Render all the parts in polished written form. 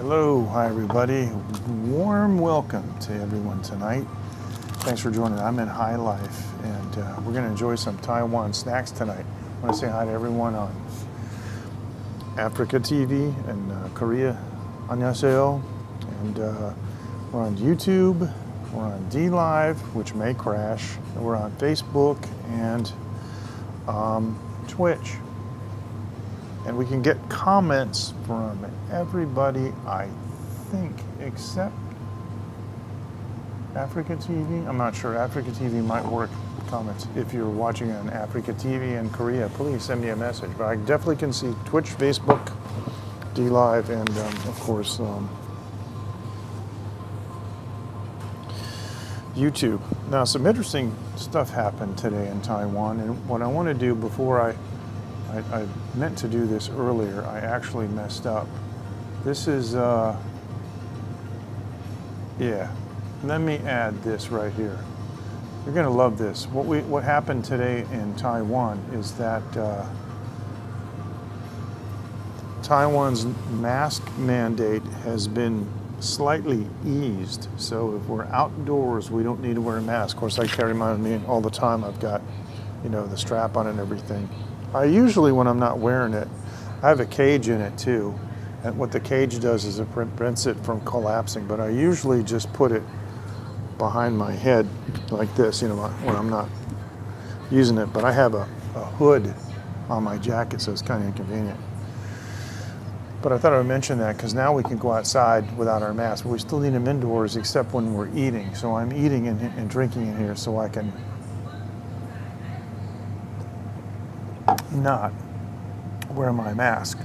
Hello, hi everybody. Warm welcome to everyone tonight. Thanks for joining. I'm in Hilife, and we're going to enjoy some Taiwan snacks tonight. I want to say hi to everyone on Africa TV and Korea. 안녕하세요. And we're on YouTube. We're on DLive, which may crash. We're on Facebook and Twitch. And we can get comments from everybody, I think, except Africa TV. I'm not sure. Africa TV might work comments. If you're watching on Africa TV in Korea, please send me a message. But I definitely can see Twitch, Facebook, DLive, and of course, YouTube. Now, some interesting stuff happened today in Taiwan. And what I want to do before I meant to do this earlier. I actually messed up. This is, yeah. Let me add this right here. You're going to love this. What happened today in Taiwan is that Taiwan's mask mandate has been slightly eased. So if we're outdoors, we don't need to wear a mask. Of course, I carry mine with me all the time. I've got, the strap on and everything. I usually, when I'm not wearing it, I have a cage in it too. And what the cage does is it prevents it from collapsing. But I usually just put it behind my head like this, when I'm not using it. But I have a hood on my jacket, so it's kind of inconvenient. But I thought I would mention that because now we can go outside without our mask. But we still need them indoors except when we're eating. So I'm eating and drinking in here so I can not wear my mask.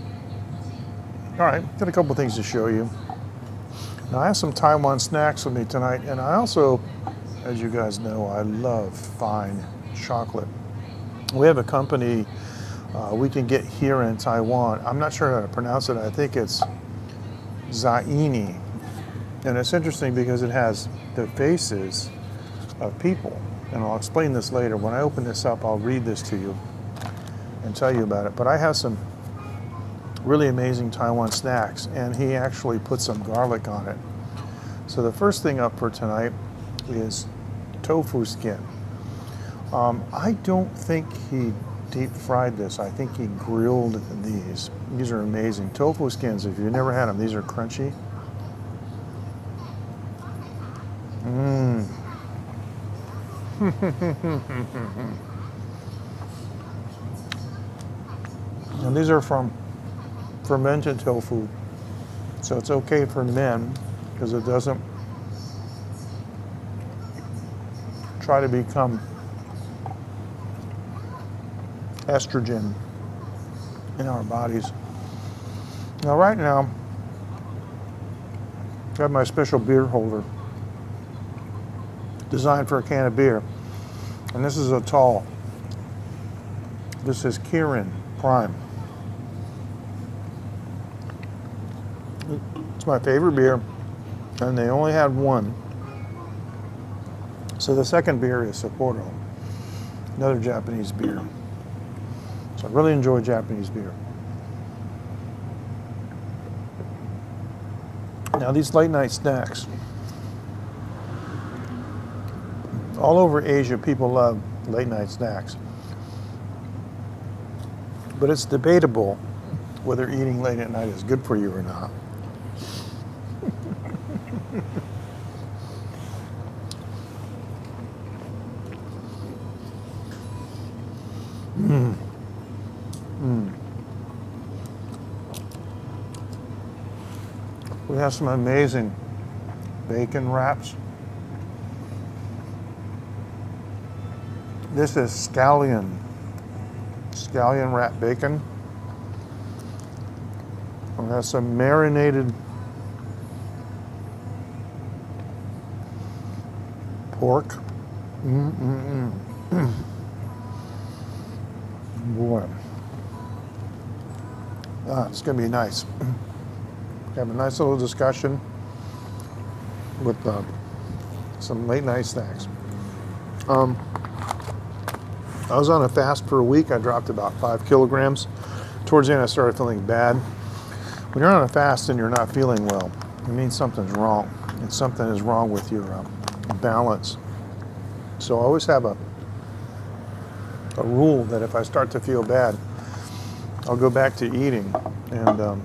All right, got a couple things to show you. Now I have some Taiwan snacks with me tonight, and I also, as you guys know, I love fine chocolate. We have a company we can get here in Taiwan. I'm not sure how to pronounce it. I think it's Zaini. And it's interesting because it has the faces of people. And I'll explain this later. When I open this up, I'll read this to you and tell you about it. But I have some really amazing Taiwan snacks, and he actually put some garlic on it. So the first thing up for tonight is tofu skin. I don't think he deep fried this. I think he grilled these. These are amazing. Tofu skins, if you've never had them, these are crunchy. And these are from fermented tofu, so it's okay for men because it doesn't try to become estrogen in our bodies. Now, right now, I have my special beer holder designed for a can of beer, and this is a tall. This is Kirin Prime. It's my favorite beer, and they only had one. So the second beer is Sapporo, another Japanese beer. So I really enjoy Japanese beer. Now these late night snacks, all over Asia people love late night snacks. But it's debatable whether eating late at night is good for you or not. We have some amazing bacon wraps. This is scallion wrapped bacon. We have some marinated pork. Boy. It's going to be nice. Have a nice little discussion with some late night snacks. I was on a fast for a week. I dropped about 5 kilograms. Towards the end, I started feeling bad. When you're on a fast and you're not feeling well, it means something's wrong. And something is wrong with your balance. So I always have a rule that if I start to feel bad, I'll go back to eating. And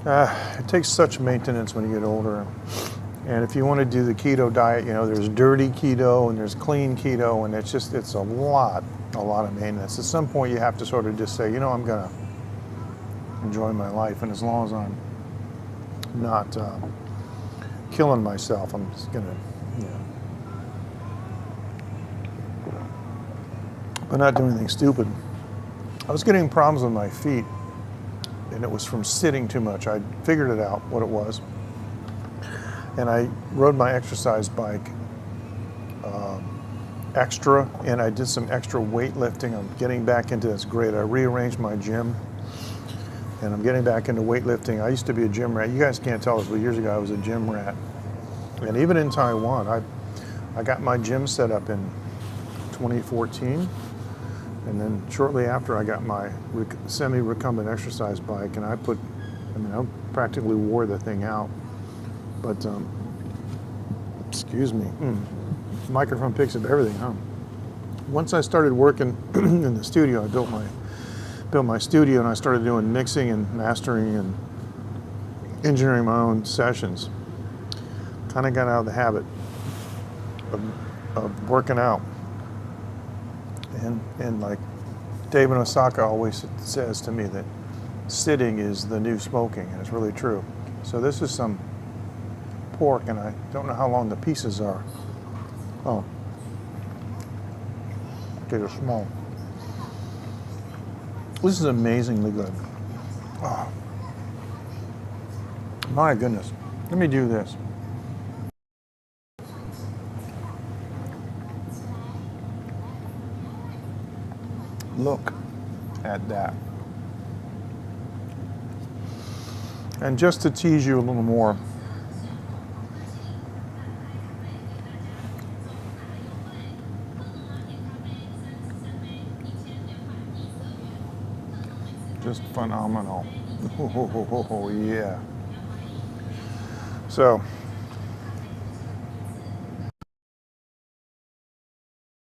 it takes such maintenance when you get older. And if you want to do the keto diet, you know, there's dirty keto and there's clean keto, and it's a lot of maintenance. At some point you have to sort of just say, you know, I'm gonna enjoy my life, and as long as I'm not killing myself, I'm just gonna, you know, but not doing anything stupid. I was getting problems with my feet, and it was from sitting too much. I figured it out what it was. And I rode my exercise bike extra, and I did some extra weightlifting. I'm getting back into this. Great. I rearranged my gym, and I'm getting back into weightlifting. I used to be a gym rat. You guys can't tell this, but years ago I was a gym rat. And even in Taiwan, I got my gym set up in 2014, and then shortly after I got my semi-recumbent exercise bike, and I practically wore the thing out. But, excuse me, microphone picks up everything, huh? Once I started working in the studio, I built my studio, and I started doing mixing and mastering and engineering my own sessions. Kind of got out of the habit of working out. And like David Osaka always says to me that sitting is the new smoking, and it's really true. So this is some pork, and I don't know how long the pieces are. Oh, they're small. This is amazingly good. Oh, my goodness. Let me do this. Look at that. And just to tease you a little more, just phenomenal. Oh, yeah. So,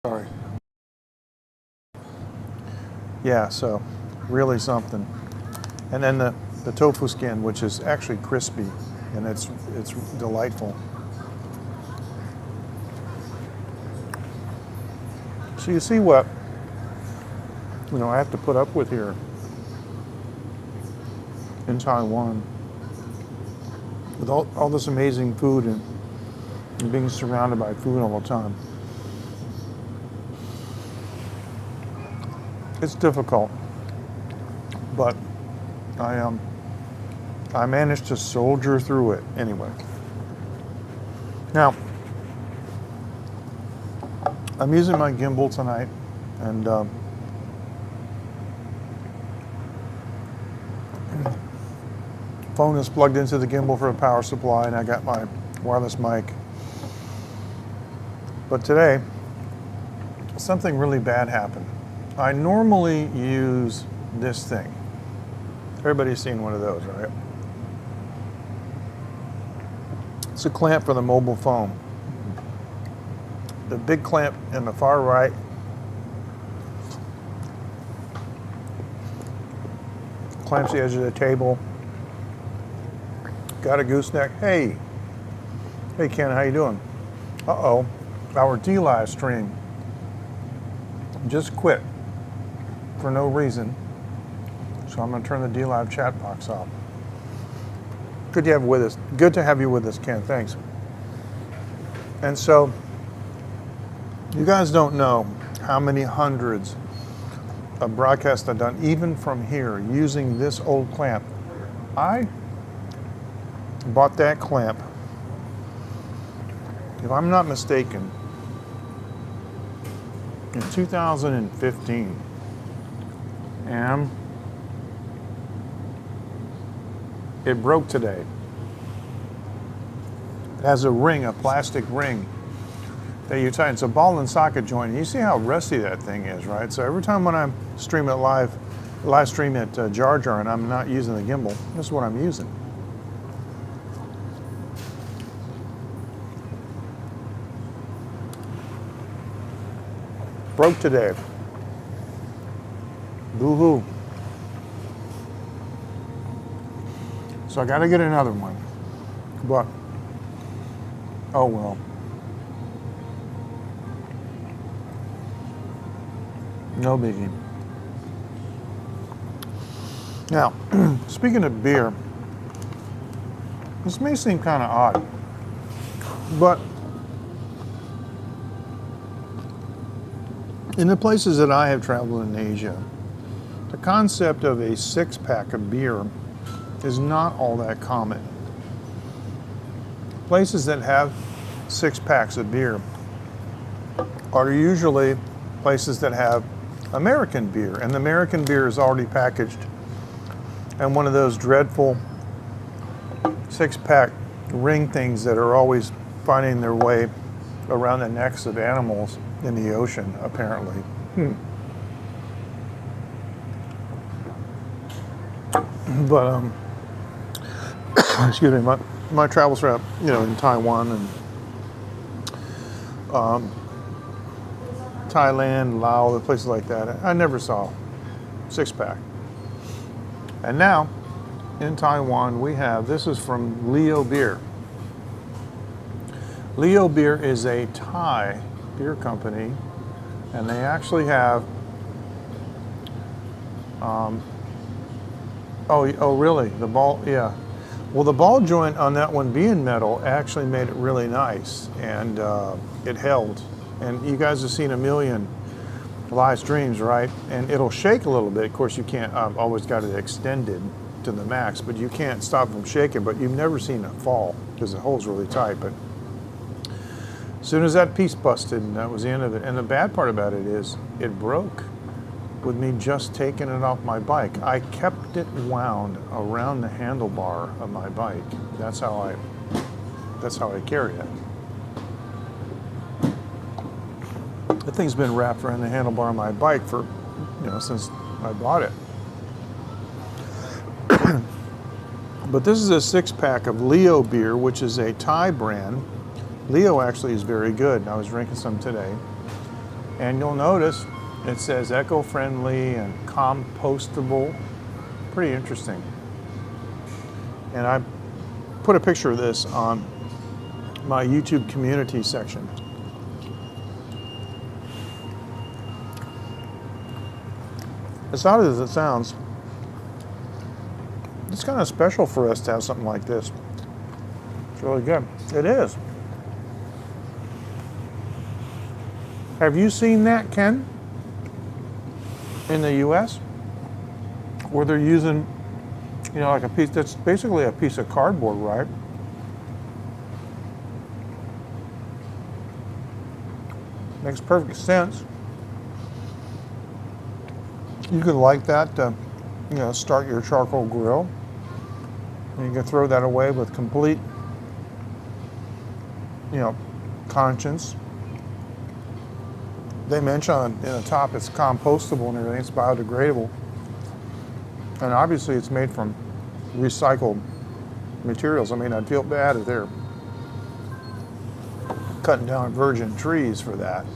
sorry. Yeah, so really something. And then the tofu skin, which is actually crispy, and it's delightful. So you see what, you know, I have to put up with here in Taiwan, with all this amazing food and being surrounded by food all the time. It's difficult, but I managed to soldier through it anyway. Now, I'm using my gimbal tonight, and phone is plugged into the gimbal for a power supply, and I got my wireless mic. But today, something really bad happened. I normally use this thing. Everybody's seen one of those, right? It's a clamp for the mobile phone. The big clamp in the far right clamps the edge of the table. Got a gooseneck. Hey Ken, how you doing? Uh-oh, our D-Live stream just quit for no reason. So I'm going to turn the D-Live chat box off. Good to have you with us. Good to have you with us, Ken. Thanks. And so, you guys don't know how many hundreds of broadcasts I've done, even from here, using this old clamp. I bought that clamp, if I'm not mistaken, in 2015. And it broke today. It has a ring, a plastic ring that you tighten. It's a ball and socket joint. And you see how rusty that thing is, right? So every time when I stream it live, live stream at Jar Jar and I'm not using the gimbal. This is what I'm using. Broke today. Boo-hoo. So I got to get another one. But, oh well. No biggie. Now, speaking of beer, this may seem kind of odd, but in the places that I have traveled in Asia, the concept of a six-pack of beer is not all that common. Places that have six-packs of beer are usually places that have American beer, and the American beer is already packaged in one of those dreadful six-pack ring things that are always finding their way around the necks of animals in the ocean, apparently. But excuse me, my travels throughout, in Taiwan and Thailand, Laos, places like that, I never saw six-pack. And now in Taiwan we have, this is from Leo Beer. Leo Beer is a Thai beer company, and they actually have oh really, the ball, yeah, well, the ball joint on that one being metal actually made it really nice, and it held. And you guys have seen a million live streams, right? And it'll shake a little bit. Of course, you can't, I've always got it extended to the max, but you can't stop from shaking. But you've never seen it fall because it holds really tight. But as soon as that piece busted, that was the end of it. And the bad part about it is it broke with me just taking it off my bike. I kept it wound around the handlebar of my bike. That's how I carry it. The thing's been wrapped around the handlebar of my bike for, since I bought it. But this is a six-pack of Leo beer, which is a Thai brand. Leo actually is very good. I was drinking some today. And you'll notice it says eco-friendly and compostable. Pretty interesting. And I put a picture of this on my YouTube community section. As odd as it sounds, it's kind of special for us to have something like this. It's really good. It is. Have you seen that, Ken? In the US? Where they're using, like a piece, that's basically a piece of cardboard, right? Makes perfect sense. You could light that to, start your charcoal grill. And you can throw that away with complete, conscience. They mention in the top it's compostable and everything, it's biodegradable. And obviously it's made from recycled materials. I mean, I'd feel bad if they're cutting down virgin trees for that.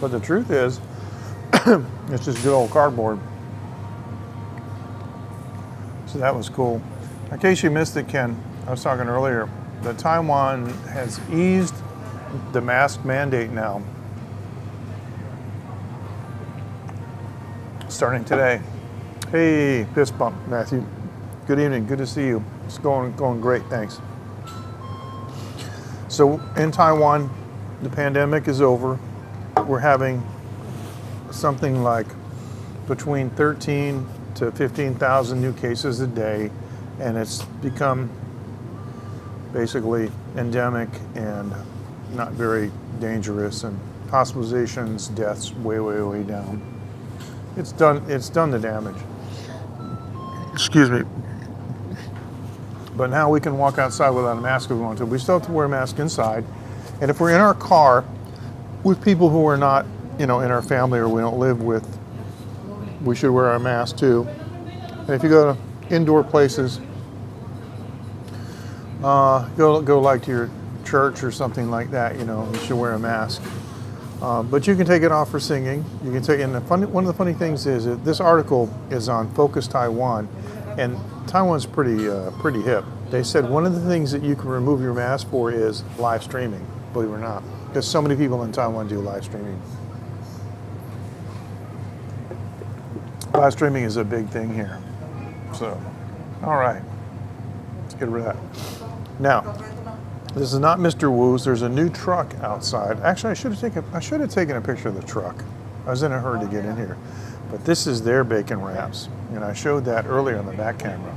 But the truth is, it's just good old cardboard. So that was cool. In case you missed it, Ken, I was talking earlier, that Taiwan has eased the mask mandate now, starting today. Hey, fist bump, Matthew. Good evening, good to see you. It's going great, thanks. So in Taiwan, the pandemic is over. We're having something like between 13 to 15,000 new cases a day, and it's become basically endemic and not very dangerous, and hospitalizations, deaths way, way, way down. It's done the damage. Excuse me. But now we can walk outside without a mask if we want to. We still have to wear a mask inside. And if we're in our car, with people who are not, in our family or we don't live with, we should wear our mask too. And if you go to indoor places, go like to your church or something like that, you should wear a mask. But you can take it off for singing. You can take it. And one of the funny things is that this article is on Focus Taiwan, and Taiwan's pretty hip. They said one of the things that you can remove your mask for is live streaming, believe it or not, because so many people in Taiwan do live streaming. Live streaming is a big thing here. So, all right, let's get rid of that. Now, this is not Mr. Wu's. There's a new truck outside. Actually, I should have taken a picture of the truck. I was in a hurry to get in here. But this is their bacon wraps, and I showed that earlier on the back camera.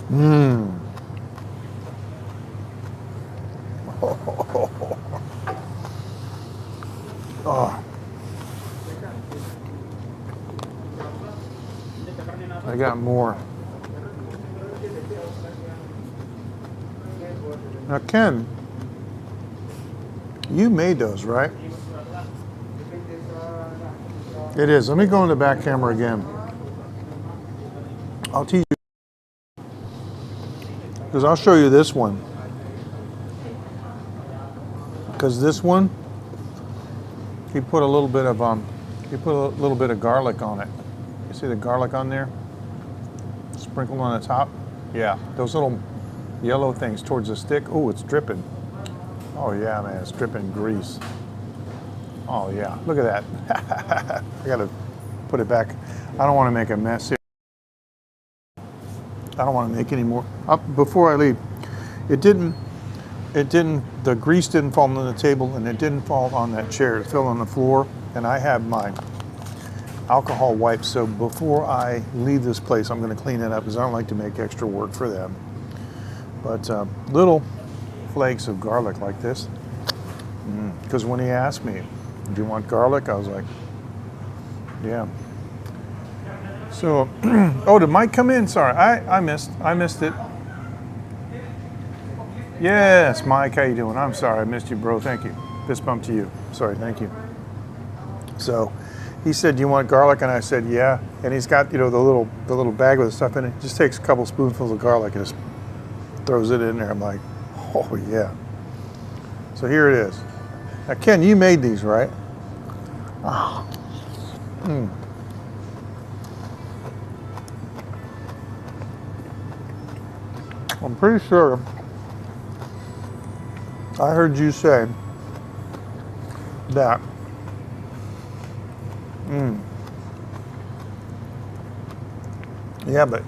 Mmm. Oh. I got more. Now, Ken, you made those, right? It is. Let me go in the back camera again. I'll teach you. Because I'll show you this one. Because this one, he put a little bit of garlic on it. You see the garlic on there? Sprinkled on the top? Yeah, those little yellow things towards the stick. Oh, it's dripping. Oh yeah, man, it's dripping grease. Oh yeah, look at that. I gotta put it back. I don't want to make a mess here. I don't want to make any more. Before I leave, the grease didn't fall on the table, and it didn't fall on that chair. It fell on the floor, and I have my alcohol wipes, so before I leave this place, I'm going to clean it up because I don't like to make extra work for them. But little flakes of garlic like this, because when he asked me, do you want garlic? I was like, yeah. So, oh, did Mike come in? Sorry, I missed it. Yes, Mike, how you doing? I'm sorry, I missed you, bro. Thank you. Fist bump to you. Sorry, thank you. So, he said, do you want garlic? And I said, yeah. And he's got, the little bag with the stuff in it. Just takes a couple spoonfuls of garlic and just throws it in there. I'm like, oh yeah. So here it is. Now, Ken, you made these, right? Oh. I'm pretty sure I heard you say that yeah, but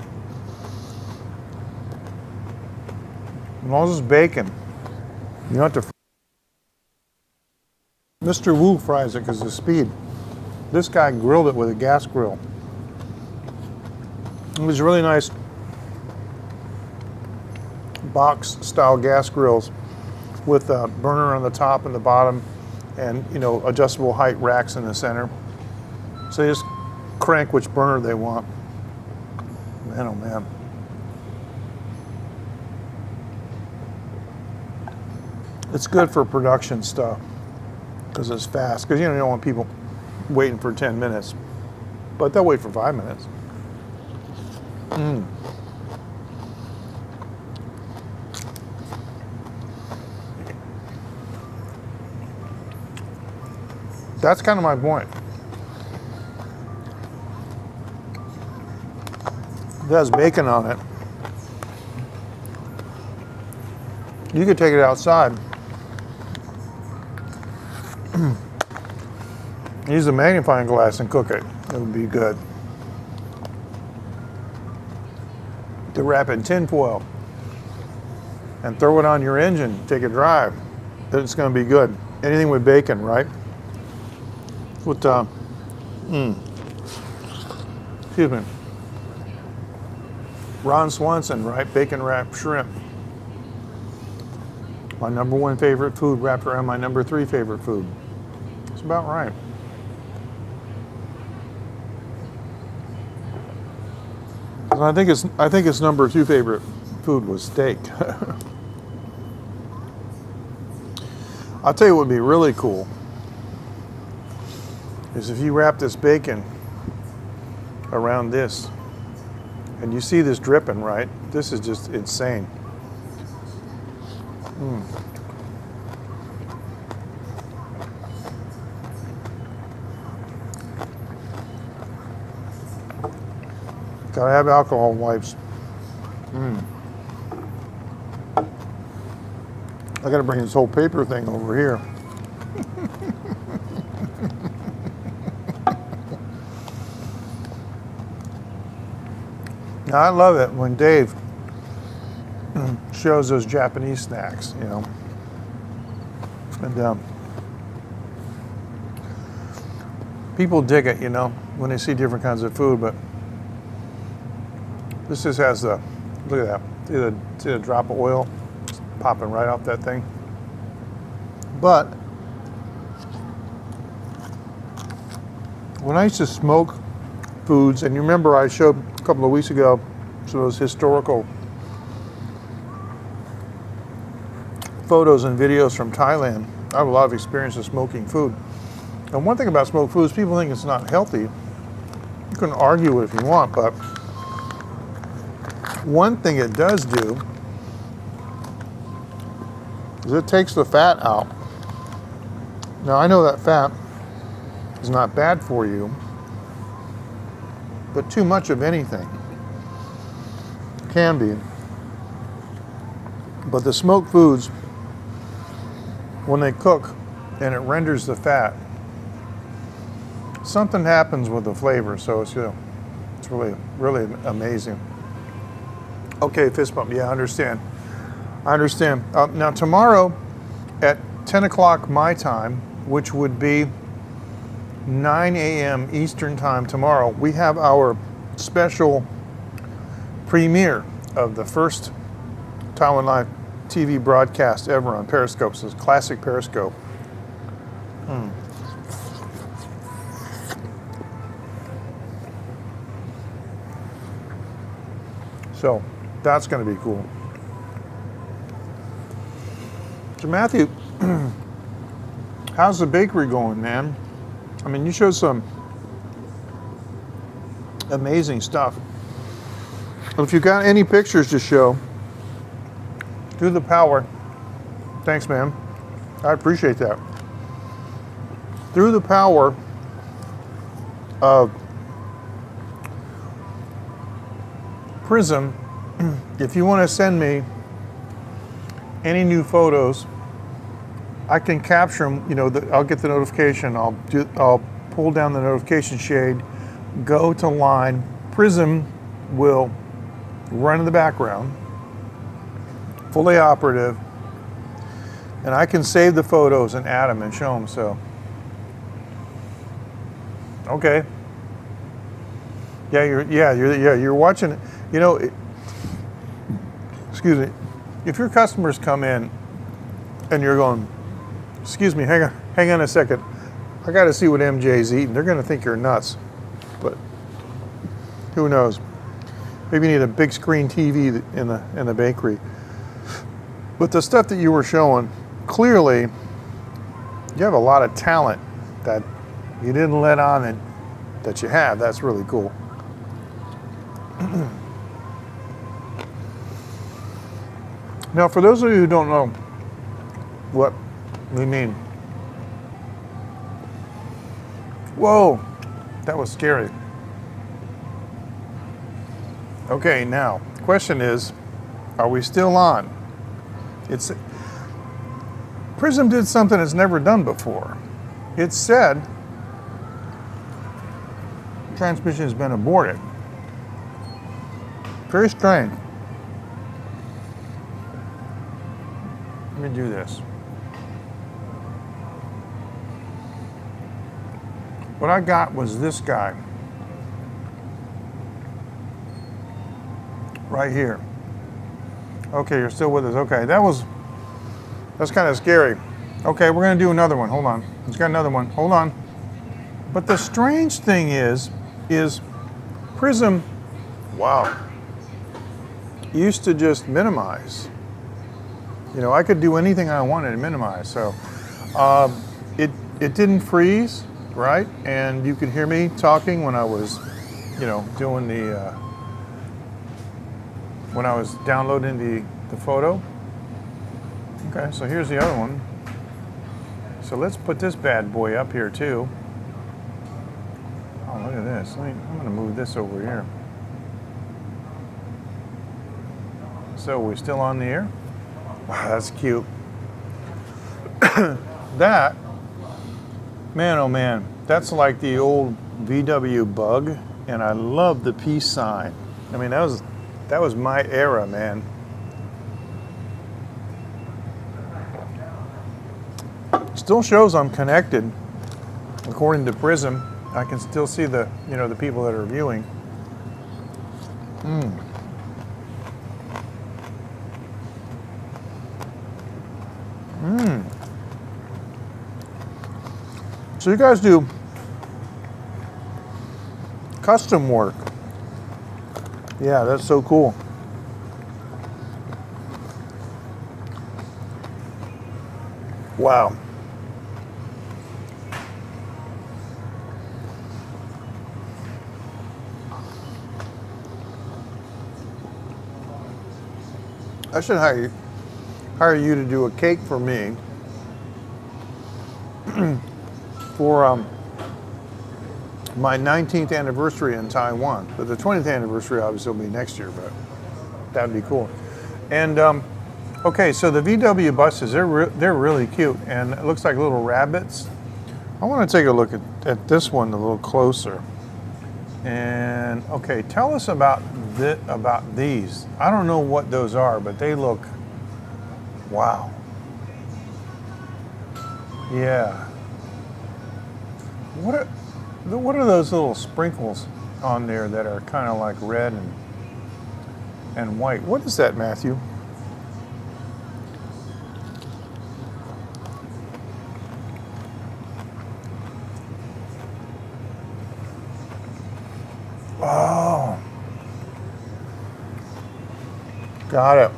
as long as it's bacon, you don't have to. Mr. Wu fries it because of speed. This guy grilled it with a gas grill. It was really nice box style gas grills with a burner on the top and the bottom, and adjustable height racks in the center. So they just crank which burner they want. Man, oh man. It's good for production stuff because it's fast. Because you don't want people waiting for 10 minutes, but they'll wait for 5 minutes. That's kind of my point. It has bacon on it. You could take it outside. Use a magnifying glass and cook it. It would be good. To wrap in tin foil and throw it on your engine, take a drive. It's going to be good. Anything with bacon, right? With excuse me, Ron Swanson, right? Bacon wrapped shrimp. My #1 favorite food wrapped around my #3 favorite food. It's about right. And I think his number 2 favorite food was steak. I'll tell you what would be really cool is if you wrap this bacon around this and you see this dripping, right? This is just insane. Gotta have alcohol wipes. I gotta bring this whole paper thing over here. Now, I love it when Dave shows those Japanese snacks, you know. And people dig it, you know, when they see different kinds of food, but this just has the, look at that, see the drop of oil popping right off that thing. But when I used to smoke foods, and you remember I showed a couple of weeks ago some of those historical photos and videos from Thailand. I have a lot of experience with smoking food. And one thing about smoked foods, people think it's not healthy. You can argue it if you want, but one thing it does do is it takes the fat out. Now, I know that fat is not bad for you, but too much of anything can be. But the smoked foods, when they cook and it renders the fat, something happens with the flavor. So it's, you know, it's really, really amazing. Okay, fist bump. Yeah, I understand. I understand. Now, tomorrow at 10 o'clock my time, which would be 9 a.m. Eastern time tomorrow, we have our special premiere of the first Taiwan Live TV broadcast ever on Periscope. So it's classic Periscope. So that's going to be cool. So Matthew, how's the bakery going, man? I mean, you showed some amazing stuff. If you got any pictures to show, through the power. Thanks, man. I appreciate that. Through the power of PRISM, if you want to send me any new photos, I can capture them. You know, I'll get the notification. I'll pull down the notification shade, go to line. PRISM will run in the background, fully operative, and I can save the photos and add them and show them. So, okay. Yeah, you're watching it. You know, excuse me. If your customers come in and you're going, excuse me, hang on a second, I got to see what MJ's eating, they're going to think you're nuts. But who knows? Maybe you need a big screen TV in the bakery. But the stuff that you were showing, clearly, you have a lot of talent that you didn't let on that you have. That's really cool. Now, for those of you who don't know what we mean, whoa, that was scary. Okay, now, the question is, are we still on? PRISM did something it's never done before. It said transmission has been aborted. Very strange. Let me do this. What I got was this guy right here. Okay, you're still with us. Okay, that's kind of scary. Okay, we're gonna do another one. Hold on. It's got another one. Hold on. But the strange thing is PRISM, wow. used to just minimize. You know, I could do anything I wanted to minimize. So it didn't freeze, right? And you could hear me talking when I was, you know, doing the, when I was downloading the photo. Okay, so here's the other one. So let's put this bad boy up here too. Oh, look at this. I'm gonna move this over here. So we're still on the air? Wow, that's cute. That, man, oh man, that's like the old VW Bug, and I love the peace sign. I mean, that was my era, man. Still shows I'm connected. According to PRISM, I can still see the, you know, the people that are viewing. So you guys do custom work. Yeah, that's so cool. Wow. I should hire you to do a cake for me for my 19th anniversary in Taiwan. But the 20th anniversary obviously will be next year, but that'd be cool. And okay, so the VW buses, they're really cute, and it looks like little rabbits. I want to take a look at this one a little closer. And okay, tell us about these. I don't know what those are, but they look, wow. Yeah. What are those little sprinkles on there that are kind of like red and white? What is that, Matthew? Oh, got it.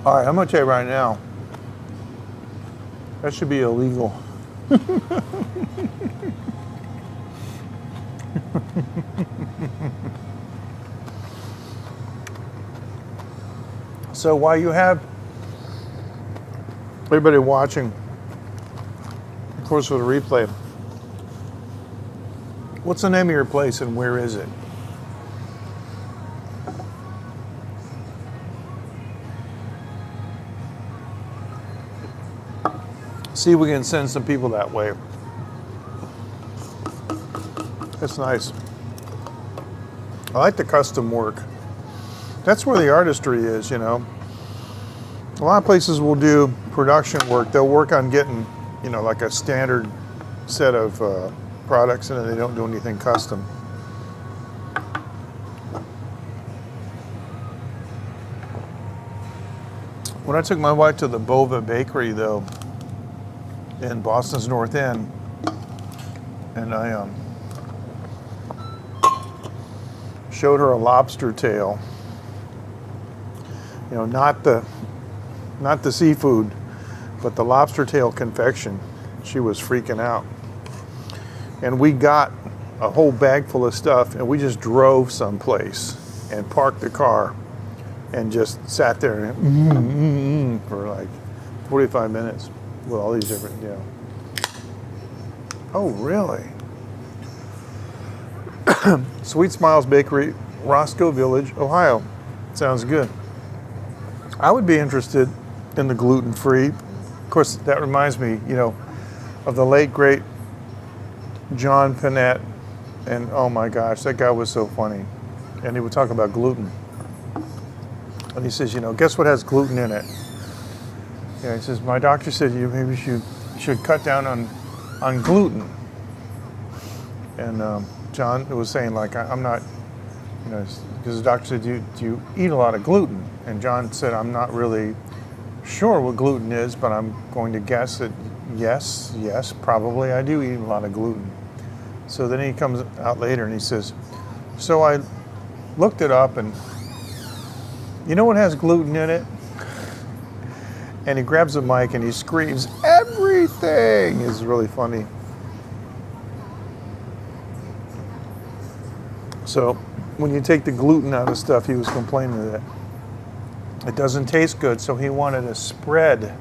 All right, I'm gonna tell you right now, that should be illegal. So while you have everybody watching, of course, for the replay, what's the name of your place and where is it? See if we can send some people that way. That's nice. I like the custom work. That's where the artistry is, you know. A lot of places will do production work. They'll work on getting, you know, like a standard set of products, and then they don't do anything custom. When I took my wife to the Bova Bakery, though, in Boston's North End, and I showed her a lobster tail. You know, not the seafood, but the lobster tail confection. She was freaking out. And we got a whole bag full of stuff, and we just drove someplace and parked the car and just sat there and for like 45 minutes with all these different, you know. Oh, really? Sweet Smiles Bakery, Roscoe Village, Ohio. Sounds good. I would be interested in the gluten-free. Of course, that reminds me, you know, of the late, great John Panette. And oh my gosh, that guy was so funny. And he would talk about gluten. And he says, you know, guess what has gluten in it? Yeah, he says, my doctor said you maybe should cut down on gluten. And John was saying, like, I'm not, you know, because the doctor said, do you eat a lot of gluten? And John said, I'm not really sure what gluten is, but I'm going to guess that yes, probably I do eat a lot of gluten. So then he comes out later and he says, So I looked it up, and you know what has gluten in it? And he grabs a mic and he screams, "Everything!" It's really funny. So when you take the gluten out of stuff, he was complaining that it doesn't taste good, so he wanted a spread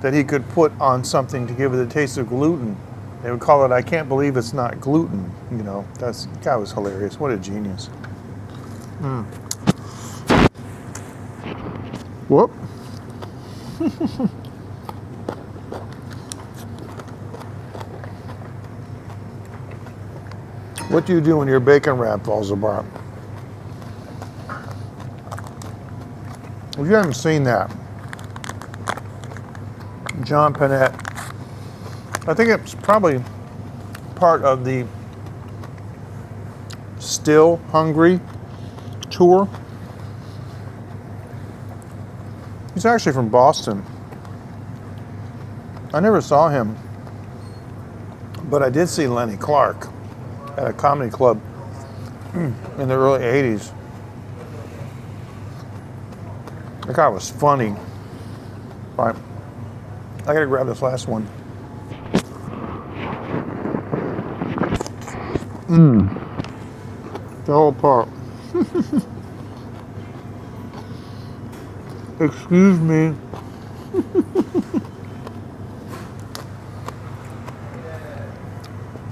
that he could put on something to give it the taste of gluten. They would call it, "I can't believe it's not gluten." You know, that guy was hilarious. What a genius. Whoop. What do you do when your bacon wrap falls apart? If you haven't seen that, John Panette, I think it's probably part of the Still Hungry tour. He's actually from Boston. I never saw him, but I did see Lenny Clark at a comedy club in the early 80s. The guy was funny. All right, I gotta grab this last one. Fell apart. Excuse me.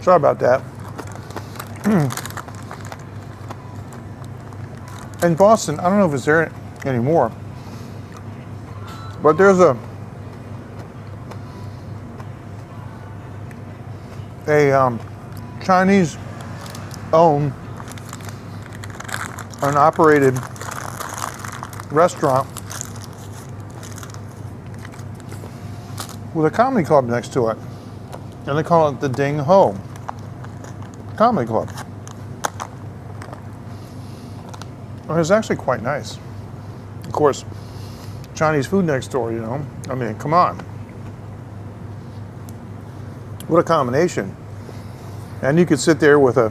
Sorry about that. In Boston, I don't know if it's there anymore, but there's a Chinese-owned and operated restaurant with a comedy club next to it, and they call it the Ding Ho Comedy Club. And it's actually quite nice. Of course, Chinese food next door, you know. I mean, come on. What a combination. And you could sit there with a,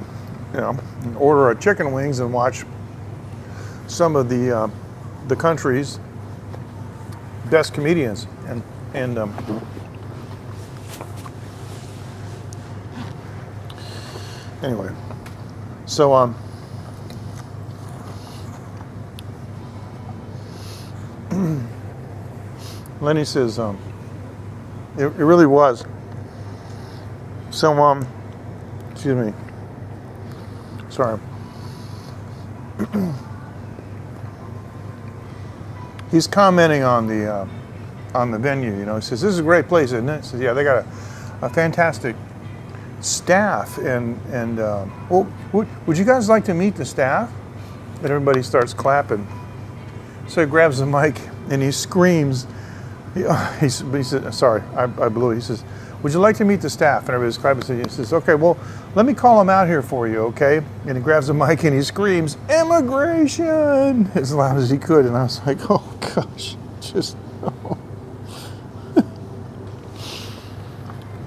you know, order a chicken wings and watch some of the country's best comedians. And anyway, so Lenny says it really was. So excuse me. Sorry. He's commenting on the venue. You know, he says, "This is a great place, isn't it?" He says, "Yeah, they got a fantastic staff, and well, would you guys like to meet the staff?" And everybody starts clapping. So he grabs the mic and he screams. He said, "Sorry, I blew it." He says, "Would you like to meet the staff?" And everybody's clapping. He says, "Okay, well, let me call them out here for you, okay?" And he grabs the mic and he screams, "Immigration!" as loud as he could. And I was like, "Oh gosh, just no."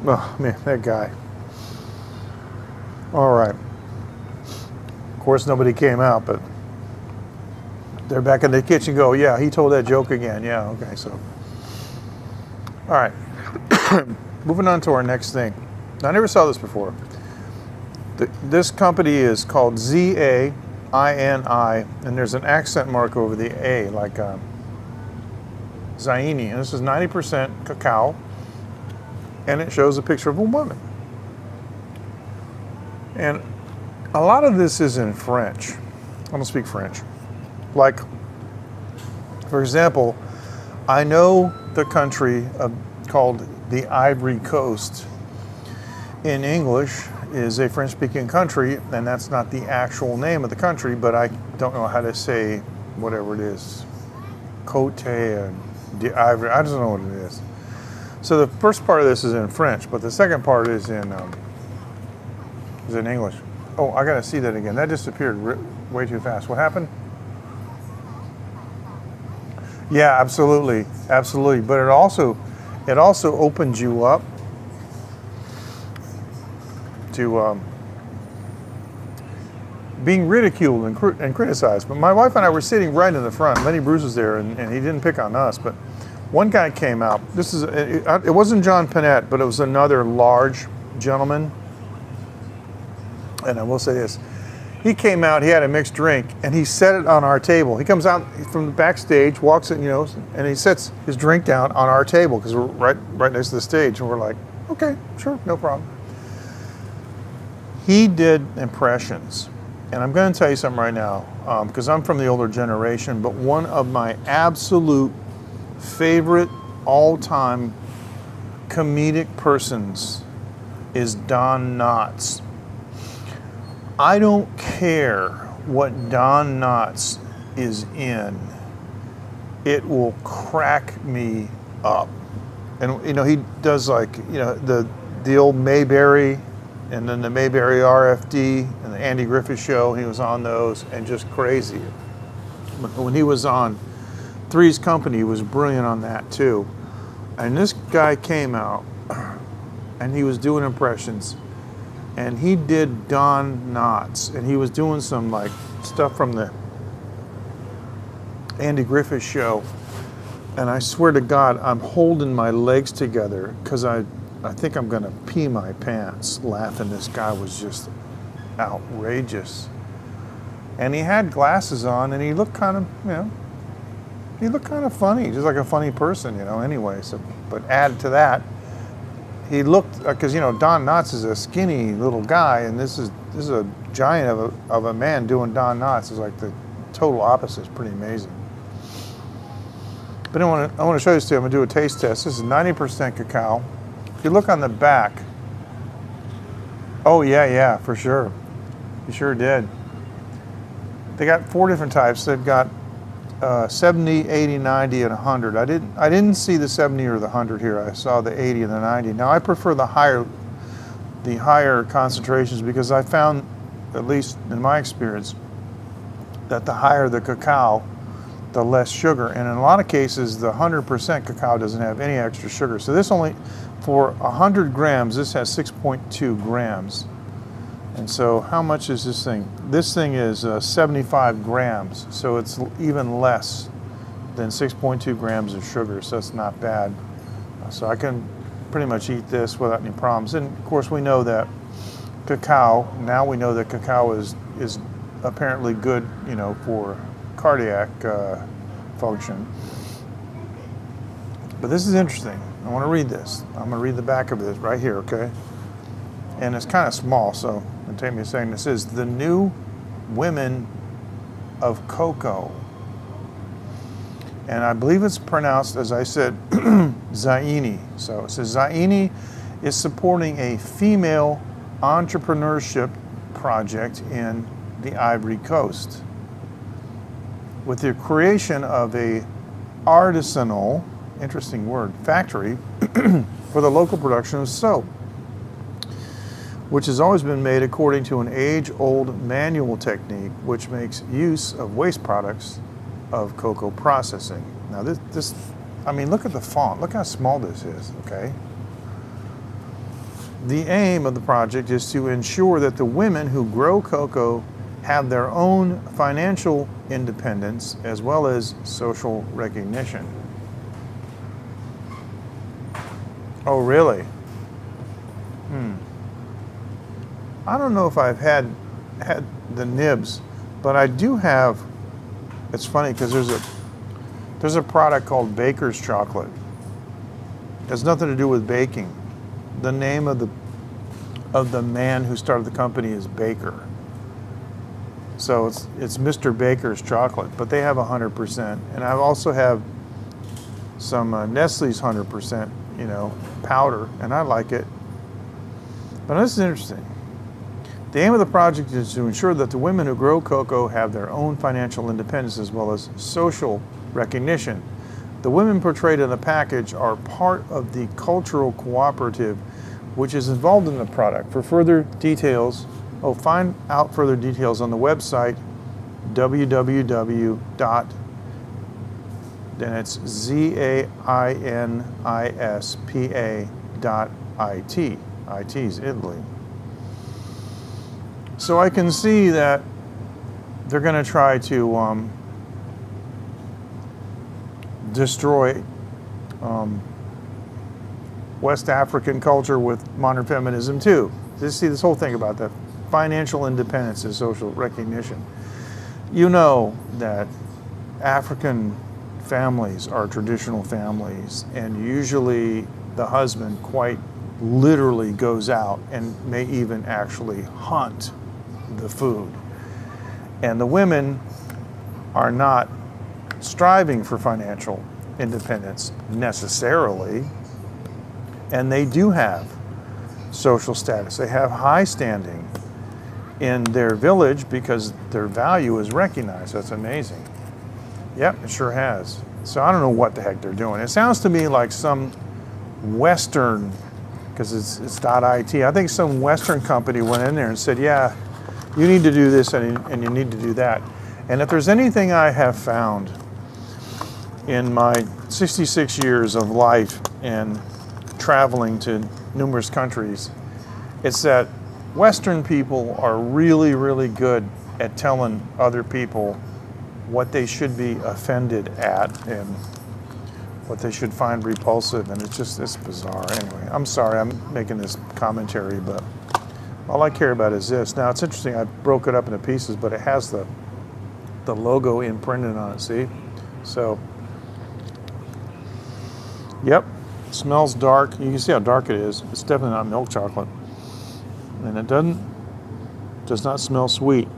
Oh man, that guy. All right. Of course, nobody came out, but they're back in the kitchen. Go, "Yeah, he told that joke again." Yeah, okay, so. All right. Moving on to our next thing. Now, I never saw this before. This company is called ZAINI, and there's an accent mark over the A, like Zaini. And this is 90% cacao, and it shows a picture of a woman. And a lot of this is in French. I don't speak French. Like, for example, I know the country called the Ivory Coast in English is a French-speaking country, and that's not the actual name of the country, but I don't know how to say whatever it is. Côte d'Ivoire, I don't know what it is. So the first part of this is in French, but the second part is in English. Oh, I gotta see that again. That disappeared way too fast. What happened? Yeah, absolutely, absolutely. But it also opens you up to being ridiculed and criticized. But my wife and I were sitting right in the front. Lenny Bruce was there, and he didn't pick on us. But one guy came out. It wasn't John Panette, but it was another large gentleman. And I will say this. He came out, he had a mixed drink, and he set it on our table. He comes out from the backstage, walks in, and he sets his drink down on our table because we're right next to the stage. And we're like, okay, sure, no problem. He did impressions. And I'm going to tell you something right now, because I'm from the older generation, but one of my absolute favorite all-time comedic persons is Don Knotts. I don't care what Don Knotts is in, it will crack me up. And he does the old Mayberry, and then the Mayberry RFD and the Andy Griffith Show. He was on those and just crazy. When he was on Three's Company, he was brilliant on that too. And this guy came out and he was doing impressions. And he did Don Knotts, and he was doing some stuff from the Andy Griffith Show. And I swear to God, I'm holding my legs together because I think I'm gonna pee my pants laughing. This guy was just outrageous. And he had glasses on, and he looked kind of funny, just like a funny person, anyway. So, but add to that, he looked, because Don Knotts is a skinny little guy, and this is a giant of a man doing Don Knotts. Is like the total opposite. It's pretty amazing. But I want to show this to you. I'm going to do a taste test. This is 90% cacao. If you look on the back, oh yeah, for sure. You sure did. They got 4 different types. They've got 70, 80, 90, and 100. I didn't see the 70 or the 100 here. I saw the 80 and the 90. Now I prefer the higher concentrations because I found, at least in my experience, that the higher the cacao, the less sugar. And in a lot of cases, the 100% cacao doesn't have any extra sugar. So this only, for 100 grams, this has 6.2 grams. And so how much is this thing? This thing is 75 grams, so it's even less than 6.2 grams of sugar, so it's not bad. So I can pretty much eat this without any problems. And of course we know that cacao, now we know that cacao is apparently good, for cardiac function. But this is interesting. I want to read this. I'm going to read the back of this right here, okay? And it's kind of small, so it'll take me a second. It says, the new women of cocoa. And I believe it's pronounced, as I said, Zaini. So it says, Zaini is supporting a female entrepreneurship project in the Ivory Coast with the creation of a artisanal, interesting word, factory for the local production of soap, which has always been made according to an age-old manual technique which makes use of waste products of cocoa processing. Now this, I mean, look at the font. Look how small this is, okay? The aim of the project is to ensure that the women who grow cocoa have their own financial independence as well as social recognition. Oh, really? I don't know if I've had the nibs, but I do have. It's funny because there's a product called Baker's chocolate. It has nothing to do with baking. The name of the man who started the company is Baker. So it's Mr. Baker's chocolate, but they have 100%. And I also have some Nestle's 100%, powder, and I like it. But this is interesting. The aim of the project is to ensure that the women who grow cocoa have their own financial independence as well as social recognition. The women portrayed in the package are part of the cultural cooperative which is involved in the product. For further details, find out further details on the website www. Then it's ZAINISPA.IT. IT is Italy. So I can see that they're going to try to destroy West African culture with modern feminism too. See this whole thing about the financial independence and social recognition. You know that African families are traditional families, and usually the husband quite literally goes out and may even actually hunt the food. And the women are not striving for financial independence necessarily, and they do have social status. They have high standing in their village because their value is recognized. That's amazing. Yep, it sure has. So I don't know what the heck they're doing. It sounds to me like some Western, because it's .it, I think some Western company went in there and said, yeah, you need to do this and you need to do that. And if there's anything I have found in my 66 years of life and traveling to numerous countries, it's that Western people are really, really good at telling other people what they should be offended at and what they should find repulsive, and it's bizarre. Anyway, I'm sorry I'm making this commentary, but all I care about is this. Now, it's interesting, I broke it up into pieces, but it has the logo imprinted on it, see? So, yep, it smells dark. You can see how dark it is. It's definitely not milk chocolate. And it does not smell sweet.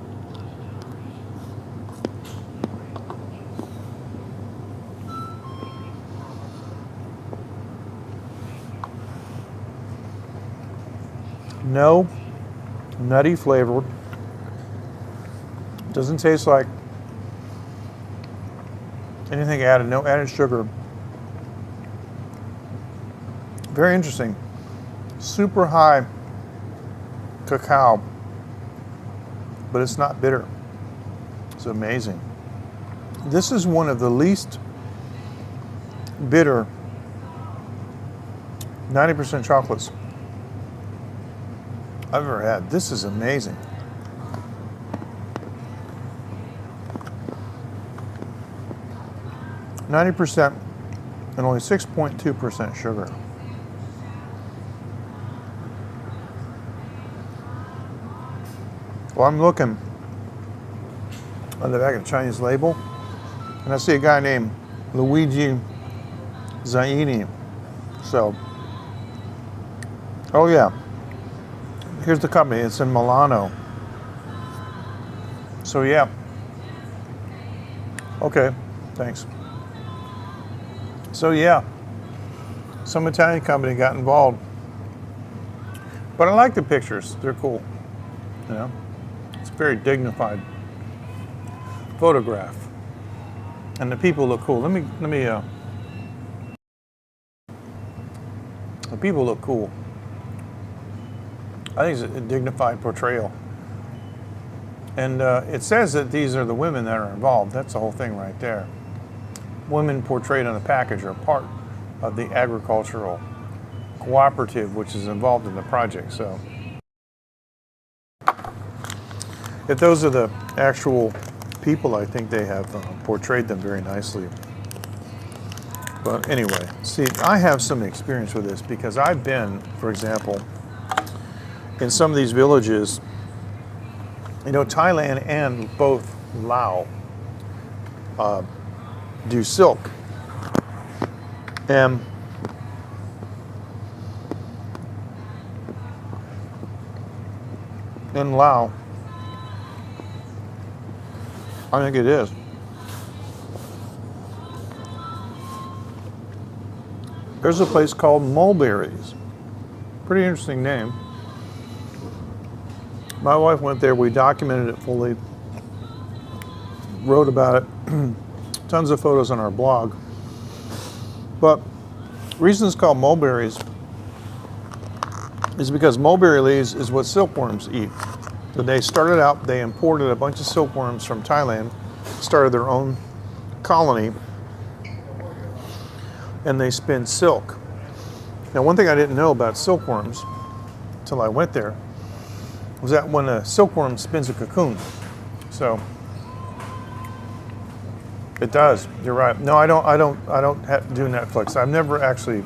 No nutty flavor. Doesn't taste like anything added, no added sugar. Very interesting. Super high cacao, but it's not bitter. It's amazing. This is one of the least bitter 90% chocolates I've ever had. This is amazing. %90 and only 6.2% sugar. Well, I'm looking on the back of the Chinese label, and I see a guy named Luigi Zaini. So, oh yeah, here's the company. It's in Milano. So yeah. Okay, thanks. So yeah, some Italian company got involved. But I like the pictures. They're cool. You know? It's a very dignified photograph. And the people look cool. Let me the people look cool. I think it's a dignified portrayal. And it says that these are the women that are involved. That's the whole thing right there. Women portrayed on the package are part of the agricultural cooperative which is involved in the project. So if those are the actual people, I think they have portrayed them very nicely. But anyway, see, I have some experience with this because I've been, for example, in some of these villages. You know, Thailand and both Laos do silk. And in Laos, I think it is. There's a place called Mulberries. Pretty interesting name. My wife went there, we documented it fully, wrote about it, tons of photos on our blog. But the reason it's called mulberries is because mulberry leaves is what silkworms eat. So they started out, they imported a bunch of silkworms from Thailand, started their own colony, and they spin silk. Now, one thing I didn't know about silkworms until I went there was that when a silkworm spins a cocoon, so It does. You're right. No, I don't. Do Netflix. I've never actually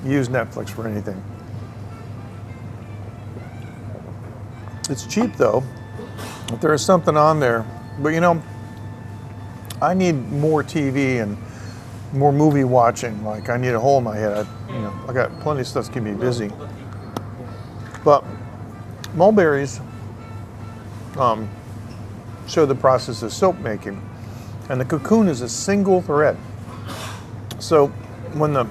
used Netflix for anything. It's cheap though. If there is something on there, but you know, I need more TV and more movie watching. Like I need a hole in my head. I got plenty of stuff to keep me busy. But mulberries show the process of silk making, and the cocoon is a single thread. So when the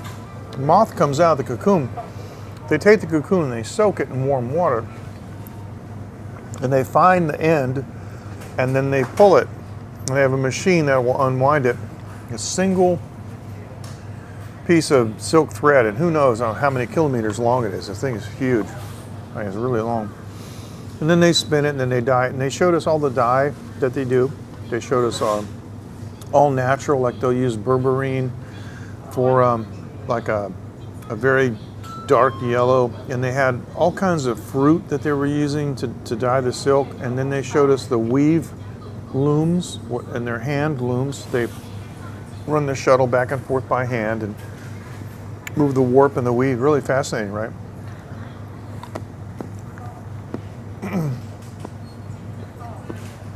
moth comes out of the cocoon, they take the cocoon and they soak it in warm water, and they find the end, and then they pull it, and they have a machine that will unwind it. A single piece of silk thread, and who knows how many kilometers long it is. This thing is huge. I think it's really long. And then they spin it, and then they dye it. And they showed us all the dye that they do. They showed us all natural, like they'll use berberine for like a very dark yellow. And they had all kinds of fruit that they were using to dye the silk. And then they showed us the weave looms, and their hand looms. They run the shuttle back and forth by hand and move the warp and the weave. Really fascinating, right?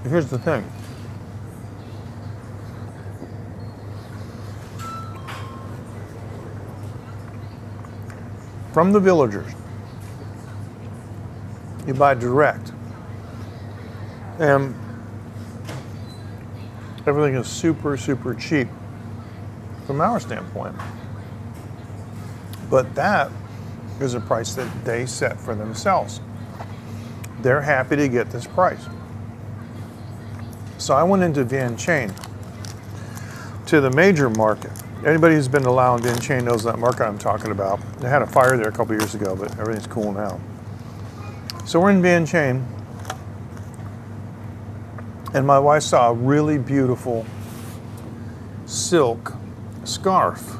Here's the thing. From the villagers, you buy direct, and everything is super, super cheap from our standpoint. But that is a price that they set for themselves. They're happy to get this price. So I went into Vientiane, to the major market. Anybody who's been to Lao and Vientiane knows that market I'm talking about. They had a fire there a couple years ago, but everything's cool now. So we're in Vientiane, and my wife saw a really beautiful silk scarf,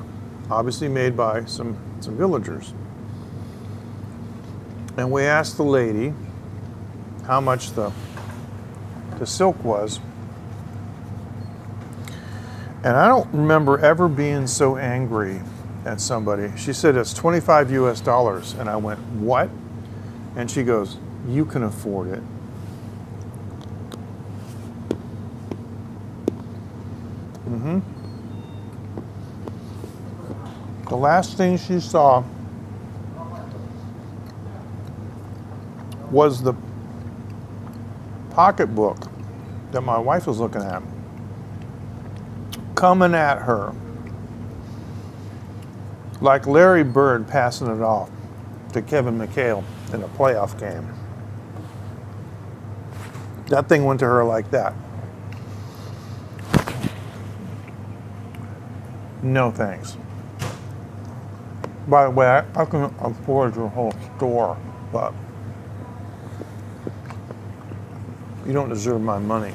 obviously made by some villagers. And we asked the lady how much the silk was. And I don't remember ever being so angry at somebody. She said, it's $25 US. And I went, what? And she goes, you can afford it. The last thing she saw was the pocketbook that my wife was looking at, coming at her like Larry Bird passing it off to Kevin McHale in a playoff game. That thing went to her like that. No thanks. By the way, I can afford your whole store, but you don't deserve my money.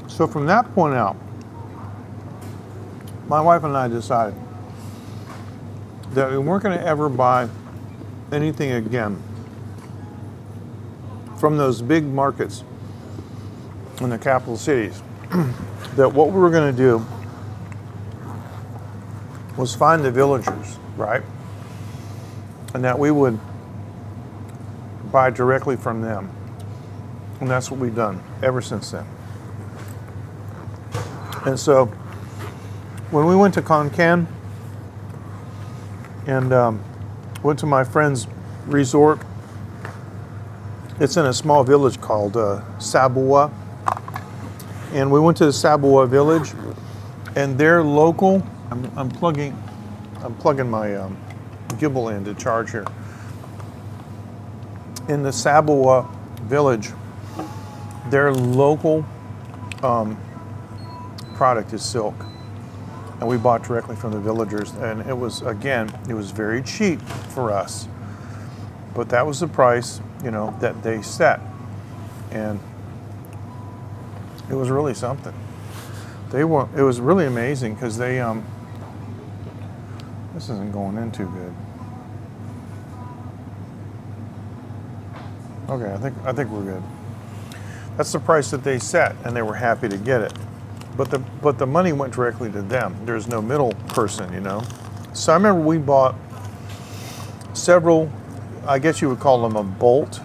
So from that point out, my wife and I decided that we weren't going to ever buy anything again from those big markets in the capital cities. That what we were going to do was find the villagers, right? And that we would buy directly from them. And that's what we've done ever since then. And so when we went to Konkan and went to my friend's resort, it's in a small village called Sabua. And we went to the Sabua village, and their local, I'm plugging my gimbal in to charge here. In the Sabua village, their local product is silk, and we bought directly from the villagers. And it was, again, it was very cheap for us, but that was the price, you know, that they set, and it was really something. It was really amazing because they this isn't going in too good. Okay, I think we're good. That's the price that they set, and they were happy to get it. But the money went directly to them. There's no middle person, you know. So I remember we bought several, I guess you would call them a bolt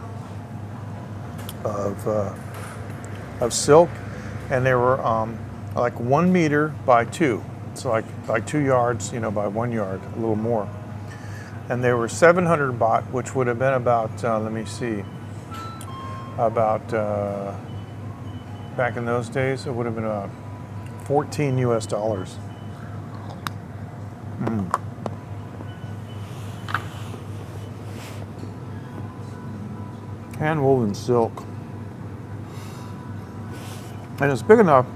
of silk, and they were like 1 meter by 2, so like 2 yards, you know, by 1 yard, a little more. And they were 700 baht, which would have been about, let me see, about, back in those days, it would have been about 14 US dollars. Hand woven silk. And it's big enough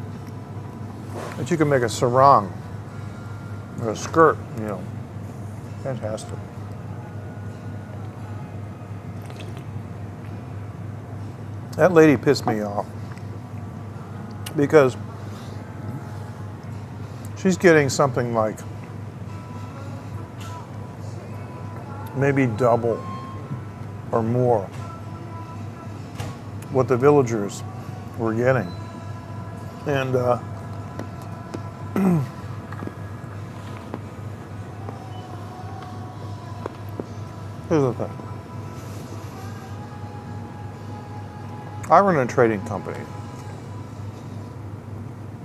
that you can make a sarong or a skirt, you know. Fantastic. That lady pissed me off because she's getting something like maybe double or more what the villagers were getting. And here's the thing. I run a trading company.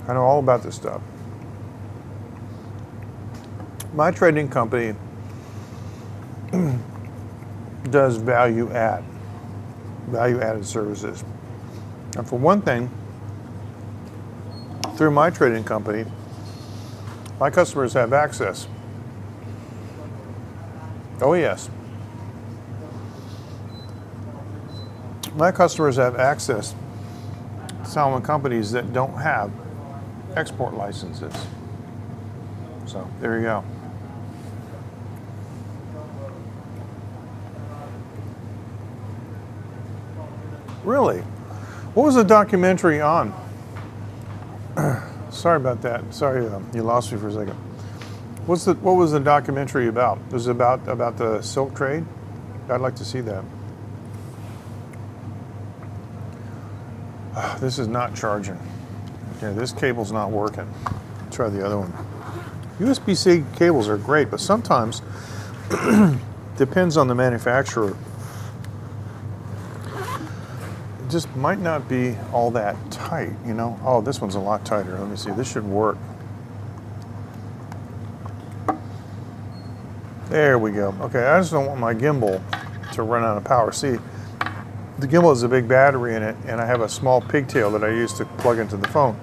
I know all about this stuff. My trading company does value-added services. And for one thing, through my trading company, my customers have access. Oh yes. My customers have access to salmon companies that don't have export licenses. So there you go. Really? What was the documentary on? Sorry about that. Sorry, you lost me for a second. What was the documentary about? Was it about the silk trade? I'd like to see that. This is not charging. Okay, this cable's not working. Try the other one. USB-C cables are great, but sometimes depends on the manufacturer. It just might not be all that tight, you know. Oh, this one's a lot tighter. Let me see. This should work. There we go. Okay, I just don't want my gimbal to run out of power. See, the gimbal has a big battery in it, and I have a small pigtail that I use to plug into the phone.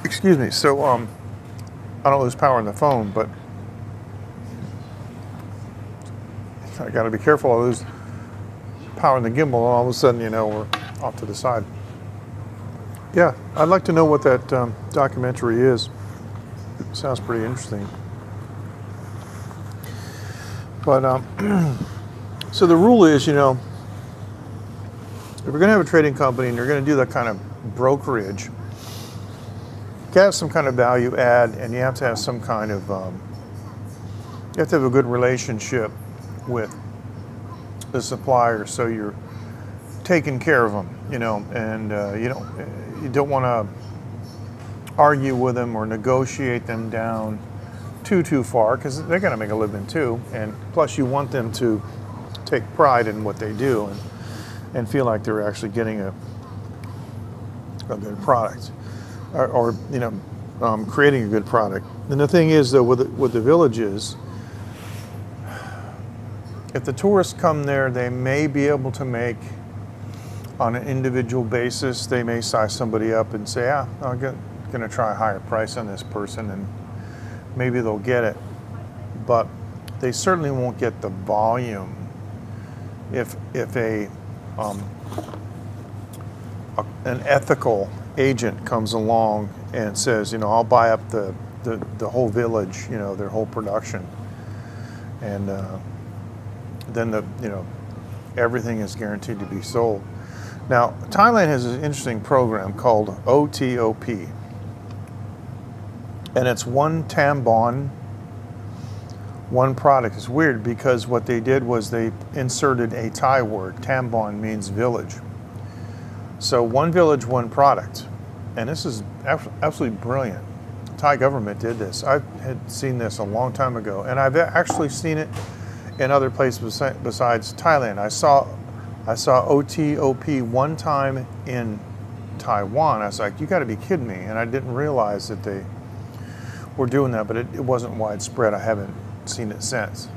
Excuse me. So I don't lose power in the phone, but I got to be careful. I lose power in the gimbal, and all of a sudden, you know, we're off to the side. Yeah, I'd like to know what that documentary is. It sounds pretty interesting. But so the rule is, you know, if we're going to have a trading company and you're going to do that kind of brokerage, you have some kind of value add, and you have to have some kind of, you have to have a good relationship with the supplier, so you're taking care of them, you know, and you don't want to argue with them or negotiate them down too far, because they're going to make a living too, and plus you want them to take pride in what they do and feel like they're actually getting a good product, or you know, creating a good product. And the thing is, though, with the villages, if the tourists come there, they may be able to make, on an individual basis, they may size somebody up and say, I'm going to try a higher price on this person, and maybe they'll get it. But they certainly won't get the volume if an ethical agent comes along and says, you know, I'll buy up the whole village, you know, their whole production, and then everything is guaranteed to be sold. Now, Thailand has an interesting program called OTOP, and it's one tambon, one product. It's weird because what they did was they inserted a Thai word. Tambon means village. So one village, one product. And this is absolutely brilliant. The Thai government did this. I had seen this a long time ago, and I've actually seen it in other places besides Thailand. I saw OTOP one time in Taiwan. I was like, you got to be kidding me. And I didn't realize that they were doing that, but it wasn't widespread. I haven't seen it since.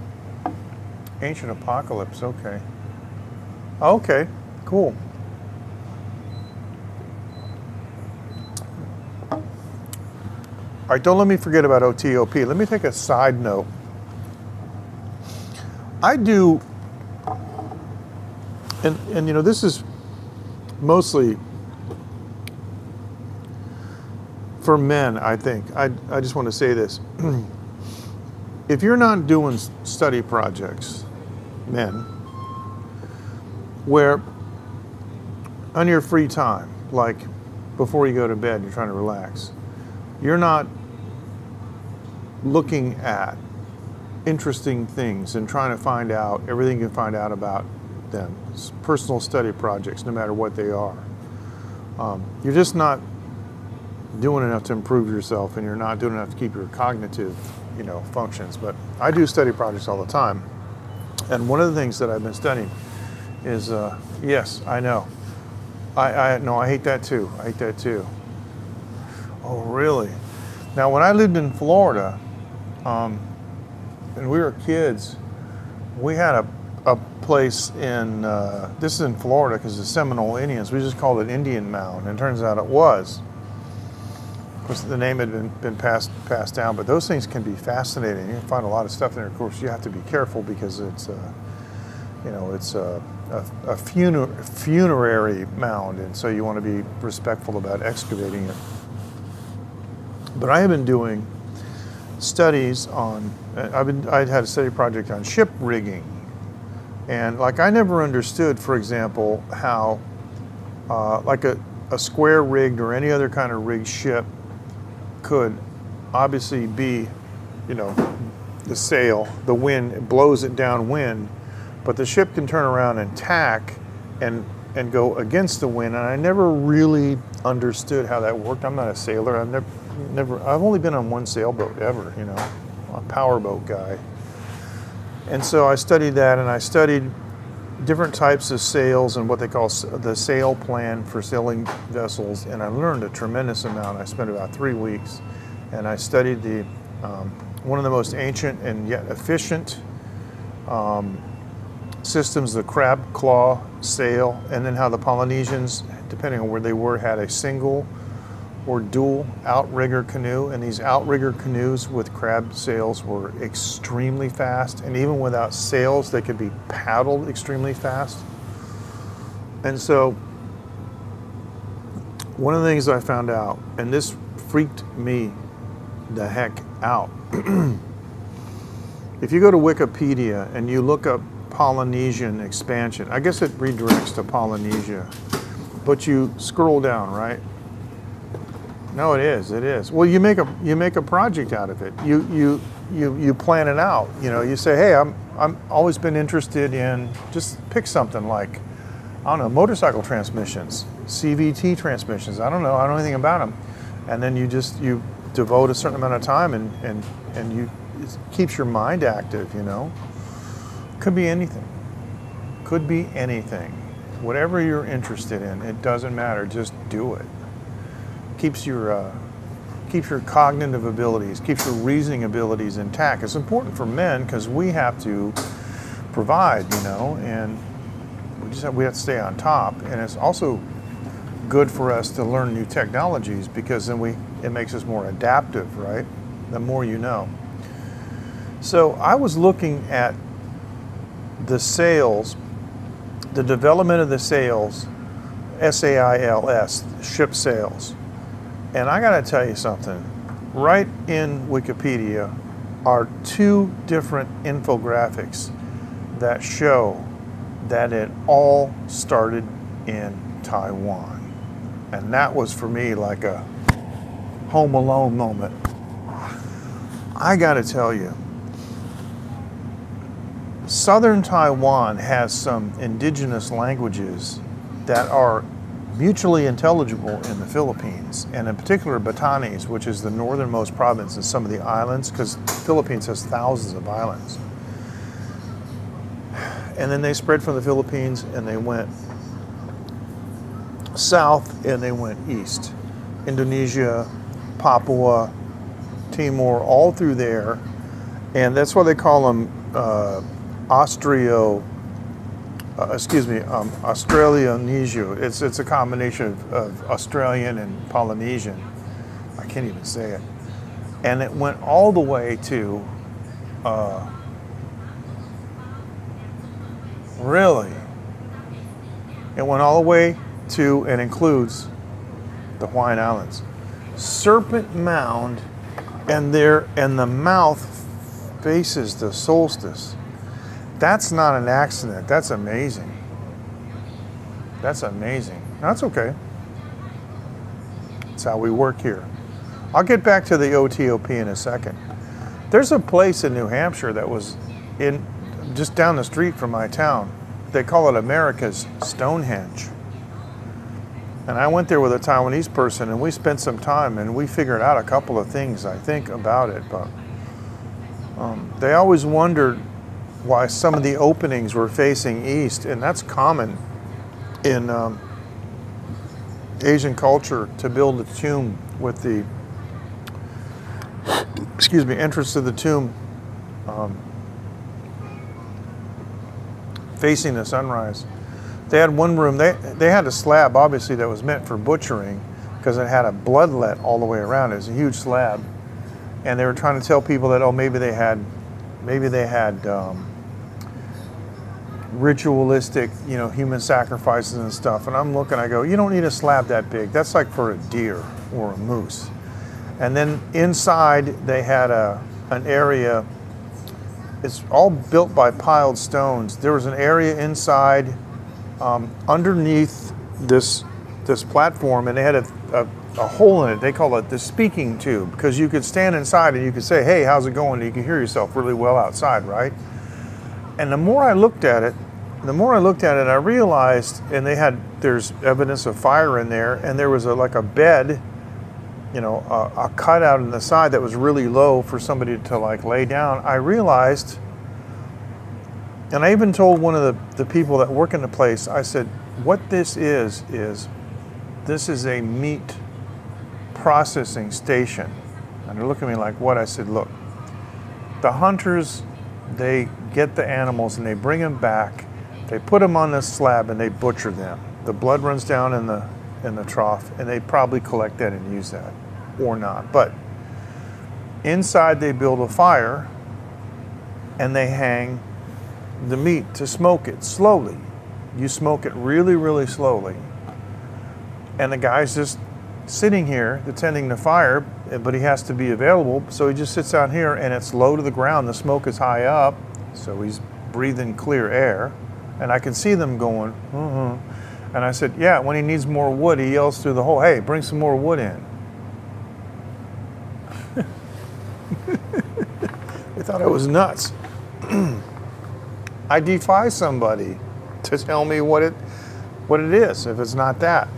Ancient Apocalypse, okay. Okay, cool. All right, don't let me forget about OTOP. Let me take a side note. I do, and you know, this is mostly for men, I think. I just want to say this. If you're not doing study projects, men, where on your free time, like before you go to bed, you're trying to relax, you're not looking at interesting things and trying to find out everything you can find out about them. It's personal study projects, no matter what they are. You're just not doing enough to improve yourself, and you're not doing enough to keep your cognitive, you know, functions. But I do study projects all the time, and one of the things that I've been studying is yes, I know. I hate that too. I hate that too. Oh, really? Now, when I lived in Florida, and we were kids, we had a place in, this is in Florida because the Seminole Indians, we just called it Indian Mound, and it turns out it was. Of course, the name had been passed down, but those things can be fascinating. You can find a lot of stuff in there. Of course, you have to be careful because it's, you know, it's a funerary mound, and so you want to be respectful about excavating it. But I have been doing studies on, I'd had a study project on ship rigging. And like, I never understood, for example, how like a square rigged or any other kind of rigged ship could obviously be, you know, the sail, the wind blows it downwind, but the ship can turn around and tack and go against the wind. And I never really understood how that worked. I'm not a sailor. I've only been on one sailboat ever, you know, a powerboat guy. And so I studied that, and I studied different types of sails and what they call the sail plan for sailing vessels, and I learned a tremendous amount. I spent about 3 weeks, and I studied the one of the most ancient and yet efficient systems, the crab claw sail, and then how the Polynesians, depending on where they were, had a single or dual outrigger canoe, and these outrigger canoes with crab sails were extremely fast, and even without sails they could be paddled extremely fast. And so one of the things I found out, and this freaked me the heck out, if you go to Wikipedia and you look up Polynesian expansion, I guess it redirects to Polynesia, but you scroll down, right? No, it is. Well, you make a project out of it. You plan it out. You know, you say, hey, I'm always been interested in, just pick something like, I don't know, motorcycle transmissions, CVT transmissions. I don't know anything about them. And then you devote a certain amount of time and it keeps your mind active, you know. Could be anything. Could be anything. Whatever you're interested in, it doesn't matter, just do it. Keeps your cognitive abilities, keeps your reasoning abilities intact. It's important for men because we have to provide, you know, and we have to stay on top. And it's also good for us to learn new technologies because then it makes us more adaptive, right? The more you know. So I was looking at the sails, the development of the sails, SAILS, ship sails. And I got to tell you something. Right in Wikipedia are 2 different infographics that show that it all started in Taiwan. And that was for me like a Home Alone moment. I got to tell you, Southern Taiwan has some indigenous languages that are mutually intelligible in the Philippines, and in particular Batanes, which is the northernmost province in some of the islands, because the Philippines has thousands of islands. And then they spread from the Philippines and they went south and they went east. Indonesia, Papua, Timor, all through there. And that's why they call them Australanesia. It's a combination of Australian and Polynesian. I can't even say it. And it went all the way to, really? It went all the way to and includes the Hawaiian Islands. Serpent Mound, and the mouth faces the solstice. That's not an accident. That's amazing. That's amazing. That's okay. That's how we work here. I'll get back to the OTOP in a second. There's a place in New Hampshire that was just down the street from my town. They call it America's Stonehenge. And I went there with a Taiwanese person and we spent some time and we figured out a couple of things, I think, about it. But they always wondered why some of the openings were facing east, and that's common in Asian culture to build a tomb with the, entrance to the tomb facing the sunrise. They had one room, they had a slab, obviously, that was meant for butchering because it had a bloodlet all the way around. It was a huge slab. And they were trying to tell people that, oh, maybe they had ritualistic, human sacrifices and stuff. And I'm looking, I go, you don't need a slab that big. That's like for a deer or a moose. And then inside they had an area. It's all built by piled stones. There was an area inside underneath this platform, and they had a hole in it. They call it the speaking tube, because you could stand inside and you could say, hey, how's it going? And you could hear yourself really well outside, right? And the more I looked at it, I realized, and there's evidence of fire in there, and there was like a bed, a cutout in the side that was really low for somebody to like lay down. I realized, and I even told one of the people that work in the place, I said, what this is a meat processing station. And they're looking at me like, what? I said, look, the hunters, they get the animals and they bring them back, they put them on this slab and they butcher them. The blood runs down in the trough, and they probably collect that and use that, or not. But inside they build a fire and they hang the meat to smoke it slowly. You smoke it really, really slowly. And the guy's just sitting here attending the fire, but he has to be available, so he just sits out here and it's low to the ground. The smoke is high up, so he's breathing clear air. And I can see them going, And I said, yeah, when he needs more wood, he yells through the hole, hey, bring some more wood in. They thought I was nuts. I defy somebody to tell me what it is if it's not that.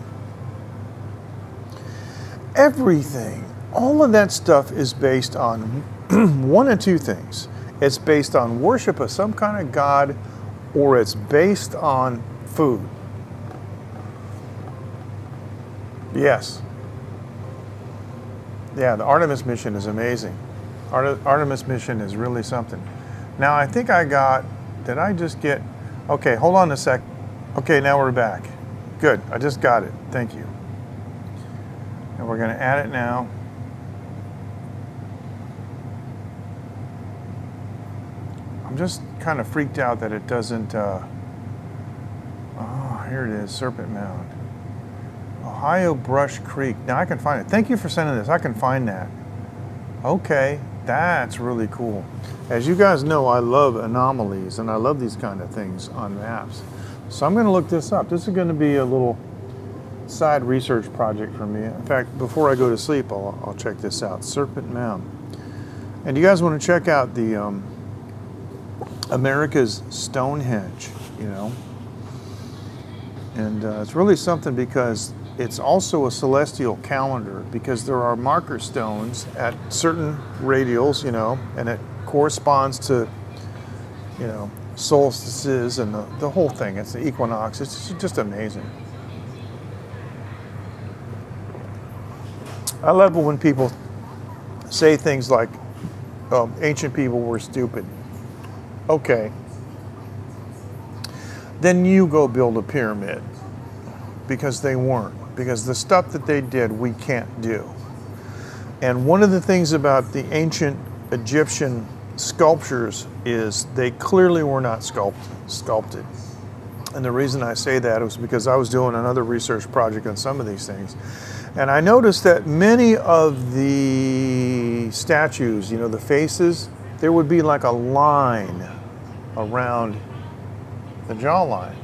Everything, all of that stuff is based on one of two things. It's based on worship of some kind of god, or it's based on food. Yes. Yeah, the Artemis mission is amazing. Artemis mission is really something. Now I think did I just get, okay, hold on a sec. Okay, now we're back. Good, I just got it, thank you. And we're gonna add it now. I'm just kind of freaked out that it doesn't, oh, here it is, Serpent Mound. Ohio Brush Creek. Now I can find it. Thank you for sending this. I can find that. Okay, that's really cool. As you guys know, I love anomalies and I love these kind of things on maps. So I'm going to look this up. This is going to be a little side research project for me. In fact, before I go to sleep, I'll check this out. Serpent Mound. And you guys want to check out the America's Stonehenge, And it's really something because it's also a celestial calendar, because there are marker stones at certain radials, you know, and it corresponds to, you know, solstices and the whole thing. It's the equinox. It's just amazing. I love it when people say things like, ancient people were stupid. Okay. Then you go build a pyramid, because they weren't. Because the stuff that they did, we can't do. And one of the things about the ancient Egyptian sculptures is they clearly were not sculpted. And the reason I say that was because I was doing another research project on some of these things. And I noticed that many of the statues, you know, the faces, there would be like a line around the jawline.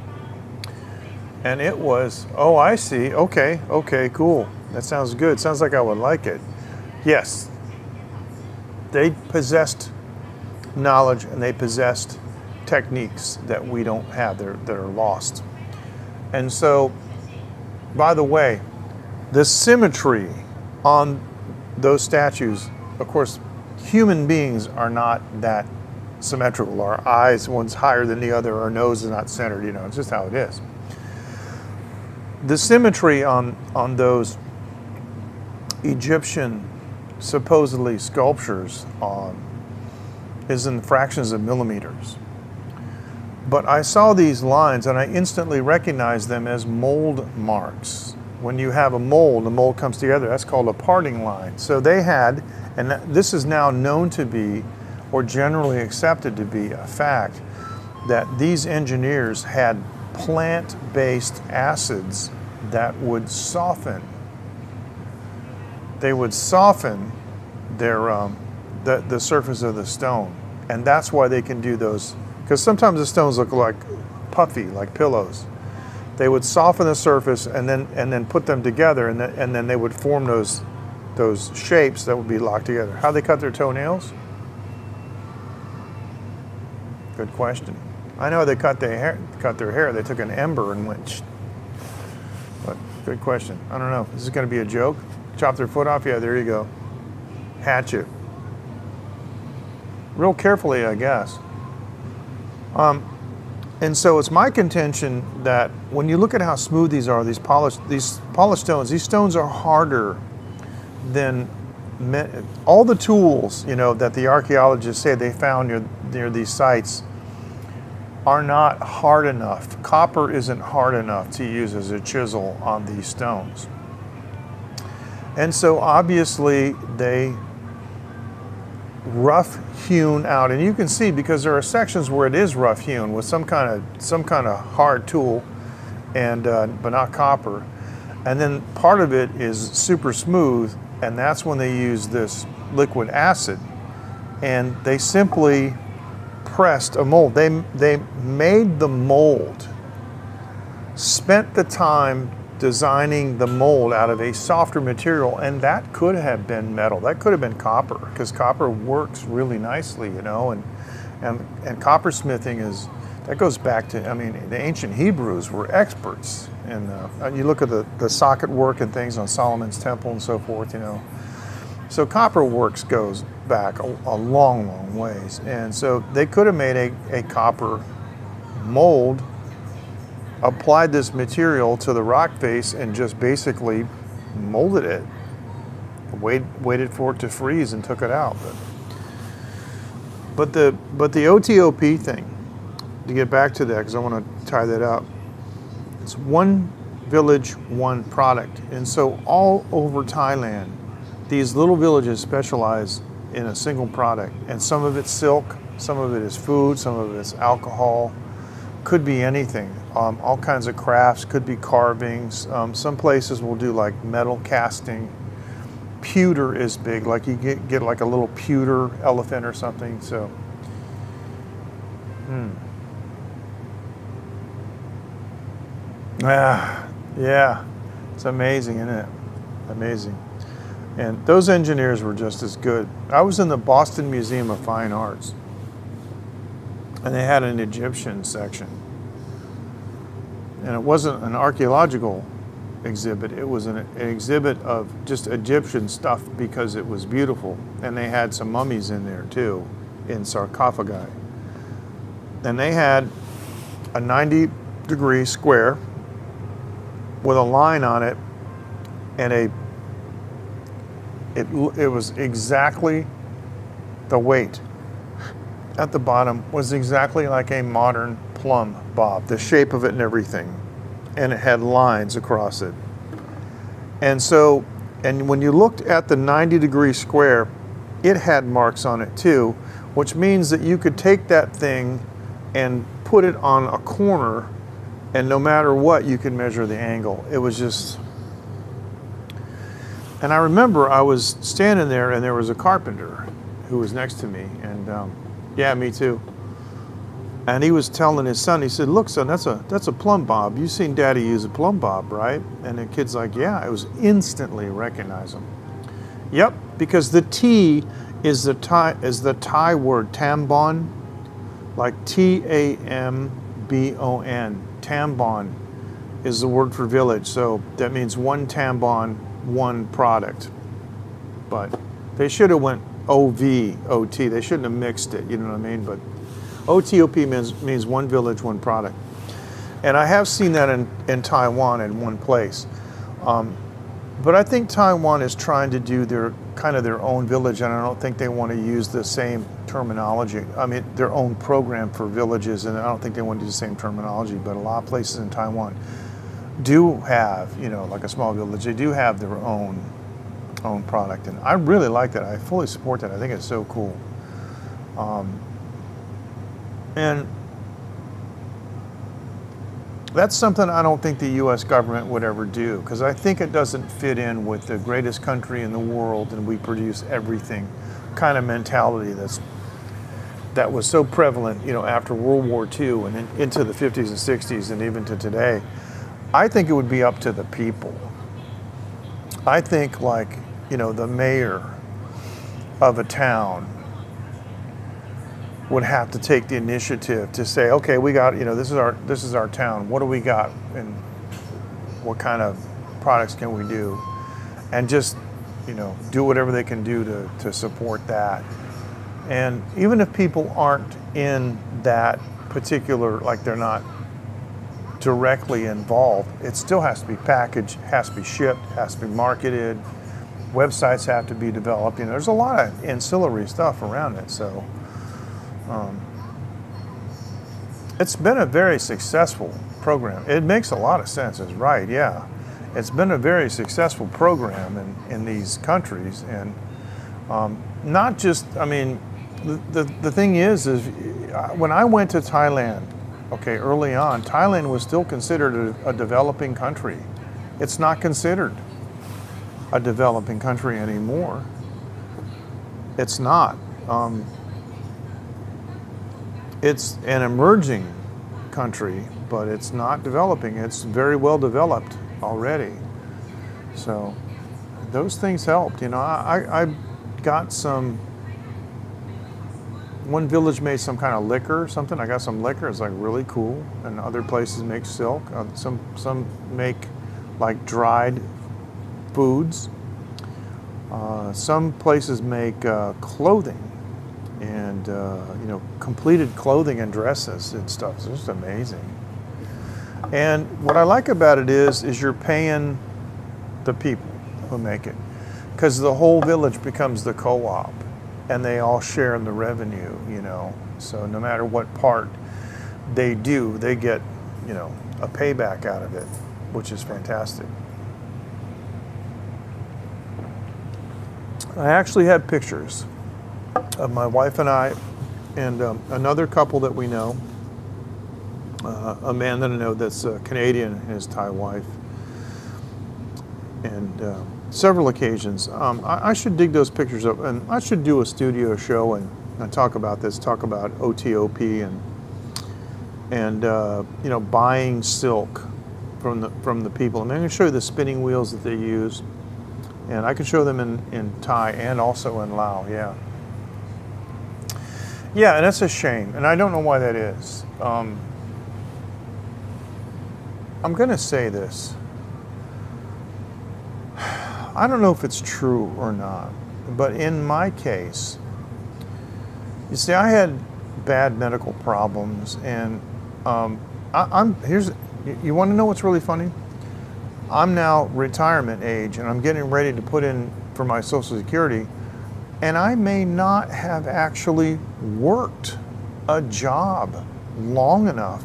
And it was, oh, I see, okay, cool. That sounds good. Sounds like I would like it. Yes, they possessed knowledge and they possessed techniques that we don't have, that are lost. And so, by the way, the symmetry on those statues, of course, human beings are not that symmetrical. Our eyes, one's higher than the other, our nose is not centered, you know, it's just how it is. The symmetry on those Egyptian supposedly sculptures is in fractions of millimeters. But I saw these lines and I instantly recognized them as mold marks. When you have a mold, the mold comes together, that's called a parting line. So they had, and this is now known to be, or generally accepted to be a fact, that these engineers had plant-based acids that would soften. They would soften their the surface of the stone, and that's why they can do those. Because sometimes the stones look like puffy, like pillows. They would soften the surface and then put them together, and then they would form those shapes that would be locked together. How they cut their toenails? Good question. I know they cut their hair. They took an ember and went. But good question. I don't know. Is this going to be a joke? Chop their foot off? Yeah, there you go. Hatchet. Real carefully, I guess. And so it's my contention that when you look at how smooth these are, these polished stones, these stones are harder than all the tools, you know, that the archaeologists say they found near these sites are not hard enough. Copper isn't hard enough to use as a chisel on these stones. And so obviously they rough hewn out, and you can see because there are sections where it is rough hewn with some kind of hard tool, and but not copper, and then part of it is super smooth, and that's when they use this liquid acid, and they simply pressed a mold. They made the mold, spent the time designing the mold out of a softer material, and that could have been metal. That could have been copper, because copper works really nicely, you know, and coppersmithing that goes back to, I mean, the ancient Hebrews were experts, and you look at the socket work and things on Solomon's temple and so forth, you know. So copper works goes back a long, long ways, and so they could have made a copper mold, applied this material to the rock face, and just basically molded it, waited for it to freeze and took it out. But the OTOP thing, to get back to that, because I want to tie that up, it's one village, one product. And so all over Thailand, these little villages specialize in a single product, and some of it's silk, some of it is food, some of it's alcohol, could be anything. All kinds of crafts, could be carvings. Some places will do like metal casting. Pewter is big, like you get like a little pewter elephant or something. So, yeah, it's amazing, isn't it? Amazing. And those engineers were just as good. I was in the Boston Museum of Fine Arts, and they had an Egyptian section. And it wasn't an archaeological exhibit. It was an exhibit of just Egyptian stuff because it was beautiful. And they had some mummies in there too, in sarcophagi. And they had a 90-degree square with a line on it, and it was exactly the weight at the bottom was exactly like a modern plumb bob, the shape of it and everything, and it had lines across it. And so, and when you looked at the 90-degree square, it had marks on it too, which means that you could take that thing and put it on a corner, and no matter what, you could measure the angle. It was just, and I remember I was standing there and there was a carpenter who was next to me, and yeah, me too. And he was telling his son, he said, "Look, son, that's a plumb bob. You've seen Daddy use a plumb bob, right?" And the kid's like, "Yeah." It was instantly recognize him. Yep, because the T is the Thai word tambon, like Tambon. Tambon is the word for village, so that means one tambon, one product. But they should have went OV, They shouldn't have mixed it, you know what I mean? But OTOP means one village, one product. And I have seen that in Taiwan in one place. But I think Taiwan is trying to do their own village, and I don't think they want to use the same terminology. I mean, their own program for villages, and I don't think they want to do the same terminology, but a lot of places in Taiwan do have, you know, like a small village, they do have their own product, and I really like that. I fully support that. I think it's so cool. And that's something I don't think the U.S. government would ever do, because I think it doesn't fit in with the greatest country in the world and we produce everything kind of mentality that was so prevalent, you know, after World War II and into the 50s and 60s and even to today. I think it would be up to the people. I think, like, you know, the mayor of a town would have to take the initiative to say, okay, we got, you know, this is our town. What do we got, and what kind of products can we do? And just, you know, do whatever they can do to support that. And even if people aren't in that particular, like they're not directly involved, it still has to be packaged, has to be shipped, has to be marketed, websites have to be developed. You know, there's a lot of ancillary stuff around it. So it's been a very successful program. It makes a lot of sense. It's right, yeah. It's been a very successful program in these countries, and not just, I mean, the thing is when I went to Thailand, okay, early on, Thailand was still considered a developing country. It's not considered a developing country anymore. It's not. It's an emerging country, but it's not developing. It's very well developed already. So those things helped. You know, I got some, one village made some kind of liquor or something. I got some liquor. It's like really cool. And other places make silk. Some make like dried foods. Some places make clothing and you know, completed clothing and dresses and stuff. It's just amazing. And what I like about it is you're paying the people who make it, because the whole village becomes the co-op, and they all share in the revenue. You know, so no matter what part they do, they get, you know, a payback out of it, which is fantastic. I actually had pictures of my wife and I and another couple that we know, a man that I know that's Canadian and his Thai wife, and several occasions. I should dig those pictures up, and I should do a studio show and talk about this, talk about OTOP and you know, buying silk from the people. And I'm going to show you the spinning wheels that they use, and I can show them in Thai and also in Lao. Yeah, and that's a shame, and I don't know why that is. I'm going to say this. I don't know if it's true or not, but in my case, you see, I had bad medical problems, and you want to know what's really funny? I'm now retirement age, and I'm getting ready to put in for my Social Security, and I may not have actually worked a job long enough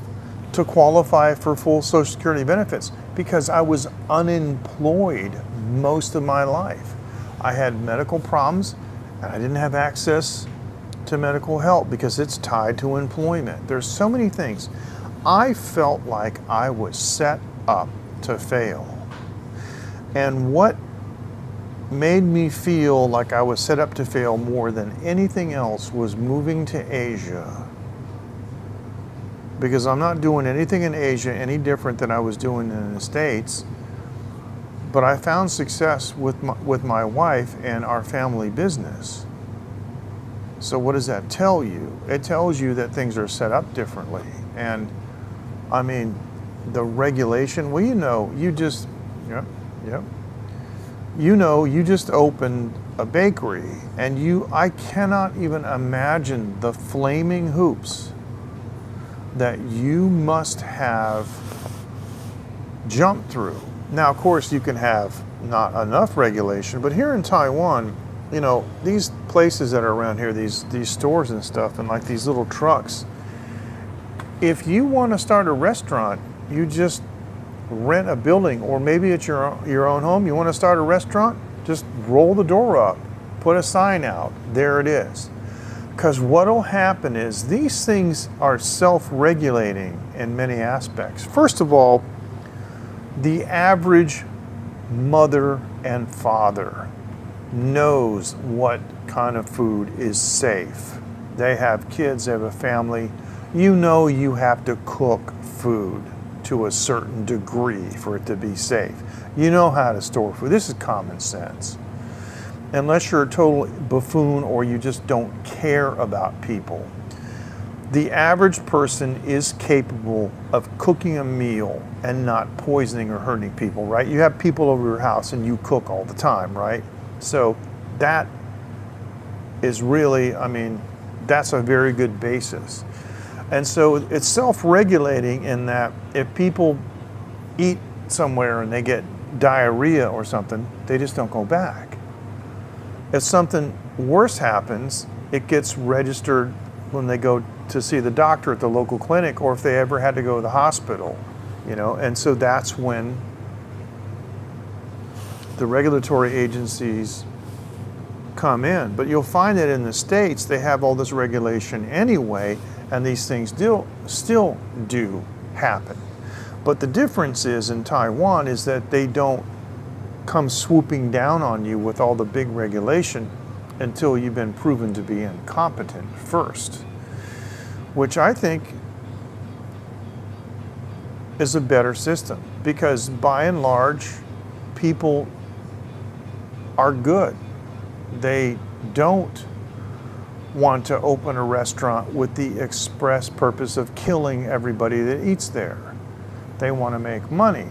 to qualify for full Social Security benefits because I was unemployed most of my life. I had medical problems, and I didn't have access to medical help because it's tied to employment. There's so many things. I felt like I was set up to fail. And what made me feel like I was set up to fail more than anything else was moving to Asia. Because I'm not doing anything in Asia any different than I was doing in the States. But I found success with my wife and our family business. So what does that tell you? It tells you that things are set up differently. And I mean, the regulation, well, you just opened a bakery, and I cannot even imagine the flaming hoops that you must have jumped through. Now, of course, you can have not enough regulation, but here in Taiwan, these places that are around here, these stores and stuff, and like these little trucks, if you want to start a restaurant, you just rent a building, or maybe it's your own home. You want to start a restaurant, just roll the door up, put a sign out, there it is. Because what will happen is these things are self-regulating in many aspects. First of all, the average mother and father knows what kind of food is safe. They have kids, they have a family. You have to cook food to a certain degree for it to be safe. You know how to store food. This is common sense. Unless you're a total buffoon or you just don't care about people. The average person is capable of cooking a meal and not poisoning or hurting people, right? You have people over your house and you cook all the time, right? So that is really, that's a very good basis. And so it's self-regulating in that if people eat somewhere and they get diarrhea or something, they just don't go back. If something worse happens, it gets registered when they go to see the doctor at the local clinic, or if they ever had to go to the hospital, and so that's when the regulatory agencies come in. But you'll find that in the States, they have all this regulation anyway, and these things still do happen. But the difference is in Taiwan is that they don't come swooping down on you with all the big regulation until you've been proven to be incompetent first, which I think is a better system, because by and large, people are good. They don't want to open a restaurant with the express purpose of killing everybody that eats there. They want to make money.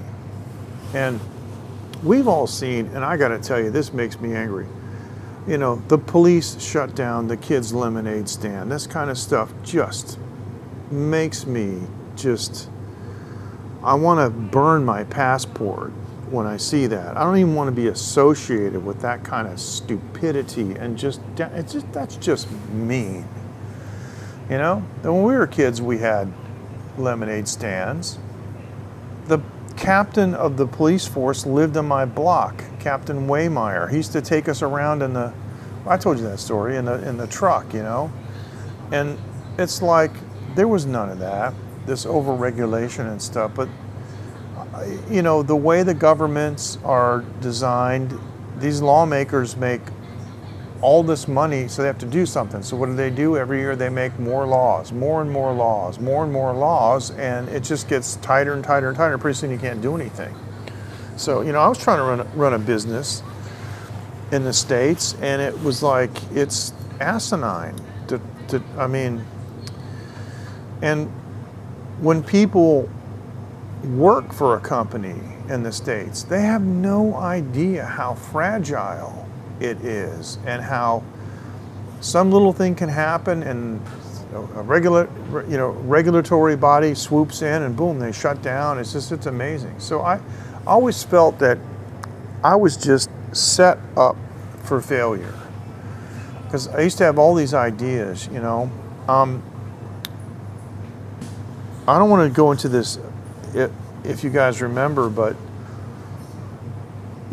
And we've all seen, and I got to tell you, this makes me angry. The police shut down the kids' lemonade stand. This kind of stuff just makes me I want to burn my passport when I see that. I don't even want to be associated with that kind of stupidity, and that's just mean. And when we were kids, we had lemonade stands. The captain of the police force lived on my block, Captain Waymeyer. He used to take us around I told you that story, in the truck, And it's like, there was none of that, this over-regulation and stuff. But, the way the governments are designed, these lawmakers make all this money, so they have to do something. So what do? Every year they make more laws, more and more laws, more and more laws, and it just gets tighter and tighter and tighter. Pretty soon you can't do anything. So, I was trying to run a business in the States, and it was like, it's asinine. And when people work for a company in the States, they have no idea how fragile it is and how some little thing can happen and a regulatory body swoops in and boom, they shut down. It's amazing. So I always felt that I was just set up for failure because I used to have all these ideas, you know. I don't want to go into this if you guys remember, but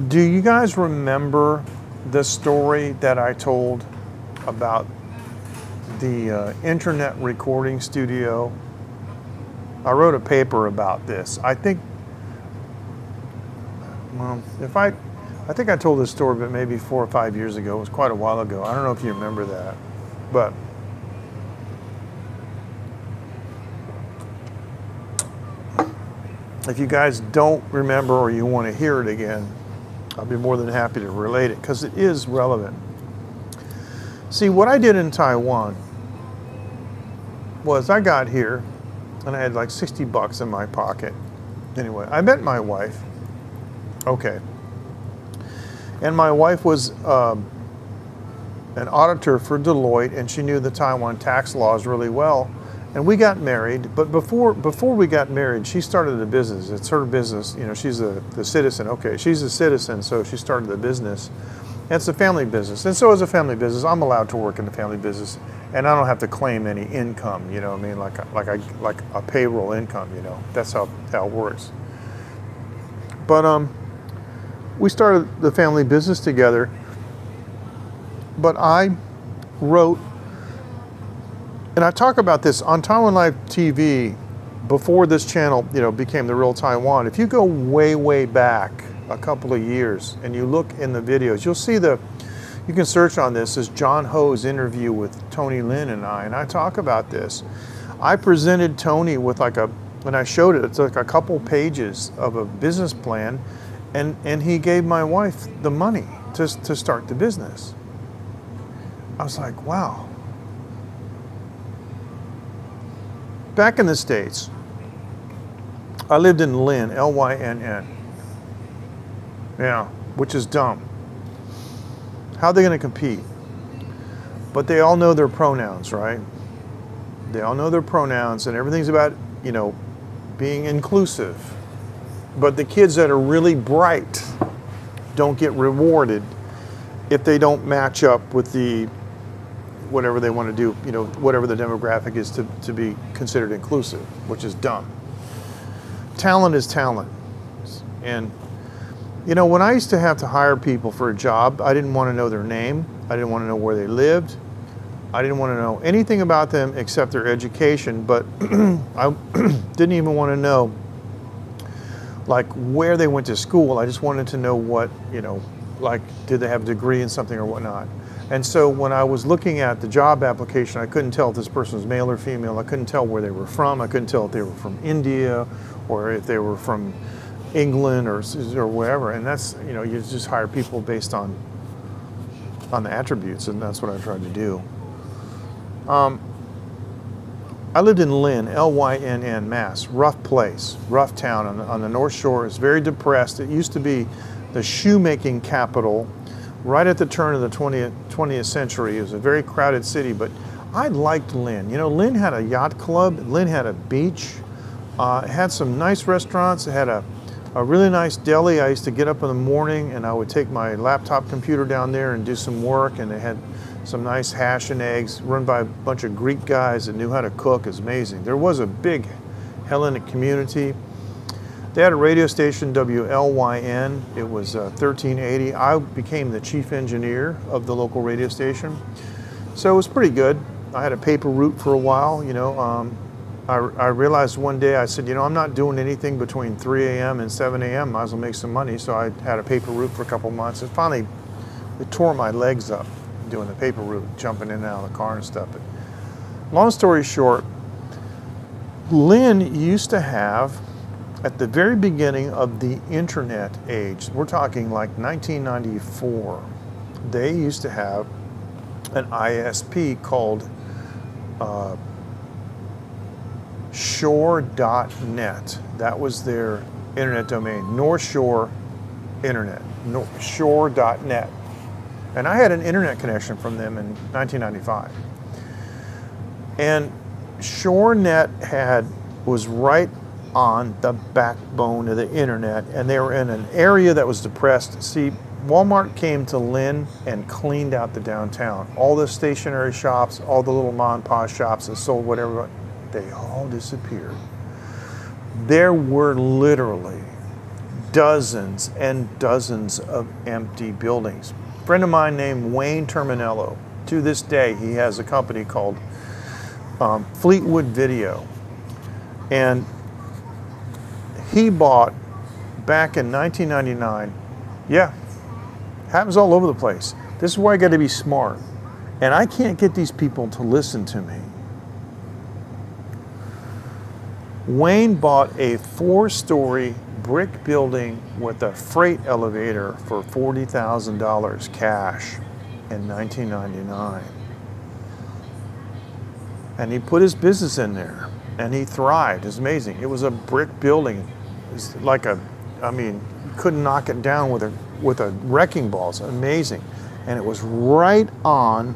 do you guys remember the story that I told about the internet recording studio? I wrote a paper about this. I think, well, I think I told this story, but maybe 4 or 5 years ago. It was quite a while ago. I don't know if you remember that, but if you guys don't remember or you want to hear it again, I'll be more than happy to relate it because it is relevant. See, what I did in Taiwan was I got here and I had like 60 bucks in my pocket. Anyway, I met my wife. Okay. And my wife was an auditor for Deloitte, and she knew the Taiwan tax laws really well. And we got married, but before we got married, she started a business. It's her business, you know, she's the citizen. Okay, she's a citizen, so she started the business. And it's a family business. And so as a family business, I'm allowed to work in the family business, and I don't have to claim any income, you know what I mean, like a payroll income, you know. That's how it works. But we started the family business together, but I wrote, and I talk about this on Taiwan Live TV before this channel, you know, became The Real Taiwan. If you go way, way back a couple of years and you look in the videos, you'll see you can search on this as John Ho's interview with Tony Lin and I talk about this. I presented Tony with when I showed it, it's like a couple pages of a business plan, and he gave my wife the money to start the business. I was like, wow. Back in the States, I lived in Lynn, L-Y-N-N. Yeah, which is dumb. How are they going to compete? But they all know their pronouns, right? They all know their pronouns, and everything's about, you know, being inclusive. But the kids that are really bright don't get rewarded if they don't match up with whatever they want to do, you know, whatever the demographic is to be considered inclusive, which is dumb. Talent is talent. And, you know, when I used to have to hire people for a job, I didn't want to know their name. I didn't want to know where they lived. I didn't want to know anything about them except their education, but I didn't even want to know, like, where they went to school. I just wanted to know what, you know, like, did they have a degree in something or whatnot. And so when I was looking at the job application, I couldn't tell if this person was male or female. I couldn't tell where they were from. I couldn't tell if they were from India or if they were from England or wherever. And that's, you know, you just hire people based on the attributes, and that's what I tried to do. I lived in Lynn, L-Y-N-N, Mass. Rough place, rough town on the North Shore. It's very depressed. It used to be the shoemaking capital right at the turn of the 20th century. It was a very crowded city, but I liked Lynn. You know, Lynn had a yacht club. Lynn had a beach. It had some nice restaurants. It had a really nice deli. I used to get up in the morning and I would take my laptop computer down there and do some work, and they had some nice hash and eggs run by a bunch of Greek guys that knew how to cook. It's amazing. There was a big Hellenic community. They had a radio station, WLYN. It was 1380. I became the chief engineer of the local radio station. So it was pretty good. I had a paper route for a while, you know. I realized one day, I said, you know, I'm not doing anything between 3 a.m. and 7 a.m. Might as well make some money. So I had a paper route for a couple months. And finally, it tore my legs up doing the paper route, jumping in and out of the car and stuff. But long story short, Lynn used to have, at the very beginning of the internet age, we're talking like 1994, they used to have an ISP called shore.net. That was their internet domain, North Shore Internet, shore.net. And I had an internet connection from them in 1995. And ShoreNet was right on the backbone of the internet, and they were in an area that was depressed. See, Walmart came to Lynn and cleaned out the downtown. All the stationery shops, all the little mom and pop shops that sold whatever, they all disappeared. There were literally dozens and dozens of empty buildings. A friend of mine named Wayne Terminello, to this day, he has a company called Fleetwood Video. And he bought, back in 1999, yeah, happens all over the place. This is where I got to be smart. And I can't get these people to listen to me. Wayne bought a 4-story brick building with a freight elevator for $40,000 cash in 1999. And he put his business in there, and he thrived. It's amazing. It was a brick building. It's like you couldn't knock it down with a wrecking ball. It's amazing. And it was right on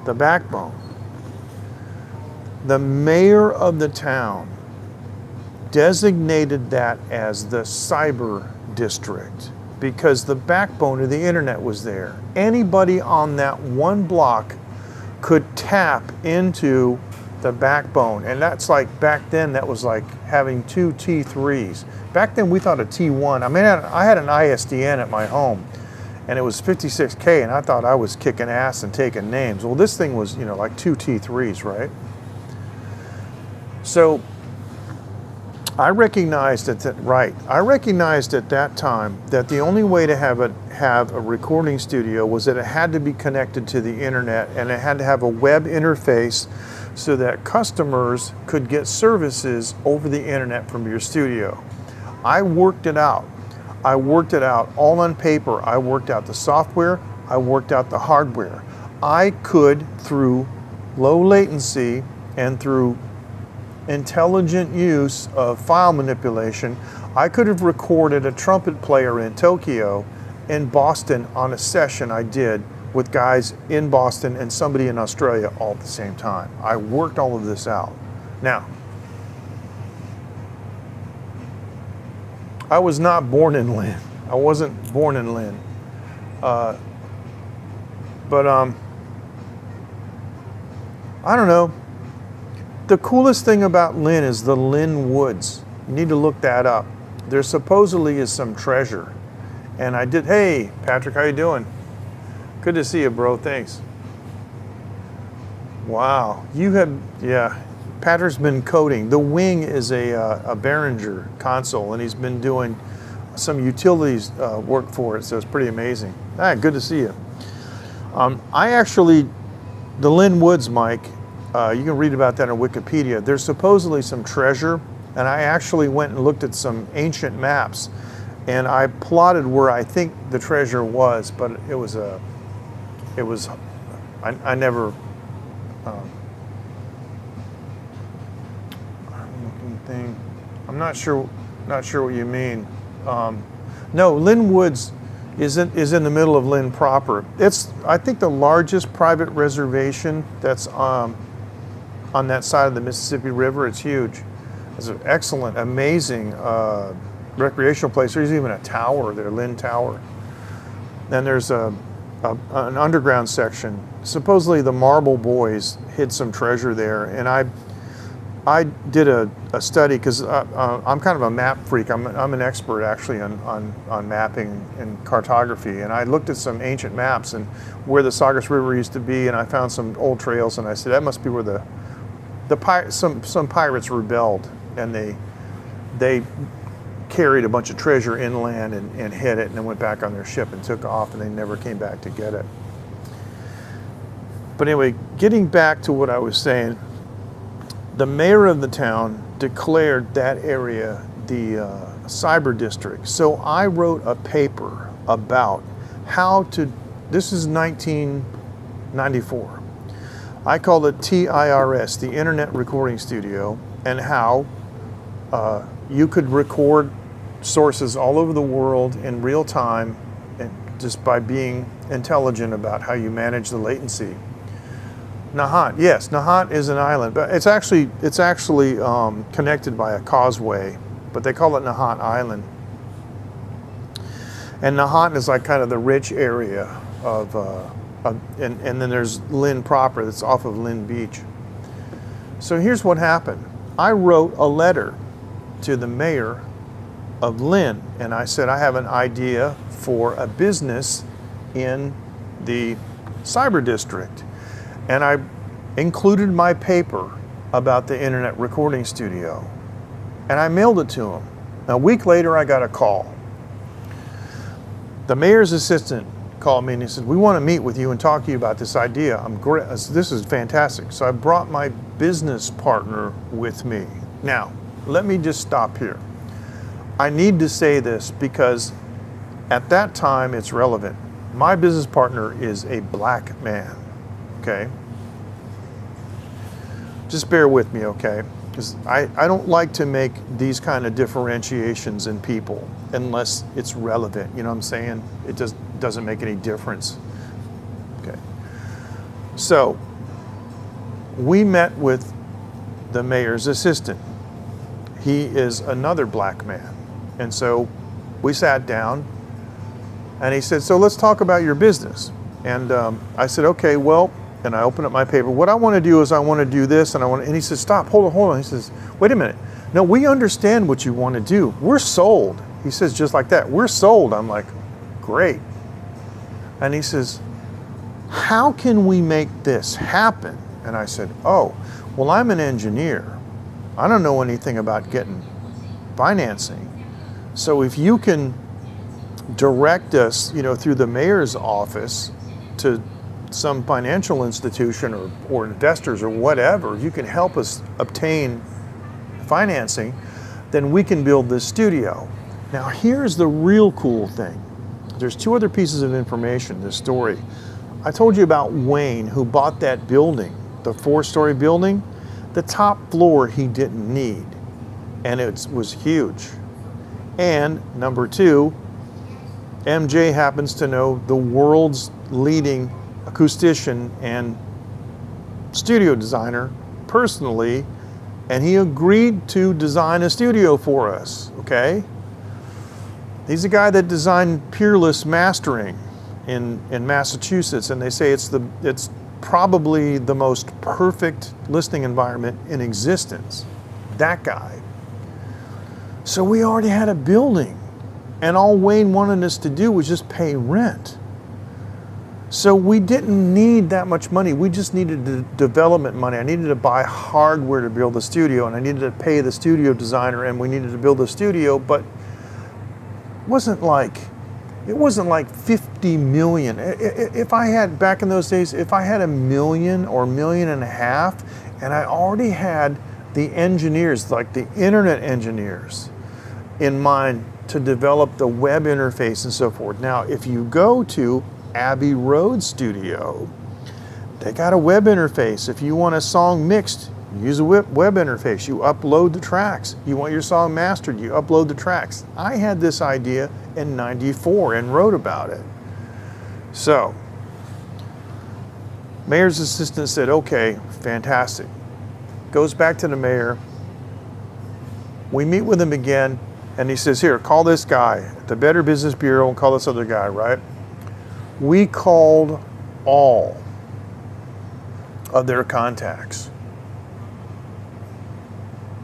the backbone. The mayor of the town designated that as the cyber district because the backbone of the internet was there. Anybody on that one block could tap into the backbone. And that's like, back then, that was like having 2 T3s. Back then, we thought a T1. I had an ISDN at my home, and it was 56K, and I thought I was kicking ass and taking names. Well, this thing was, like 2 T3s, right? So I recognized at that time that the only way to have a recording studio was that it had to be connected to the internet, and it had to have a web interface so that customers could get services over the internet from your studio. I worked it out. I worked it out all on paper. I worked out the software. I worked out the hardware. I could, through low latency and through intelligent use of file manipulation, I could have recorded a trumpet player in Tokyo in Boston on a session I did with guys in Boston and somebody in Australia all at the same time. I worked all of this out. Now, I was not born in Lynn. I wasn't born in Lynn. I don't know. The coolest thing about Lynn is the Lynn Woods. You need to look that up. There supposedly is some treasure. And I did, hey, Patrick, how you doing? Good to see you, bro, thanks. Wow, Patrick's been coding. The Wing is a Behringer console, and he's been doing some utilities work for it, so it's pretty amazing. Good to see you. The Lynn Woods, Mike, you can read about that on Wikipedia. There's supposedly some treasure, and I actually went and looked at some ancient maps, and I plotted where I think the treasure was, but I never, I'm not sure what you mean. No, Lynn Woods is in the middle of Lynn proper. It's, I think, the largest private reservation that's on that side of the Mississippi River. It's huge. It's an excellent, amazing recreational place. There's even a tower there, Lynn Tower. Then there's an underground section. Supposedly the Marble Boys hid some treasure there, and I did a study because I'm kind of a map freak. I'm an expert actually on mapping and cartography, and I looked at some ancient maps and where the Saugus River used to be, and I found some old trails, and I said that must be where some pirates rebelled, and they carried a bunch of treasure inland and hid it, and then went back on their ship and took off, and they never came back to get it. But anyway, getting back to what I was saying, the mayor of the town declared that area the cyber district. So I wrote a paper about how to, this is 1994, I called it TIRS, the Internet Recording Studio, and how you could record sources all over the world in real time, and just by being intelligent about how you manage the latency. Nahant, yes, Nahant is an island, but it's actually connected by a causeway, but they call it Nahant Island. And Nahant is like kind of the rich area of and then there's Lynn proper, that's off of Lynn Beach. So here's what happened. I wrote a letter to the mayor of Lynn, and I said, I have an idea for a business in the cyber district. And I included my paper about the Internet Recording Studio. And I mailed it to him. Now, a week later, I got a call. The mayor's assistant called me and he said, we want to meet with you and talk to you about this idea. This is fantastic. So I brought my business partner with me. Now, let me just stop here. I need to say this because at that time it's relevant. My business partner is a black man, okay? Just bear with me, okay? Because I don't like to make these kind of differentiations in people unless it's relevant, you know what I'm saying? It just doesn't make any difference, okay? So, we met with the mayor's assistant. He is another black man. And so we sat down and he said, so let's talk about your business. And I said, okay, well, and I opened up my paper. What I want to do is I want to do this, and he says, stop, hold on. He says, wait a minute. No, we understand what you want to do. We're sold. He says just like that, we're sold. I'm like, great. And he says, how can we make this happen? And I said, oh, well, I'm an engineer. I don't know anything about getting financing. So if you can direct us, you know, through the mayor's office to some financial institution or investors or whatever, you can help us obtain financing, then we can build this studio. Now here's the real cool thing. There's two other pieces of information in this story. I told you about Wayne, who bought that building, the 4-story building. The top floor he didn't need, and it was huge. And number two, MJ happens to know the world's leading acoustician and studio designer personally, and he agreed to design a studio for us, okay? He's the guy that designed Peerless Mastering in Massachusetts, and they say it's probably the most perfect listening environment in existence. That guy. So we already had a building, and all Wayne wanted us to do was just pay rent. So we didn't need that much money. We just needed the development money. I needed to buy hardware to build the studio, and I needed to pay the studio designer, and we needed to build the studio, but it wasn't like 50 million. If I had, back in those days, if I had $1 million or $1.5 million, and I already had the engineers, like the internet engineers, in mind to develop the web interface and so forth. Now, if you go to Abbey Road Studio, they got a web interface. If you want a song mixed, you use a web interface. You upload the tracks. You want your song mastered, you upload the tracks. I had this idea in '94 and wrote about it. So, mayor's assistant said, okay, fantastic. Goes back to the mayor. We meet with him again, and he says, here, call this guy at the Better Business Bureau and call this other guy, right? We called all of their contacts.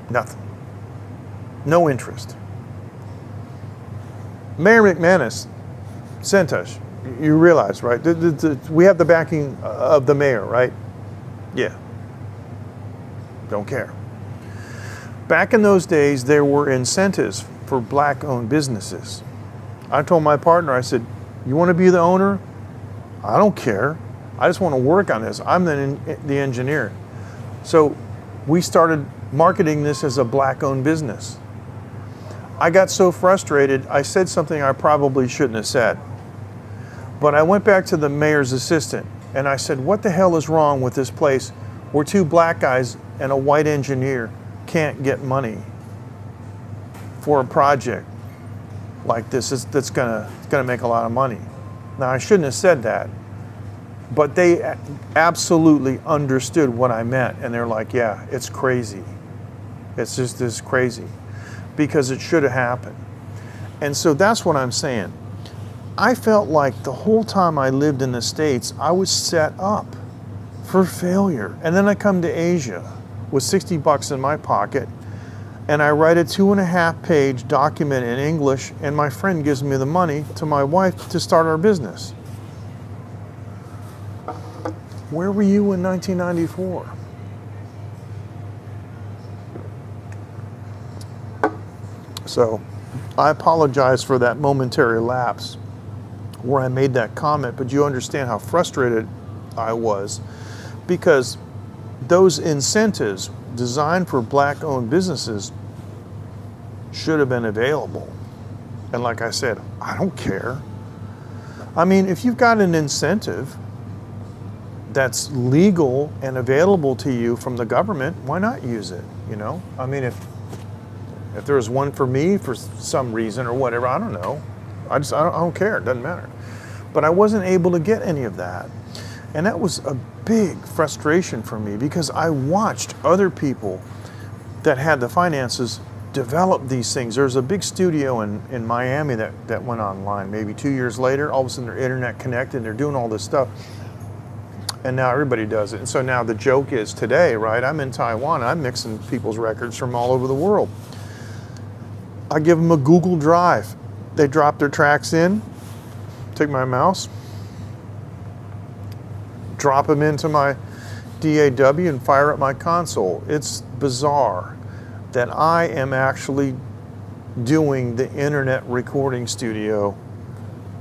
Nothing. No interest. Mayor McManus sent us. You realize, right? We have the backing of the mayor, right? Yeah. Don't care. Back in those days, there were incentives for black-owned businesses. I told my partner, I said, you want to be the owner? I don't care. I just want to work on this. I'm the engineer. So we started marketing this as a black-owned business. I got so frustrated, I said something I probably shouldn't have said. But I went back to the mayor's assistant, And I said, what the hell is wrong with this place where two black guys and a white engineer can't get money for a project like this that's gonna make a lot of money? Now, I shouldn't have said that, but they absolutely understood what I meant. And they're like, yeah, it's crazy. It's just this crazy, because it should have happened. And so that's what I'm saying. I felt like the whole time I lived in the States, I was set up for failure. And then I come to Asia with 60 bucks in my pocket, and I write a 2.5-page document in English, and my friend gives me the money to my wife to start our business. Where were you in 1994? So I apologize for that momentary lapse where I made that comment, but you understand how frustrated I was, because those incentives designed for black-owned businesses should have been available. And like I said, I don't care. I mean, if you've got an incentive that's legal and available to you from the government, why not use it? You know, I mean, if there was one for me for some reason or whatever, I don't know. I don't care. It doesn't matter. But I wasn't able to get any of that. And that was a big frustration for me, because I watched other people that had the finances develop these things. There's a big studio in Miami that went online maybe 2 years later. All of a sudden they're internet connected and they're doing all this stuff. And now everybody does it. And so now the joke is today, right? I'm in Taiwan. I'm mixing people's records from all over the world. I give them a Google Drive. They drop their tracks in, take my mouse, drop them into my DAW and fire up my console. It's bizarre that I am actually doing the internet recording studio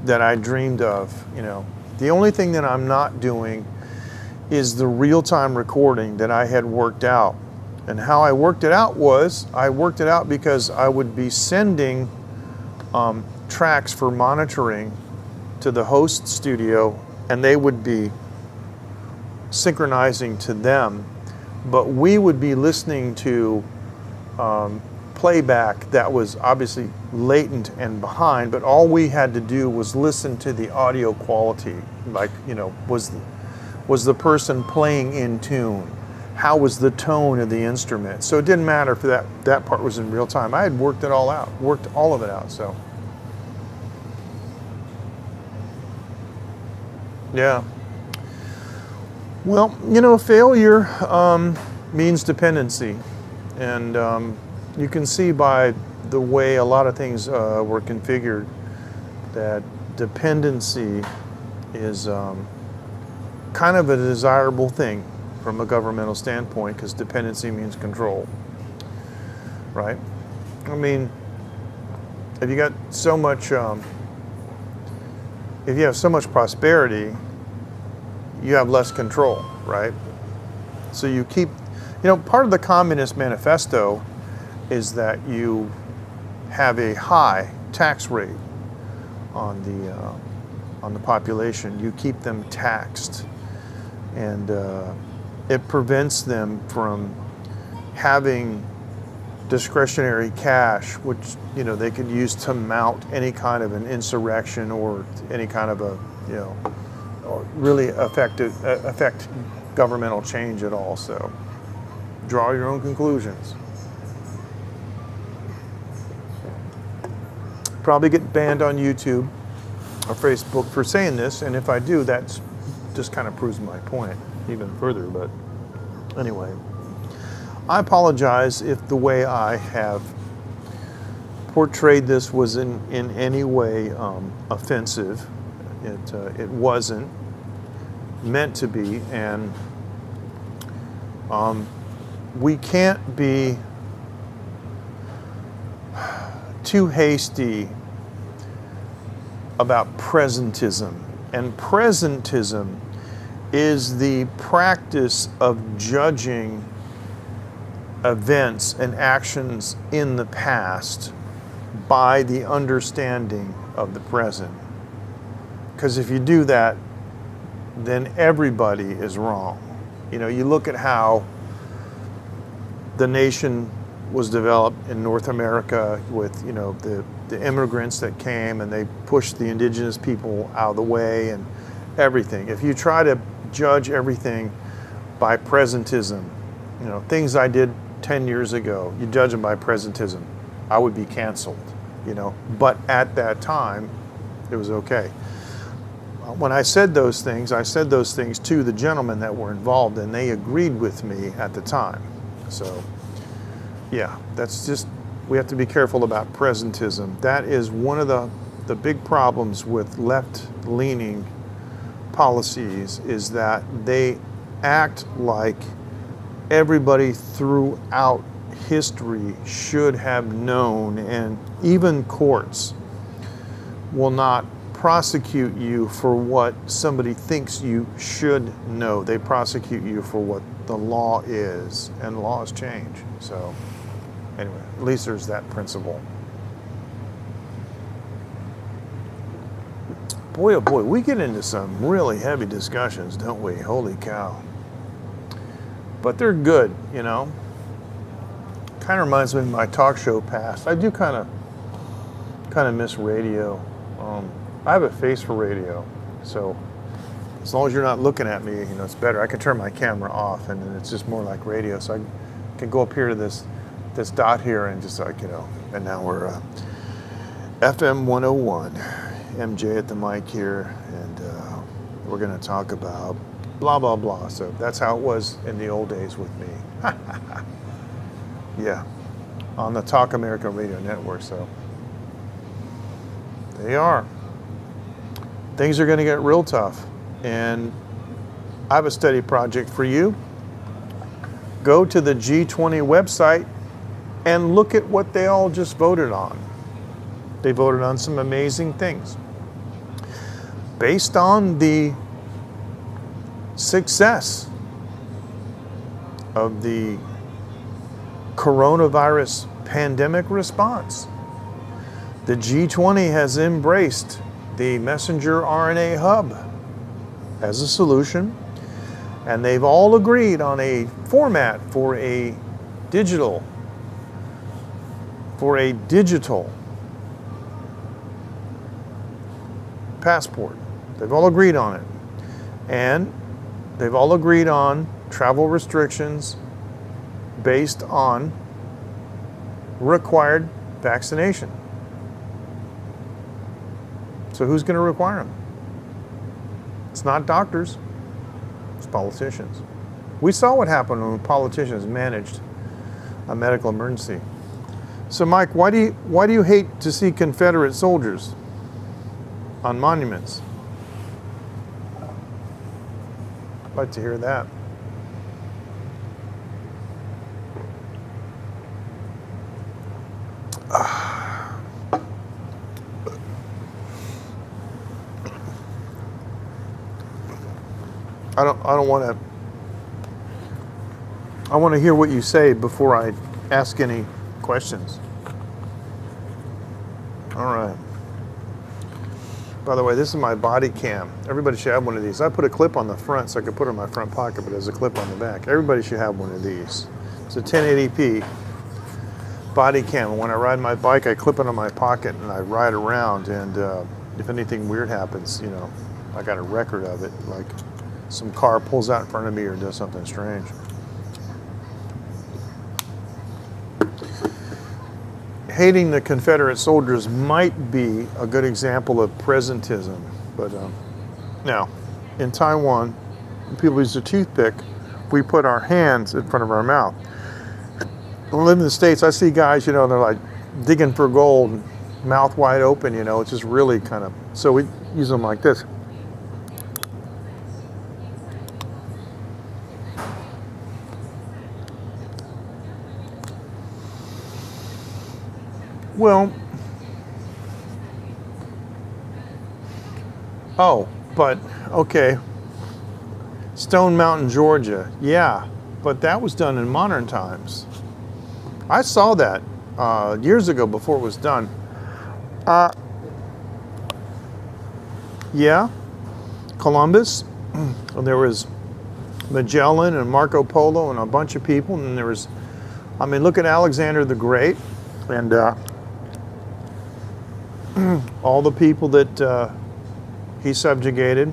that I dreamed of. You know, the only thing that I'm not doing is the real-time recording that I had worked out. And how I worked it out was, I worked it out because I would be sending tracks for monitoring to the host studio, and they would be synchronizing to them, but we would be listening to playback that was obviously latent and behind, but all we had to do was listen to the audio quality, like, you know, was the person playing in tune? How was the tone of the instrument? So it didn't matter if that part was in real time. I had worked it all out, worked all of it out, so. Yeah. Well, you know, failure means dependency. And you can see by the way a lot of things were configured that dependency is kind of a desirable thing from a governmental standpoint, because dependency means control, right? I mean, if you got so much, if you have so much prosperity, you have less control, right? So you keep, you know, part of the Communist Manifesto is that you have a high tax rate on the population. You keep them taxed, and it prevents them from having discretionary cash, which, you know, they could use to mount any kind of an insurrection or any kind of a, you know, or really affect governmental change at all. So draw your own conclusions. Probably get banned on YouTube or Facebook for saying this, and if I do, that just kind of proves my point even further. But anyway, I apologize if the way I have portrayed this was in any way offensive. It wasn't meant to be, and we can't be too hasty about presentism. And presentism is the practice of judging events and actions in the past by the understanding of the present. Because if you do that, then everybody is wrong. You know, you look at how the nation was developed in North America with, you know, the immigrants that came and they pushed the indigenous people out of the way and everything. If you try to judge everything by presentism, you know, things I did 10 years ago, you judge them by presentism, I would be canceled, you know. But at that time, it was okay. When I said those things to the gentlemen that were involved, and they agreed with me at the time. So, yeah, that's just, we have to be careful about presentism. That is one of the big problems with left-leaning policies, is that they act like everybody throughout history should have known, and even courts will not prosecute you for what somebody thinks you should know. They prosecute you for what the law is, and laws change. So anyway, at least there's that principle. Boy, oh boy, we get into some really heavy discussions, don't we? Holy cow. But they're good, you know. Kind of reminds me of my talk show past. I do kind of miss radio. I have a face for radio, so as long as you're not looking at me, you know, it's better. I can turn my camera off, and then it's just more like radio. So I can go up here to this dot here and just like, you know. And now we're FM 101, MJ at the mic here, and we're going to talk about blah blah blah. So that's how it was in the old days with me. Yeah, on the Talk America Radio Network. So they are. Things are going to get real tough, and I have a study project for you. Go to the G20 website and look at what they all just voted on. They voted on some amazing things based on the success of the coronavirus pandemic response. The G20 has embraced the messenger RNA hub as a solution, and they've all agreed on a format for a digital passport. They've all agreed on it, and they've all agreed on travel restrictions based on required vaccination. So who's going to require them? It's not doctors, it's politicians. We saw what happened when politicians managed a medical emergency. So Mike, why do you hate to see Confederate soldiers on monuments? I'd like to hear that. I don't want to. I want to hear what you say before I ask any questions. All right. By the way, this is my body cam. Everybody should have one of these. I put a clip on the front so I could put it in my front pocket, but there's a clip on the back. Everybody should have one of these. It's a 1080p body cam. And when I ride my bike, I clip it on my pocket and I ride around. And if anything weird happens, you know, I got a record of it. Like some car pulls out in front of me or does something strange. Hating the Confederate soldiers might be a good example of presentism, but now in Taiwan, when people use a toothpick, we put our hands in front of our mouth. When I live in the States, I see guys, you know, they're like digging for gold, mouth wide open, you know, it's just really kind of, so we use them like this. Well, oh, but, okay, Stone Mountain, Georgia, yeah, but that was done in modern times. I saw that years ago before it was done. Yeah, Columbus, And there was Magellan and Marco Polo and a bunch of people. And there was, I mean, look at Alexander the Great and all the people that he subjugated.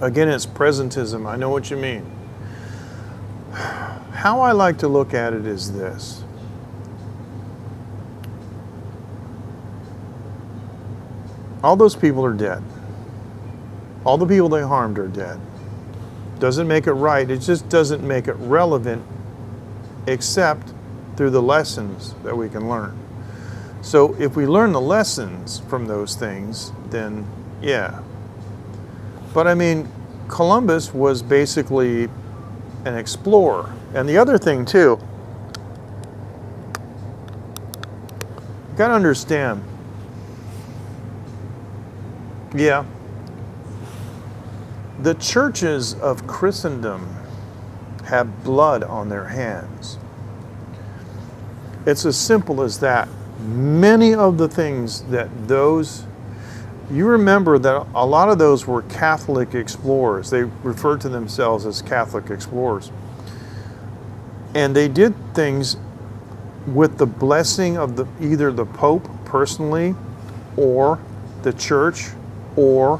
Again, it's presentism. I know what you mean. How I like to look at it is this. All those people are dead. All the people they harmed are dead. Doesn't make it right. It just doesn't make it relevant except through the lessons that we can learn. So if we learn the lessons from those things, then yeah. But I mean, Columbus was basically an explorer. And the other thing too, you gotta understand, yeah, the churches of Christendom have blood on their hands. It's as simple as that. Many of the things that those, you remember that a lot of those were Catholic explorers. They referred to themselves as Catholic explorers. And they did things with the blessing of either the Pope personally, or the church, or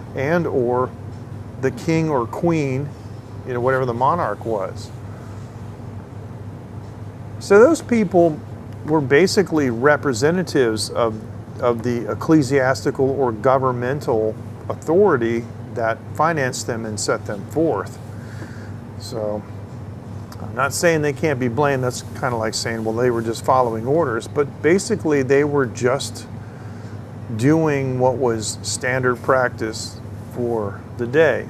the king or queen, you know, whatever the monarch was. So those people were basically representatives of the ecclesiastical or governmental authority that financed them and set them forth. So I'm not saying they can't be blamed. That's kind of like saying, well, they were just following orders. But basically, they were just doing what was standard practice for the day.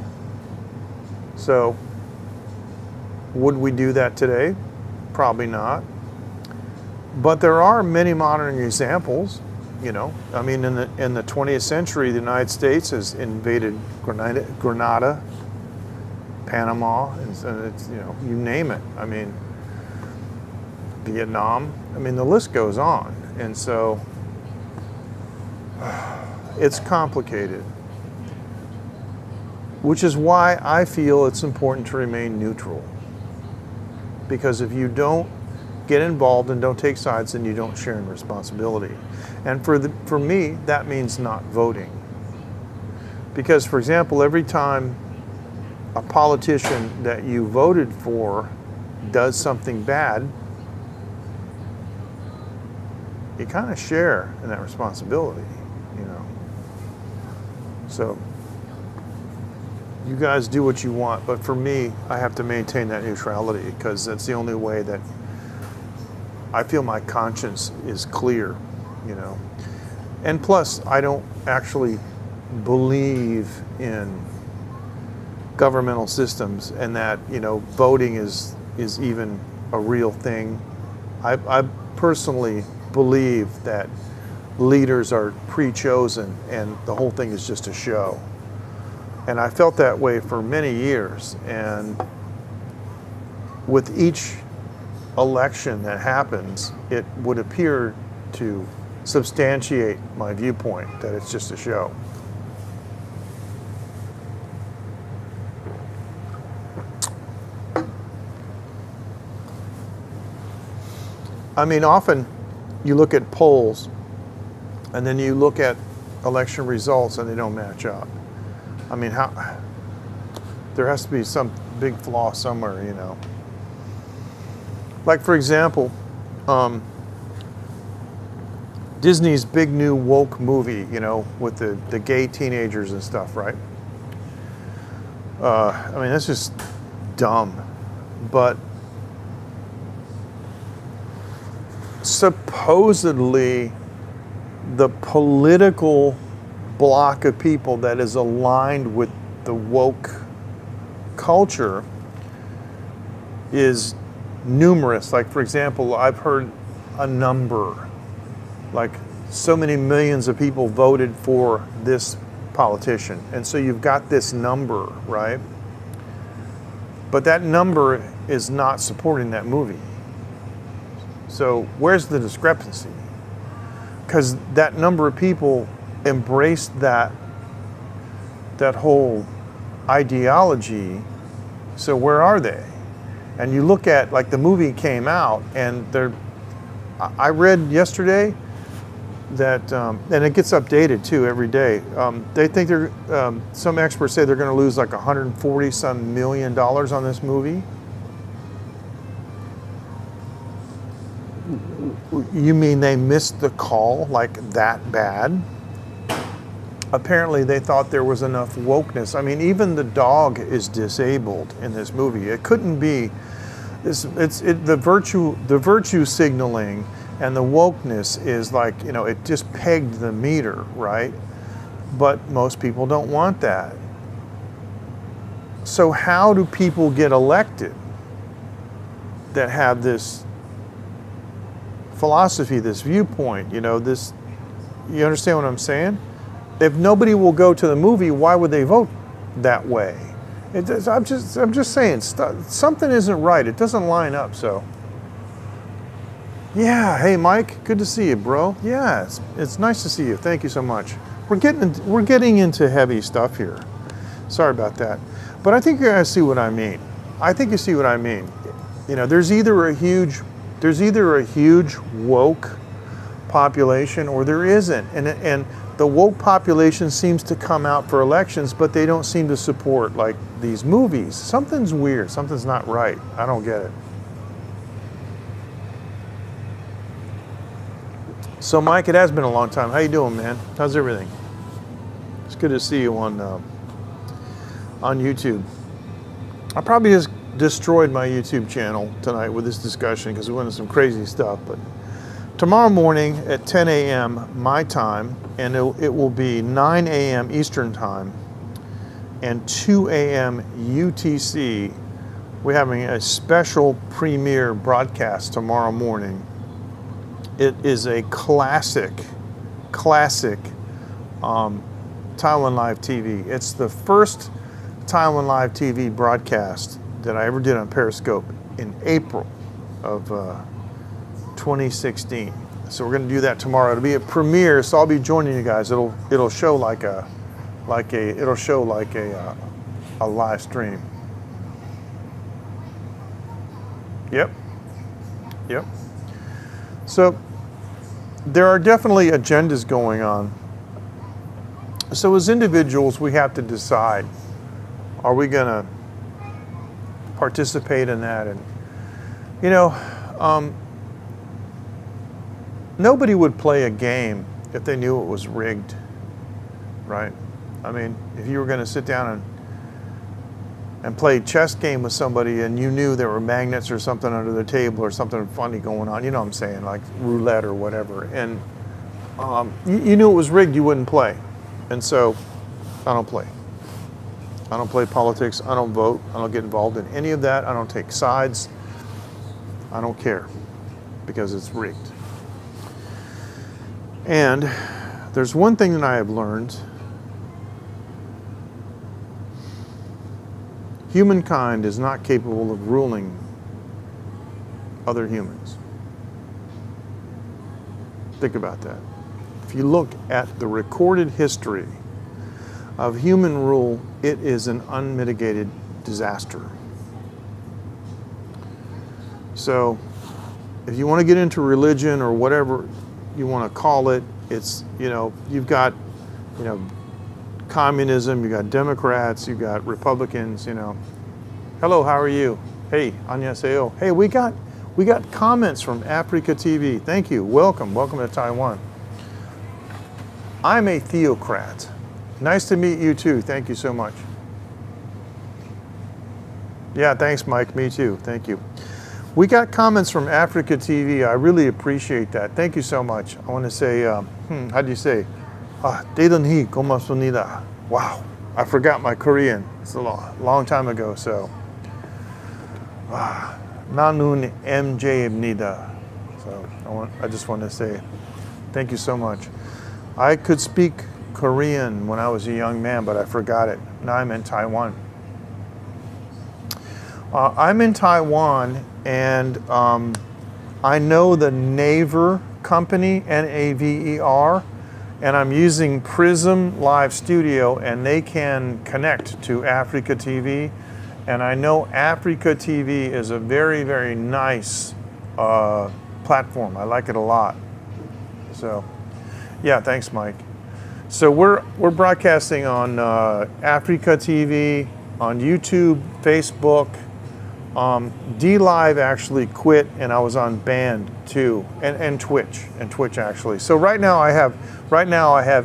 So would we do that today? Probably not. But there are many modern examples. You know, I mean, in the 20th century, the United States has invaded Grenada, Panama, and it's, you know, you name it. I mean, Vietnam. I mean, the list goes on. And so it's complicated, which is why I feel it's important to remain neutral. Because if you don't get involved and don't take sides, then you don't share in responsibility. And for me, that means not voting. Because, for example, every time a politician that you voted for does something bad, you kind of share in that responsibility, you know. So you guys do what you want, but for me, I have to maintain that neutrality because that's the only way that I feel my conscience is clear, you know. And plus, I don't actually believe in governmental systems and that, you know, voting is even a real thing. I personally believe that leaders are pre-chosen and the whole thing is just a show. And I felt that way for many years. And with each election that happens, it would appear to substantiate my viewpoint that it's just a show. I mean, often you look at polls and then you look at election results and they don't match up. I mean, there has to be some big flaw somewhere, you know. Like, for example, Disney's big new woke movie, you know, with the gay teenagers and stuff, right? I mean, that's just dumb. But supposedly the political block of people that is aligned with the woke culture is numerous. Like, for example, I've heard a number, like so many millions of people voted for this politician. And so you've got this number, right? But that number is not supporting that movie. So where's the discrepancy? Because that number of people embraced that whole ideology. So where are they? And you look at, like, the movie came out, and I read yesterday that, and it gets updated too every day. They think some experts say they're going to lose like $140-some million on this movie. You mean they missed the call like that bad? Apparently they thought there was enough wokeness. I mean, even the dog is disabled in this movie. It couldn't be. The virtue signaling and the wokeness is like, you know, it just pegged the meter, right? But most people don't want that. So how do people get elected that have this philosophy, this viewpoint, you know, this, you understand what I'm saying? If nobody will go to the movie, why would they vote that way? I'm just saying, something isn't right. It doesn't line up, so. Yeah, hey Mike, good to see you, bro. Yeah, it's nice to see you. Thank you so much. We're getting into heavy stuff here. Sorry about that. But I think you guys see what I mean. I think you see what I mean. You know, there's either a huge woke population or there isn't. And the woke population seems to come out for elections, but they don't seem to support like these movies. Something's weird, something's not right. I don't get it. So Mike, it has been a long time. How you doing, man? How's everything? It's good to see you on YouTube. I probably just destroyed my YouTube channel tonight with this discussion because we went into some crazy stuff. But tomorrow morning at 10 a.m. my time, and it will be 9 a.m. Eastern time and 2 a.m. UTC, we're having a special premiere broadcast tomorrow morning. It is a classic Taiwan Live TV. It's the first Taiwan Live TV broadcast that I ever did on Periscope in April of 2016. So we're going to do that tomorrow. It'll be a premiere, so I'll be joining you guys. It'll show like a live stream. Yep. So there are definitely agendas going on. So as individuals, we have to decide, are we going to participate in that? And, you know, nobody would play a game if they knew it was rigged, right? I mean, if you were going to sit down and play a chess game with somebody and you knew there were magnets or something under the table or something funny going on, you know what I'm saying, like roulette or whatever, and you knew it was rigged, you wouldn't play. And so I don't play. I don't play politics. I don't vote. I don't get involved in any of that. I don't take sides. I don't care because it's rigged. And there's one thing that I have learned. Humankind is not capable of ruling other humans. Think about that. If you look at the recorded history of human rule, it is an unmitigated disaster. So if you want to get into religion or whatever you want to call it, it's, you know, you've got, you know, communism, you got Democrats, you got Republicans, you know. Hello, how are you? Hey, annyeonghaseyo. Hey, we got comments from Africa TV. Thank you. Welcome to Taiwan. I'm a theocrat. Nice to meet you too. Thank you so much. Yeah, thanks, Mike. Me too. Thank you. We got comments from Africa TV. I really appreciate that. Thank you so much. I want to say, how do you say? Dedanhi gomasonida. Wow, I forgot my Korean. It's a long time ago, so. Nanun MJibnida. So I just want to say thank you so much. I could speak Korean when I was a young man, but I forgot it. Now I'm in Taiwan. I'm in Taiwan, and I know the Naver company, Naver, and I'm using PRISM Live Studio, and they can connect to Africa TV. And I know Africa TV is a very, very nice platform. I like it a lot. So, yeah, thanks, Mike. So we're broadcasting on Africa TV, on YouTube, Facebook. D-Live actually quit, and I was on Band too, and Twitch actually. So right now I have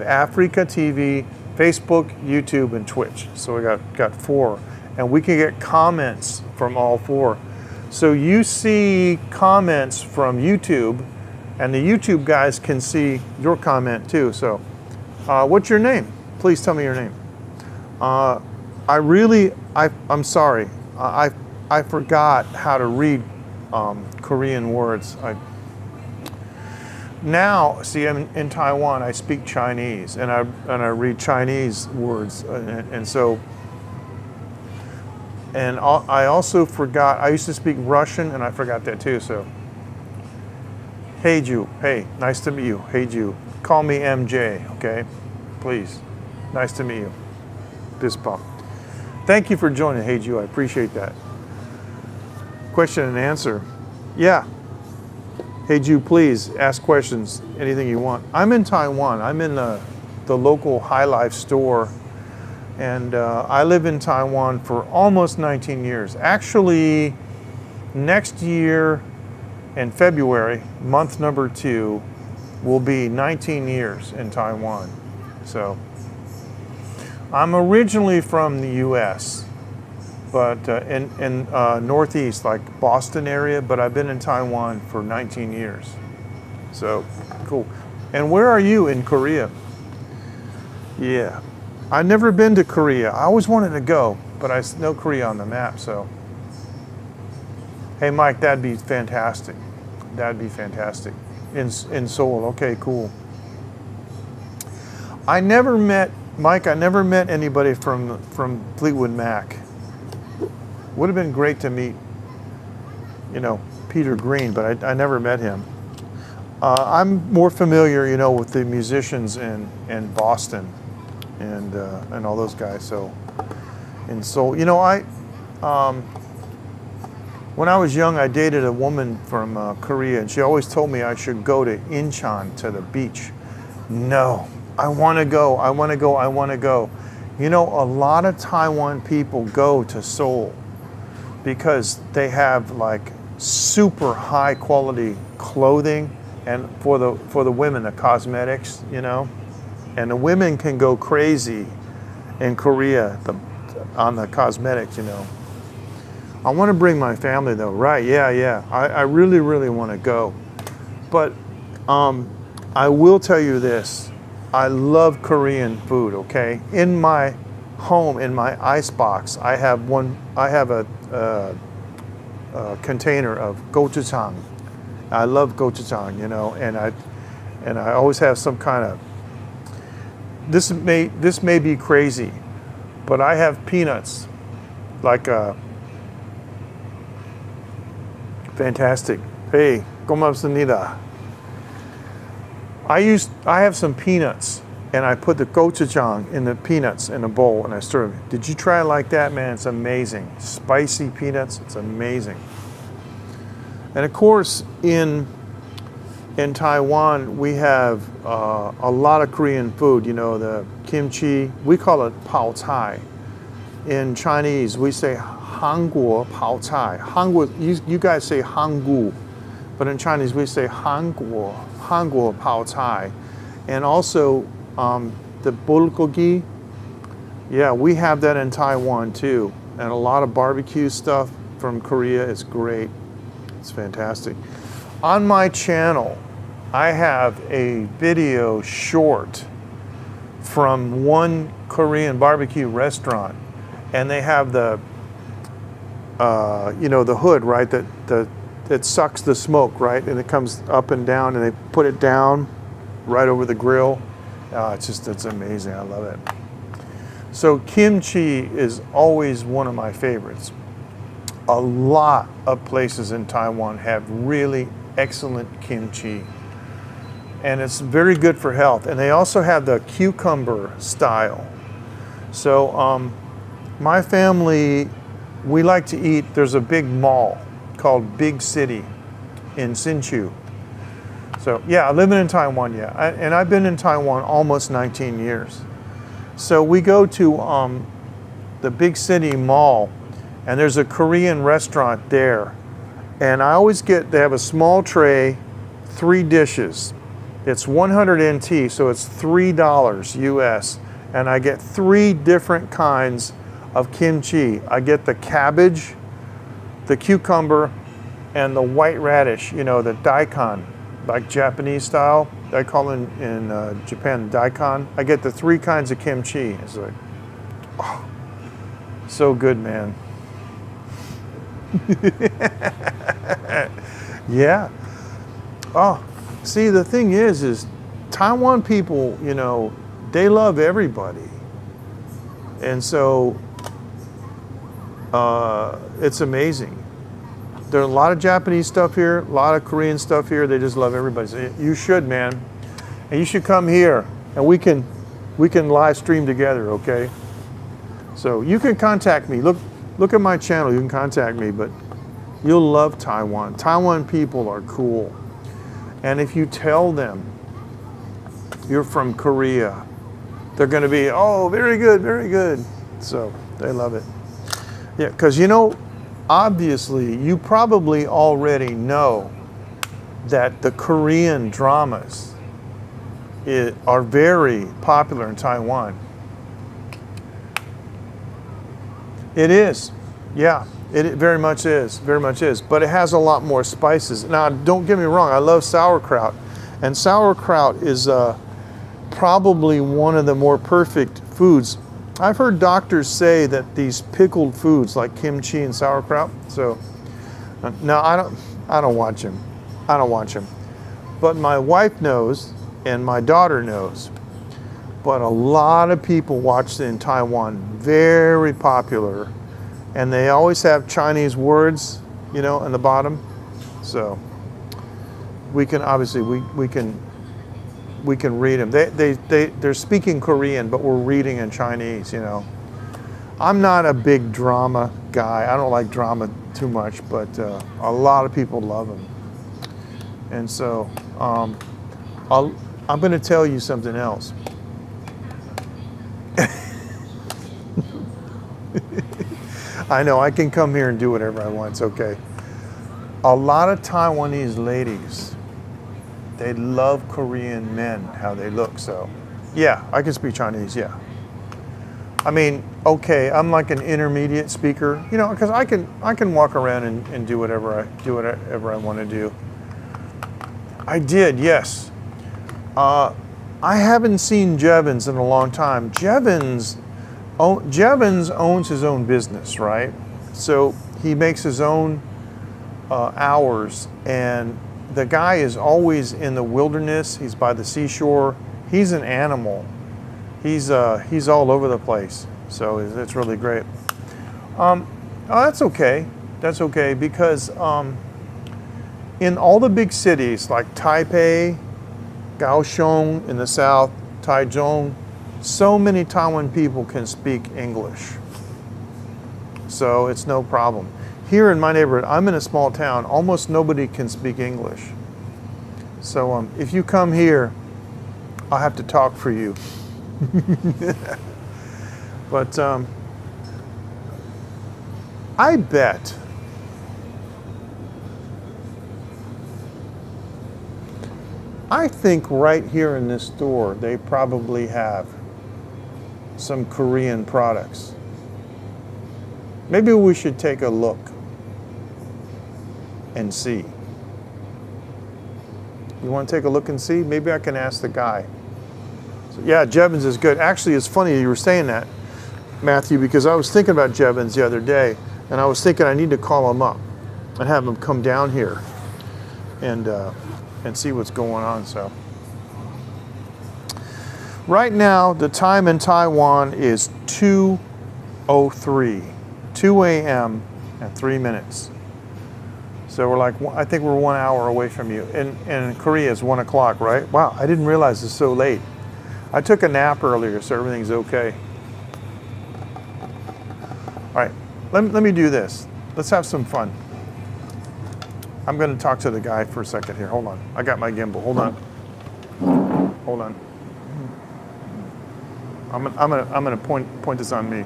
Africa TV, Facebook, YouTube, and Twitch. So we got 4, and we can get comments from all 4. So you see comments from YouTube, and the YouTube guys can see your comment too. So what's your name? Please tell me your name. I'm sorry. I forgot how to read Korean words. Now, see, I'm in Taiwan. I speak Chinese, and I read Chinese words, I also forgot. I used to speak Russian, and I forgot that too. So, hey Ju, hey, nice to meet you. Hey Ju, call me MJ, okay? Please, nice to meet you. Fist bump. Thank you for joining. Hey Ju, I appreciate that. Question and answer. Yeah. Hey Ju, please ask questions, anything you want. I'm in Taiwan. I'm in the local Hilife store, and I live in Taiwan for almost 19 years. Actually, next year in February, month number 2, will be 19 years in Taiwan. So I'm originally from the US, but in Northeast, like Boston area, but I've been in Taiwan for 19 years. So, cool. And where are you in Korea? Yeah. I've never been to Korea. I always wanted to go, but I know Korea on the map, so. Hey, Mike, that'd be fantastic. That'd be fantastic. In Seoul, okay, cool. Mike, I never met anybody from Fleetwood Mac. Would have been great to meet, Peter Green, but I never met him. I'm more familiar, with the musicians in Boston and all those guys. So in Seoul, when I was young, I dated a woman from Korea, and she always told me I should go to Incheon, to the beach. No, I want to go. I want to go. I want to go. A lot of Taiwan people go to Seoul because they have like super high quality clothing, and for the women, the cosmetics, and the women can go crazy in Korea on the cosmetics, I want to bring my family though, right? Yeah. I really, really want to go, but I will tell you this: I love Korean food. Okay, in my home, in my icebox, I have a container of gochujang. I love gochujang, and I always have some kind of. This may be crazy, but I have peanuts, like fantastic. Hey, 고맙습니다. I have some peanuts, and I put the gochujang in the peanuts in a bowl, and I stir them. Did you try it like that, man? It's amazing. Spicy peanuts, it's amazing. And of course, in Taiwan, we have a lot of Korean food. The kimchi. We call it pao cai. In Chinese, we say Hanguo pao cai. Hanguo, you guys say Hangu, but in Chinese we say Hanguo pao cai. And also the bulgogi. Yeah, we have that in Taiwan too. And a lot of barbecue stuff from Korea is great. It's fantastic. On my channel, I have a video short from one Korean barbecue restaurant, and they have the the hood, right, that sucks the smoke, right, and it comes up and down, and they put it down right over the grill. It's amazing. I love it. So kimchi is always one of my favorites. A lot of places in Taiwan have really excellent kimchi. and it's very good for health. And they also have the cucumber style. So my family, we like to eat, there's a big mall called Big City in Hsinchu. So yeah, living in Taiwan, yeah. And I've been in Taiwan almost 19 years. So we go to the Big City Mall, and there's a Korean restaurant there. And I always they have a small tray, 3 dishes. It's 100 NT, so it's $3 US. And I get 3 different kinds of kimchi. I get the cabbage, the cucumber, and the white radish, you know, the daikon, like Japanese style. I call it in Japan daikon. I get the 3 kinds of kimchi. It's like, oh, so good, man. Yeah. Oh, see, the thing is Taiwan people, you know, they love everybody. And so it's amazing. There's a lot of Japanese stuff here, a lot of Korean stuff here. They just love everybody. So you should, man. And you should come here, and we can live stream together, okay? So you can contact me. Look at my channel. You can contact me, but you'll love Taiwan. Taiwan people are cool. And if you tell them you're from Korea, they're going to be, oh, very good, very good. So they love it. Yeah, because you know, obviously, you probably already know that the Korean dramas are very popular in Taiwan. It is, yeah, it very much is, very much is. But it has a lot more spices. Now, don't get me wrong, I love sauerkraut. And sauerkraut is probably one of the more perfect foods. I've heard doctors say that these pickled foods like kimchi and sauerkraut. So, no, I don't watch them. I don't watch them. But my wife knows, and my daughter knows. But a lot of people watch it in Taiwan. Very popular, and they always have Chinese words, you know, on the bottom. So we can obviously we can read them. They're speaking Korean, but we're reading in Chinese, you know. I'm not a big drama guy. I don't like drama too much, but a lot of people love them. And so I'm going to tell you something else. I know, I can come here and do whatever I want. It's okay. A lot of Taiwanese ladies, they love Korean men, how they look. So, yeah, I can speak Chinese, yeah. I mean, okay, I'm like an intermediate speaker, you know, because I can walk around and do whatever I want to do. I did, yes. I haven't seen Jevons in a long time. Jevons owns his own business, right? So he makes his own hours, and the guy is always in the wilderness. He's by the seashore. He's an animal. He's all over the place. So it's really great. Oh, that's okay. That's okay, because in all the big cities like Taipei, Kaohsiung in the south, Taichung, so many Taiwan people can speak English. So it's no problem. Here in my neighborhood, I'm in a small town, almost nobody can speak English. So if you come here, I'll have to talk for you. But I bet I think right here in this store, they probably have some Korean products. Maybe we should take a look and see. You want to take a look and see? Maybe I can ask the guy. So, yeah, Jevons is good. Actually, it's funny you were saying that, Matthew, because I was thinking about Jevons the other day, and I was thinking I need to call him up and have him come down here and see what's going on. So right now, the time in Taiwan is 2:03, 2 a.m. and 3 minutes. So we're like, I think we're 1 hour away from you. And Korea is 1 o'clock, right? Wow, I didn't realize it's so late. I took a nap earlier, so everything's okay. All right, let me do this. Let's have some fun. I'm going to talk to the guy for a second here. Hold on. I got my gimbal. Hold on. Hold on. I'm gonna point this on me.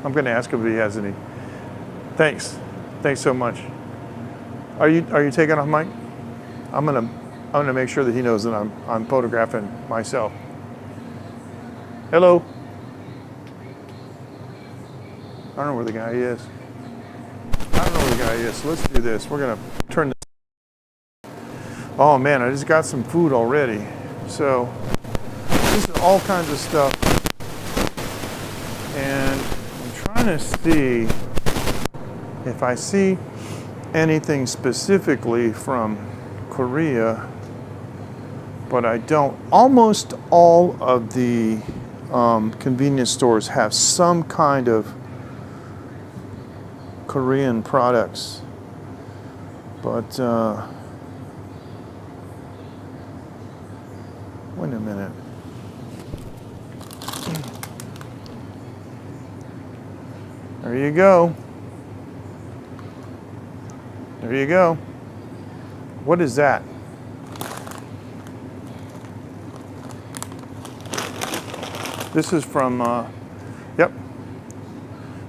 I'm going to ask him if he has any. Thanks so much. Are you taking off, Mike? I'm gonna make sure that he knows that I'm photographing myself. Hello. I don't know where the guy is. I don't know where the guy is. So let's do this. We're gonna turn this. Oh man, I just got some food already. So this is all kinds of stuff, and I'm trying to see if I see anything specifically from Korea, but I don't. Almost all of the convenience stores have some kind of Korean products, but wait a minute. There you go. There you go. What is that? This is from, yep,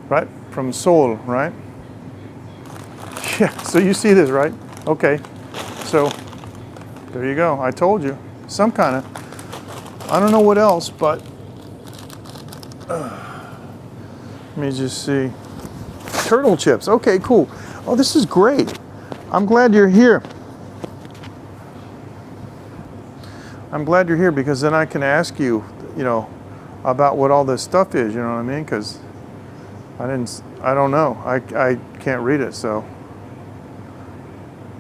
right, from Seoul, right? Yeah, so you see this, right? Okay, so there you go. I told you, some kind of, I don't know what else, but let me just see. Turtle chips, okay, cool. Oh, this is great. I'm glad you're here. I'm glad you're here because then I can ask you, about what all this stuff is, you know what I mean? Because I don't know. I can't read it, so.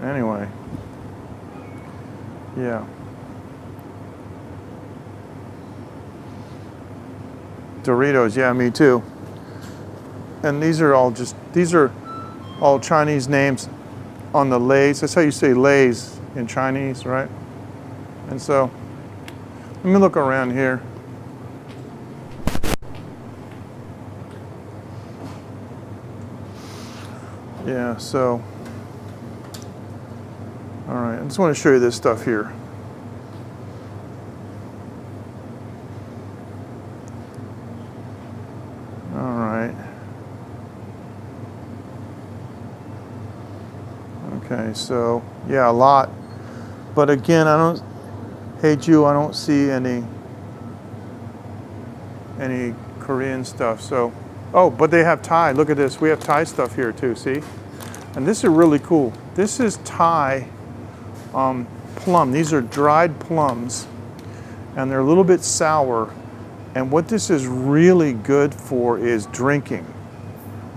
Anyway. Yeah. Doritos, yeah, me too. And these are all Chinese names on the Lays. That's how you say Lays in Chinese, right? And so, let me look around here. Yeah, so, all right, I just want to show you this stuff here. All right. Okay, so, yeah, a lot. But again, I don't see any Korean stuff, so. Oh, but they have Thai. Look at this. We have Thai stuff here too, see? And this is really cool. This is Thai plum. These are dried plums, and they're a little bit sour. And what this is really good for is drinking.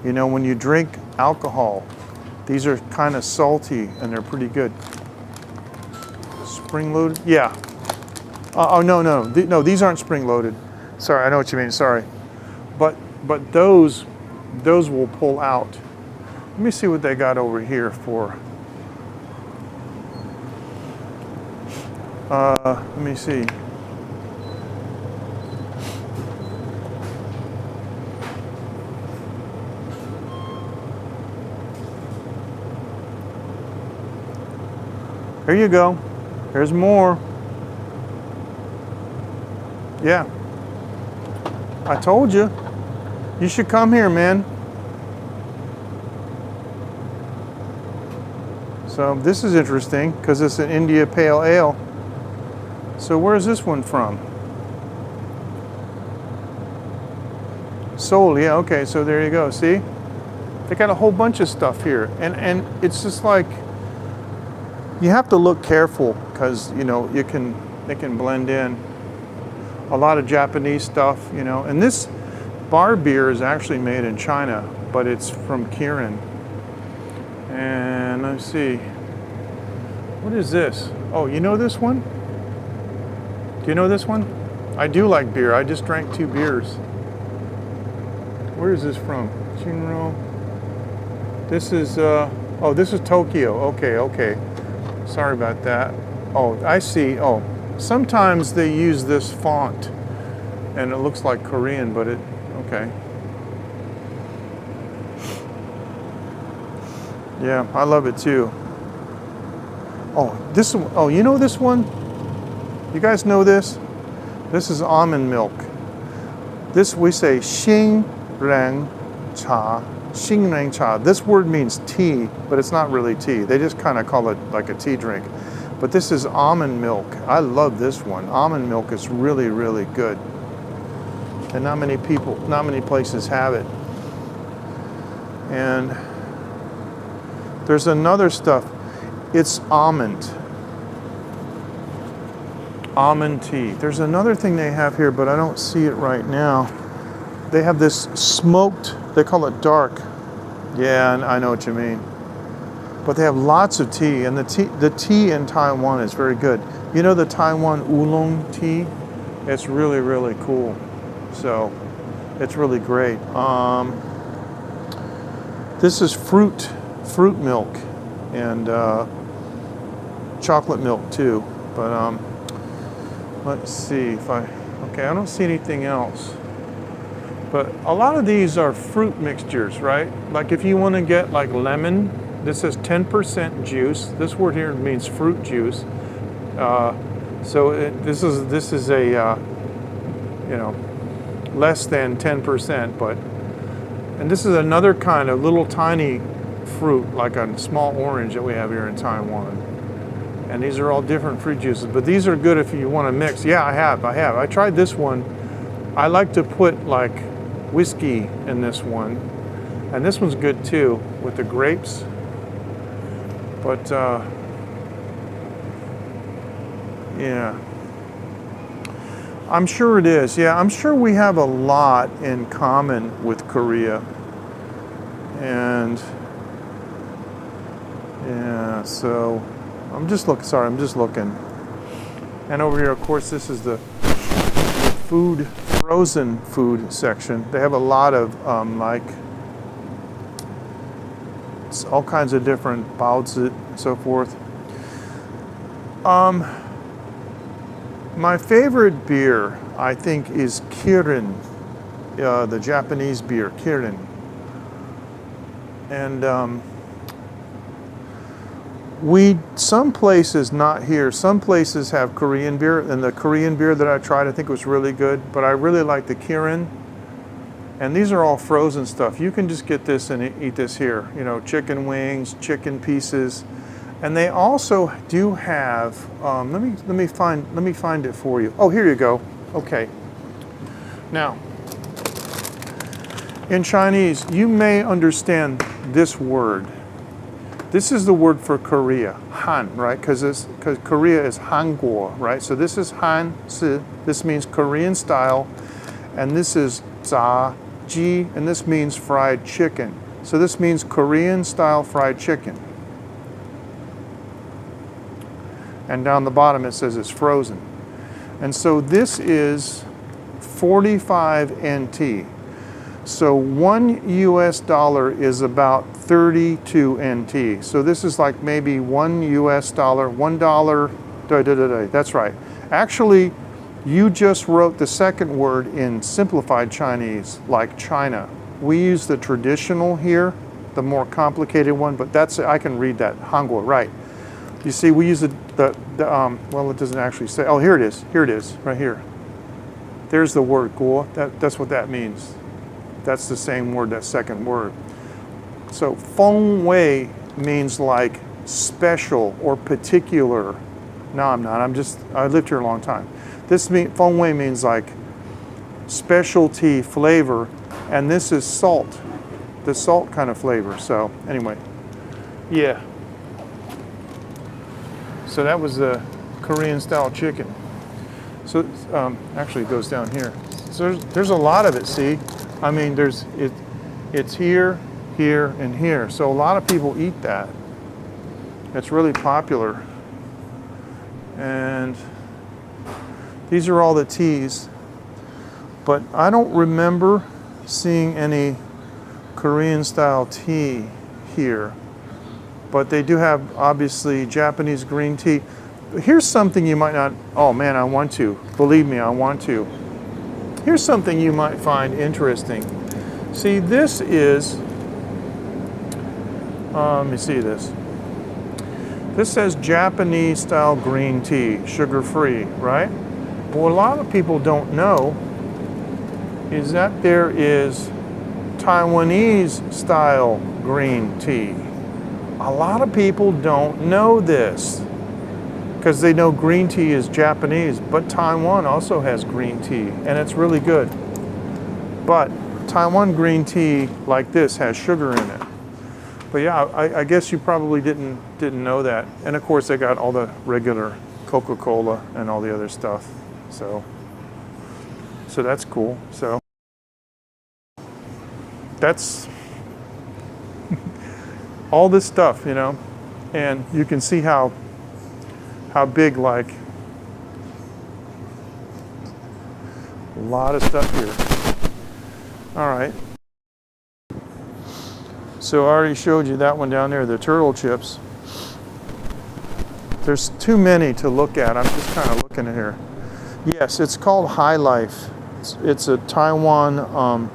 You know, when you drink alcohol, these are kind of salty, and they're pretty good. Spring-loaded? Yeah. No, these aren't spring-loaded. Sorry, I know what you mean, sorry. But those will pull out. Let me see what they got over here for. Let me see. Here you go. There's more. Yeah. I told you. You should come here, man. So this is interesting because it's an India Pale Ale. So where's this one from? Seoul, yeah, okay, so there you go, see? They got a whole bunch of stuff here. And it's just like, you have to look careful because, they can blend in. A lot of Japanese stuff, and this bar beer is actually made in China, but it's from Kirin. And let's see, what is this? Oh, you know this one? Do you know this one? I do like beer. I just drank 2 beers. Where is this from? Chinro. This is, oh, this is Tokyo. Okay, okay. Sorry about that. Oh, I see. Oh, sometimes they use this font and it looks like Korean, but it, okay. Yeah, I love it too. Oh, this, oh, you know this one? You guys know this? This is almond milk. This we say Xing Reng Cha. Xing Reng Cha. This word means tea, but it's not really tea. They just kind of call it like a tea drink. But this is almond milk. I love this one. Almond milk is really, really good. And not many people, not many places have it. And there's another stuff. It's almond. Almond tea. There's another thing they have here, but I don't see it right now. They have this smoked, they call it dark. Yeah, I know what you mean. But they have lots of tea, and the tea in Taiwan is very good. You know the Taiwan oolong tea? It's really, really cool. So it's really great. This is fruit milk and chocolate milk too. But let's see if okay, I don't see anything else. But a lot of these are fruit mixtures, right? Like if you want to get like lemon, this is 10% juice. This word here means fruit juice. This is a you know, less than 10%, but, and this is another kind of little tiny fruit, like a small orange that we have here in Taiwan. And these are all different fruit juices, but these are good if you want to mix. Yeah, I have. I tried this one. I like to put like whiskey in this one, and this one's good too with the grapes. But yeah, I'm sure it is. Yeah, I'm sure we have a lot in common with Korea. And yeah, so I'm just looking. Sorry, I'm just looking. And over here, of course, this is the food, frozen food section. They have a lot of like all kinds of different baozi and so forth. My favorite beer, I think, is Kirin, the Japanese beer, Kirin. And some places, not here, some places have Korean beer, and the Korean beer that I tried I think was really good, but I really like the Kirin. And these are all frozen stuff. You can just get this and eat this here, you know, chicken wings, chicken pieces. And they also do have, let me find it for you. Oh, here you go. Okay. Now, in Chinese, you may understand this word. This is the word for Korea, Han, right? Because Korea is Hanguo, right? So this is Han, Si. This means Korean style, and this is Za, Ji, and this means fried chicken. So this means Korean style fried chicken. And down the bottom it says it's frozen. And so this is 45 NT. So $1 US is about 32 NT. So this is like maybe $1 US, $1, that's right. Actually, you just wrote the second word in simplified Chinese, like China. We use the traditional here, the more complicated one, but that's, I can read that, Hanguo, right. You see, we use well, it doesn't actually say, oh, here it is, right here. There's the word guo, that's what that means. That's the same word, that second word. So feng wei means like special or particular. No, I'm not, I lived here a long time. Feng wei means like specialty flavor, and this is salt, the salt kind of flavor. So anyway, yeah. So that was the Korean style chicken. So actually it goes down here. So there's a lot of it, see? I mean, it's here, here, and here. So a lot of people eat that. It's really popular. And these are all the teas. But I don't remember seeing any Korean style tea here. But they do have, obviously, Japanese green tea. Here's something you might not, oh man, I want to. Believe me, I want to. Here's something you might find interesting. See, this is, let me see this. This says Japanese style green tea, sugar-free, right? But what a lot of people don't know is that there is Taiwanese style green tea. A lot of people don't know this because they know green tea is Japanese, but Taiwan also has green tea and it's really good. But Taiwan green tea like this has sugar in it. But yeah, I guess you probably didn't know that. And of course they got all the regular Coca-Cola and all the other stuff. So that's cool. So that's all this stuff, you know, and you can see how big, like, a lot of stuff here. All right. So I already showed you that one down there, the turtle chips. There's too many to look at. I'm just kind of looking at here. Yes, it's called Hilife. It's a Taiwan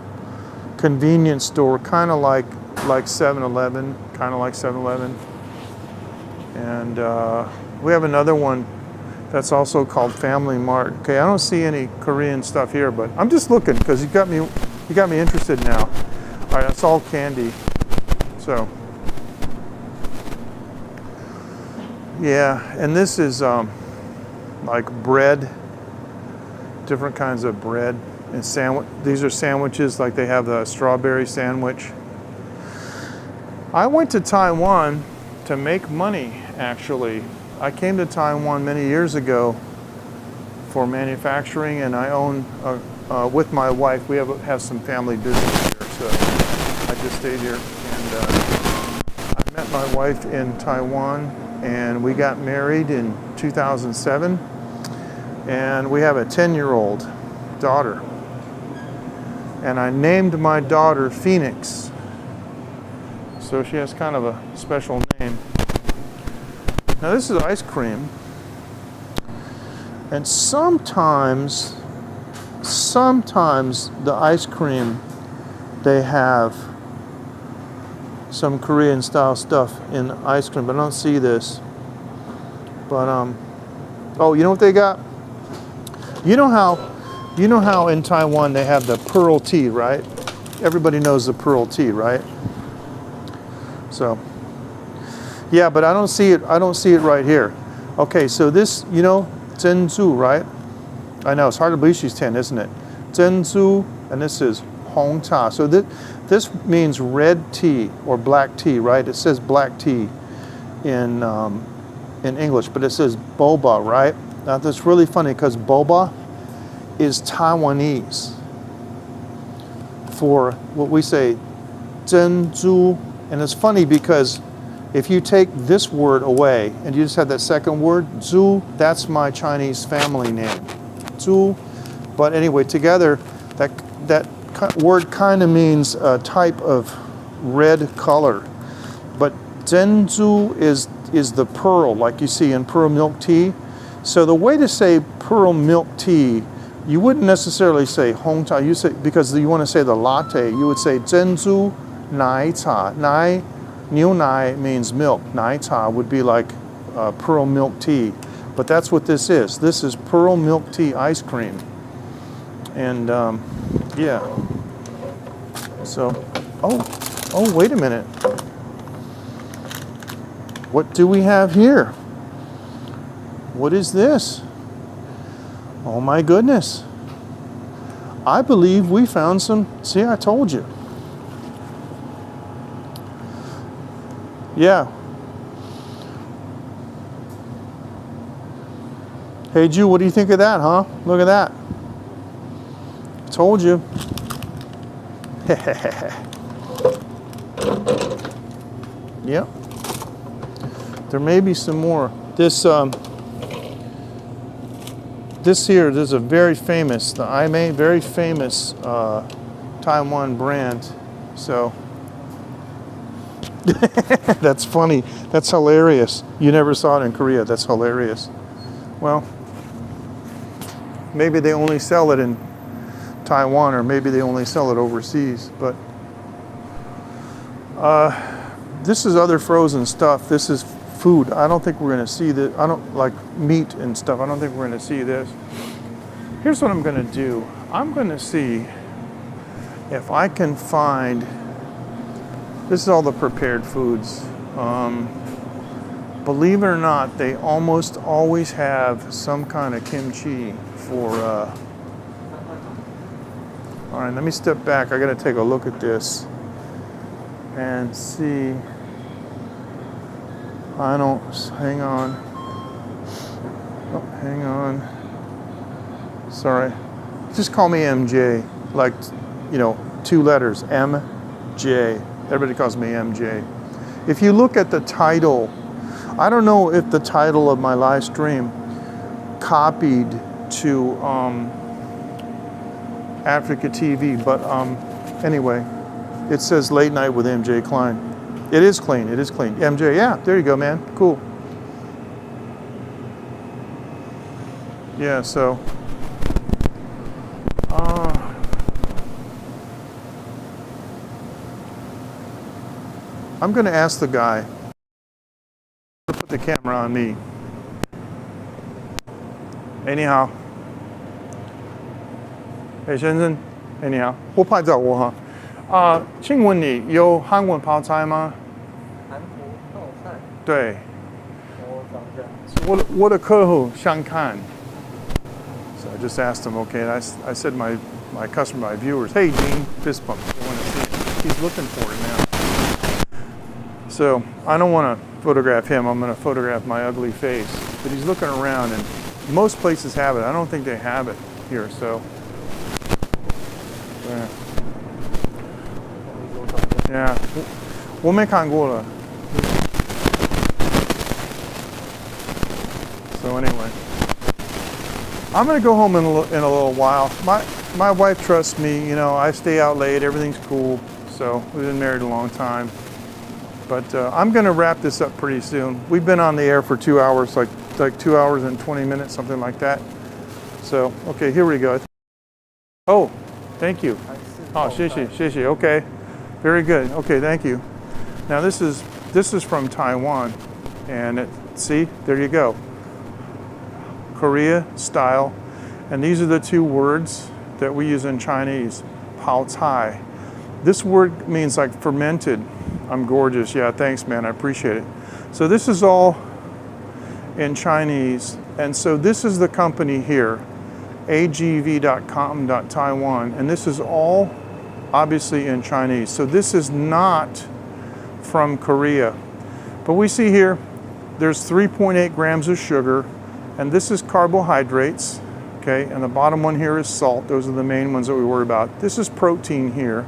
convenience store, kind of like 7-Eleven, And we have another one that's also called Family Mart. Okay, I don't see any Korean stuff here, but I'm just looking because you got me interested now. All right, that's all candy. So, yeah, and this is like bread, different kinds of bread and sandwich. These are sandwiches, like they have the strawberry sandwich. I went to Taiwan to make money, actually. I came to Taiwan many years ago for manufacturing, and I own, with my wife, we have some family business here, so I just stayed here. And I met my wife in Taiwan, and we got married in 2007, and we have a 10-year-old daughter. And I named my daughter Phoenix. So she has kind of a special name. Now this is ice cream. And sometimes the ice cream, they have some Korean style stuff in ice cream, but I don't see this. But oh, you know what they got? You know how in Taiwan they have the pearl tea, right? Everybody knows the pearl tea, right? So, yeah, but I don't see it right here. Okay, so this, you know, zhenzu, right? I know, it's hard to believe she's 10, isn't it? Zhenzu, and this is hong cha. So this means red tea or black tea, right? It says black tea in English, but it says boba, right? Now that's really funny because boba is Taiwanese for what we say zhenzu. And it's funny because if you take this word away and you just have that second word, Zhu, that's my Chinese family name. Zhu. But anyway, together, that word kind of means a type of red color. But zhenzu is the pearl, like you see in pearl milk tea. So the way to say pearl milk tea, you wouldn't necessarily say hong cha. You say, because you want to say the latte, you would say zhenzu nai cha. Nai, niu nai means milk. Nai cha would be like pearl milk tea. But that's what this is. This is pearl milk tea ice cream. And yeah. So, oh, wait a minute. What do we have here? What is this? Oh my goodness. I believe we found some, see, I told you. Yeah. Hey, Ju, what do you think of that, huh? Look at that. Told you. Yep. There may be some more. This here, this is a very famous, the Aimee, very famous Taiwan brand. So, That's funny. That's hilarious. You never saw it in Korea. That's hilarious. Well, maybe they only sell it in Taiwan, or maybe they only sell it overseas. But this is other frozen stuff. This is food. I don't think we're going to see that. I don't like meat and stuff. I don't think we're going to see this. Here's what I'm going to do. I'm going to see if I can find. This is all the prepared foods. Believe it or not, they almost always have some kind of kimchi for. All right, let me step back. I got to take a look at this and see. I don't. Hang on. Oh, hang on. Sorry. Just call me MJ. Like, you know, 2 letters. MJ. Everybody calls me MJ. If you look at the title, I don't know if the title of my live stream copied to Africa TV, but anyway, it says Late Night with MJ Klein. It is clean. It is clean. MJ, yeah, there you go, man. Cool. Yeah, so. I'm going to ask the guy to put the camera on me. Anyhow. Hey, 先生，哎，你好，不拍照我哈。请问你有韩文泡菜吗？韩国泡菜。对。我找一下。我的客户想看。So I just asked him, okay, and I said my customer, my viewers, hey, Gene, fist bump. They want to see it. He's looking for it now. So I don't want to photograph him. I'm going to photograph my ugly face. But he's looking around, and most places have it. I don't think they have it here. So yeah, 我没看过了. So anyway, I'm going to go home in a little while. My wife trusts me. You know, I stay out late. Everything's cool. So we've been married a long time. But I'm going to wrap this up pretty soon. We've been on the air for 2 hours, like 2 hours and 20 minutes, something like that. So, okay, here we go. Oh, thank you. Oh, 谢谢, 谢谢. Okay, very good. Okay, thank you. Now this is from Taiwan, and see, there you go. Korea style, and these are the 2 words that we use in Chinese. Pao cai. This word means like fermented. I'm gorgeous. Yeah, thanks, man. I appreciate it. So this is all in Chinese. And so this is the company here, agv.com.taiwan. And this is all obviously in Chinese. So this is not from Korea. But we see here, there's 3.8 grams of sugar. And this is carbohydrates. Okay, and the bottom one here is salt. Those are the main ones that we worry about. This is protein here.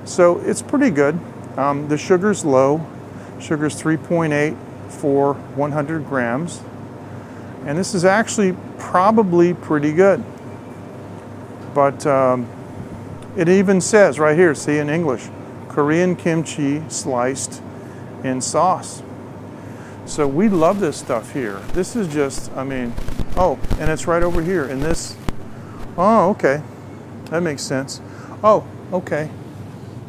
So it's pretty good. The sugar's low. Sugar's 3.8 for 100 grams. And this is actually probably pretty good. But it even says right here, see in English, Korean kimchi sliced in sauce. So we love this stuff here. This is just, I mean, oh, and it's right over here in this. Oh, okay. That makes sense. Oh, okay.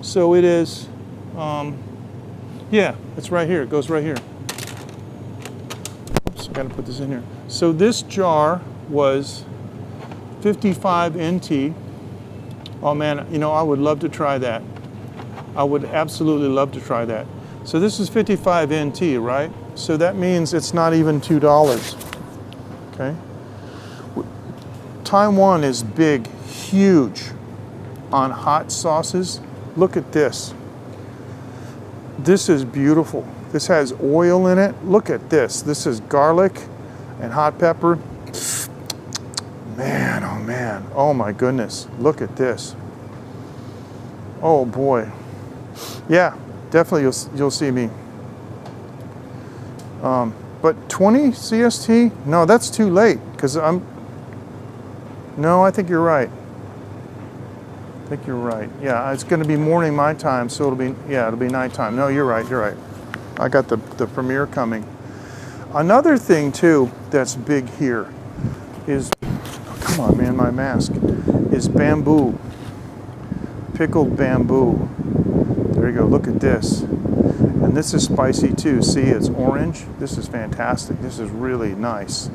So it is, yeah, it's right here. It goes right here. Oops, I got to put this in here. So this jar was 55 NT. Oh man, you know, I would love to try that. I would absolutely love to try that. So this is 55 NT, right? So that means it's not even $2. Okay. Taiwan is big, huge on hot sauces. Look at this. This is beautiful. This has oil in it. Look at this. This is garlic and hot pepper. Man, oh man. Oh my goodness. Look at this. Oh boy. Yeah, definitely you'll see me. But 20 CST? No, that's too late because no, I think you're right. think you're right. Yeah, it's going to be morning my time, so it'll be, yeah, it'll be nighttime. No, you're right, you're right. I got the premiere coming. Another thing too that's big here is, oh, come on man, my mask, is bamboo. Pickled bamboo. There you go, look at this. And this is spicy too. See, it's orange. This is fantastic. This is really nice.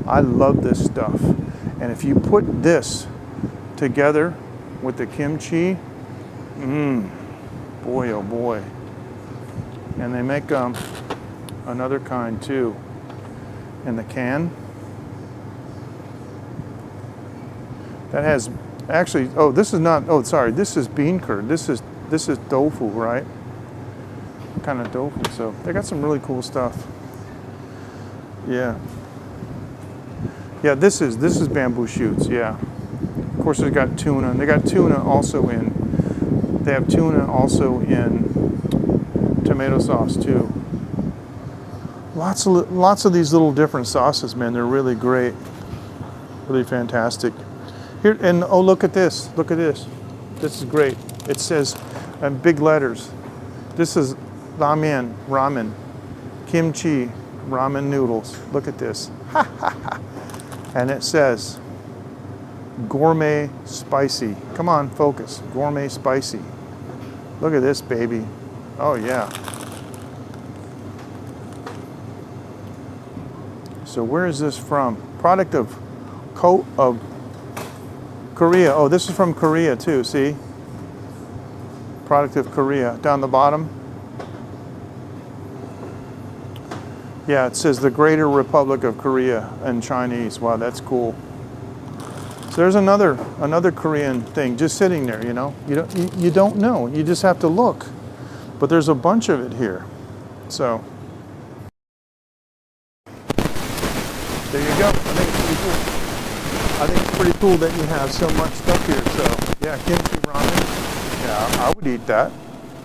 I love this stuff. And if you put this together with the kimchi, boy oh boy. And they make another kind too in the can. That has actually, oh, this is not, oh sorry, this is bean curd. This is tofu, right? Kind of tofu. So they got some really cool stuff. Yeah. Yeah, this is bamboo shoots, yeah. Of course they got tuna, and they got tuna also in, they have tuna also in tomato sauce too. Lots of these little different sauces, man. They're really great. Really fantastic. Here, and oh, look at this. Look at this. This is great. It says in big letters, this is ramen, kimchi, ramen noodles. Look at this. And it says gourmet spicy. Come on, focus. Gourmet spicy. Look at this, baby. Oh yeah. So where is this from? Product of Korea. Oh, this is from Korea too, see? Product of Korea. Down the bottom. Yeah, it says the Greater Republic of Korea in Chinese. Wow, that's cool. So there's another Korean thing just sitting there, you know? You don't know. You just have to look. But there's a bunch of it here. So there you go. I think it's pretty cool that you have so much stuff here. So yeah, kimchi ramen. Yeah, I would eat that.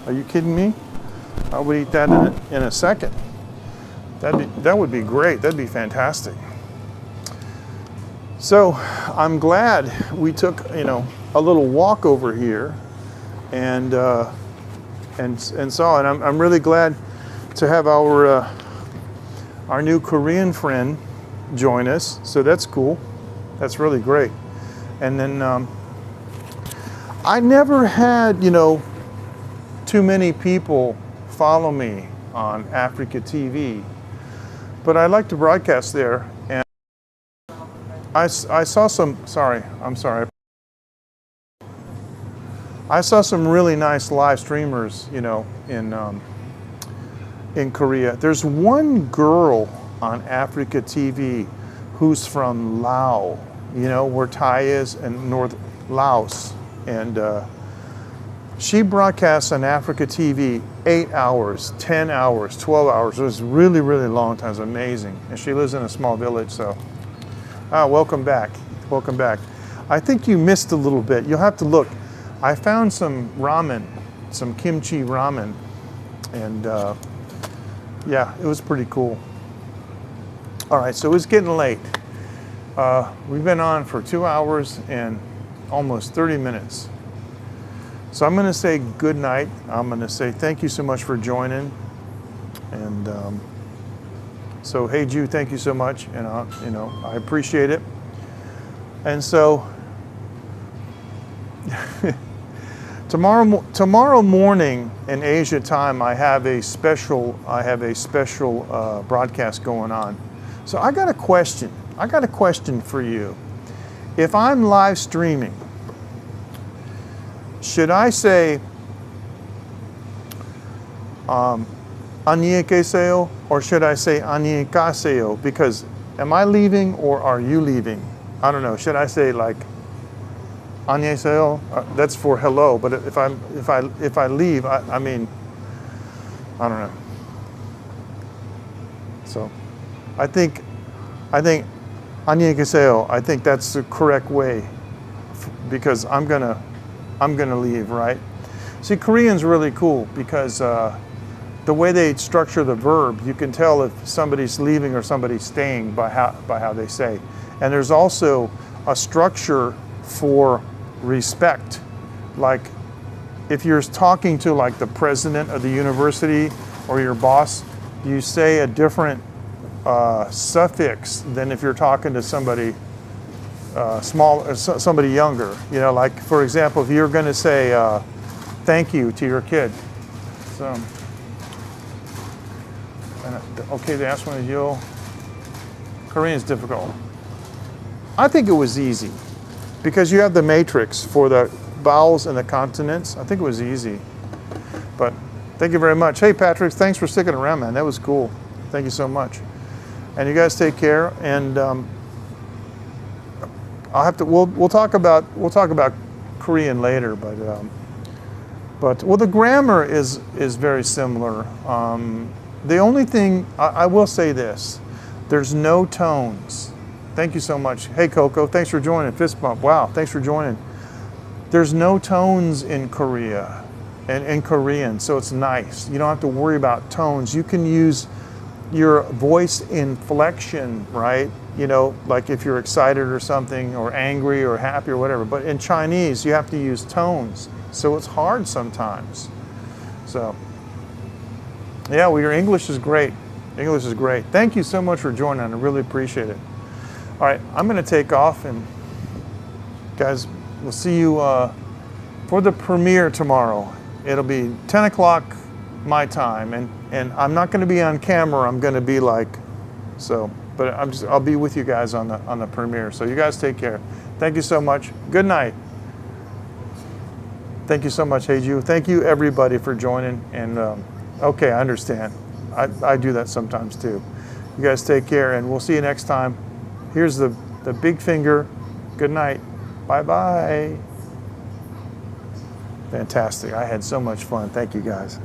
Are you kidding me? I would eat that in a second. That would be great. That'd be fantastic. So I'm glad we took, you know, a little walk over here and saw it. I'm really glad to have our new Korean friend join us. So that's cool. That's really great. And then I never had, you know, too many people follow me on Africa TV, but I like to broadcast there. And I saw some, I'm sorry. I saw some really nice live streamers, you know, in Korea. There's one girl on Africa TV who's from Laos, you know, where Thai is, and North Laos. And she broadcasts on Africa TV 8 hours, 10 hours, 12 hours. It was really, really long time. It was amazing. And she lives in a small village, so. Welcome back. Welcome back. I think you missed a little bit. You'll have to look. I found some ramen, some kimchi ramen. And yeah, it was pretty cool. All right, so it's getting late. We've been on for 2 hours and almost 30 minutes. So I'm going to say good night. I'm going to say thank you so much for joining. And so, hey, Ju, thank you so much. And, you know, I appreciate it. And so tomorrow morning in Asia time, I have a special broadcast going on. So I got a question. I got a question for you. If I'm live streaming, should I say 안녕히계세요 or should I say 안녕히가세요? Because am I leaving or are you leaving? I don't know. Should I say like 안녕히계세요? That's for hello. But if I leave, I mean, I don't know. So I think 안녕히계세요. I think that's the correct way because I'm gonna leave, right? See, Korean's really cool because the way they structure the verb, you can tell if somebody's leaving or somebody's staying by how they say. And there's also a structure for respect. like if you're talking to like the president of the university or your boss, you say a different suffix than if you're talking to somebody somebody younger. You know, like for example, if you're going to say thank you to your kid. So, okay, the last one is yo. Korean is difficult. I think it was easy because you have the matrix for the vowels and the consonants. I think it was easy. But thank you very much. Hey, Patrick, thanks for sticking around, man. That was cool. Thank you so much. And you guys take care. And I'll have to. We'll talk about Korean later. But well, the grammar is very similar. The only thing I will say this: there's no tones. Thank you so much. Hey, Coco, thanks for joining. Fist bump. Wow, thanks for joining. There's no tones in Korea and in Korean, so it's nice. You don't have to worry about tones. You can use your voice inflection, right? You know, like if you're excited or something, or angry or happy or whatever. But in Chinese, you have to use tones, so it's hard sometimes. So, yeah, well, your English is great. English is great. Thank you so much for joining. I really appreciate it. All right, I'm going to take off, and guys, we'll see you for the premiere tomorrow. It'll be 10 o'clock my time, and I'm not going to be on camera. I'm going to be like, so, but I'll be with you guys on the premiere. So you guys take care. Thank you so much. Good night. Thank you so much, Heiju. Thank you everybody for joining. And okay, I understand. I do that sometimes too. You guys take care, and we'll see you next time. Here's the big finger. Good night. Bye-bye. Fantastic. I had so much fun. Thank you, guys.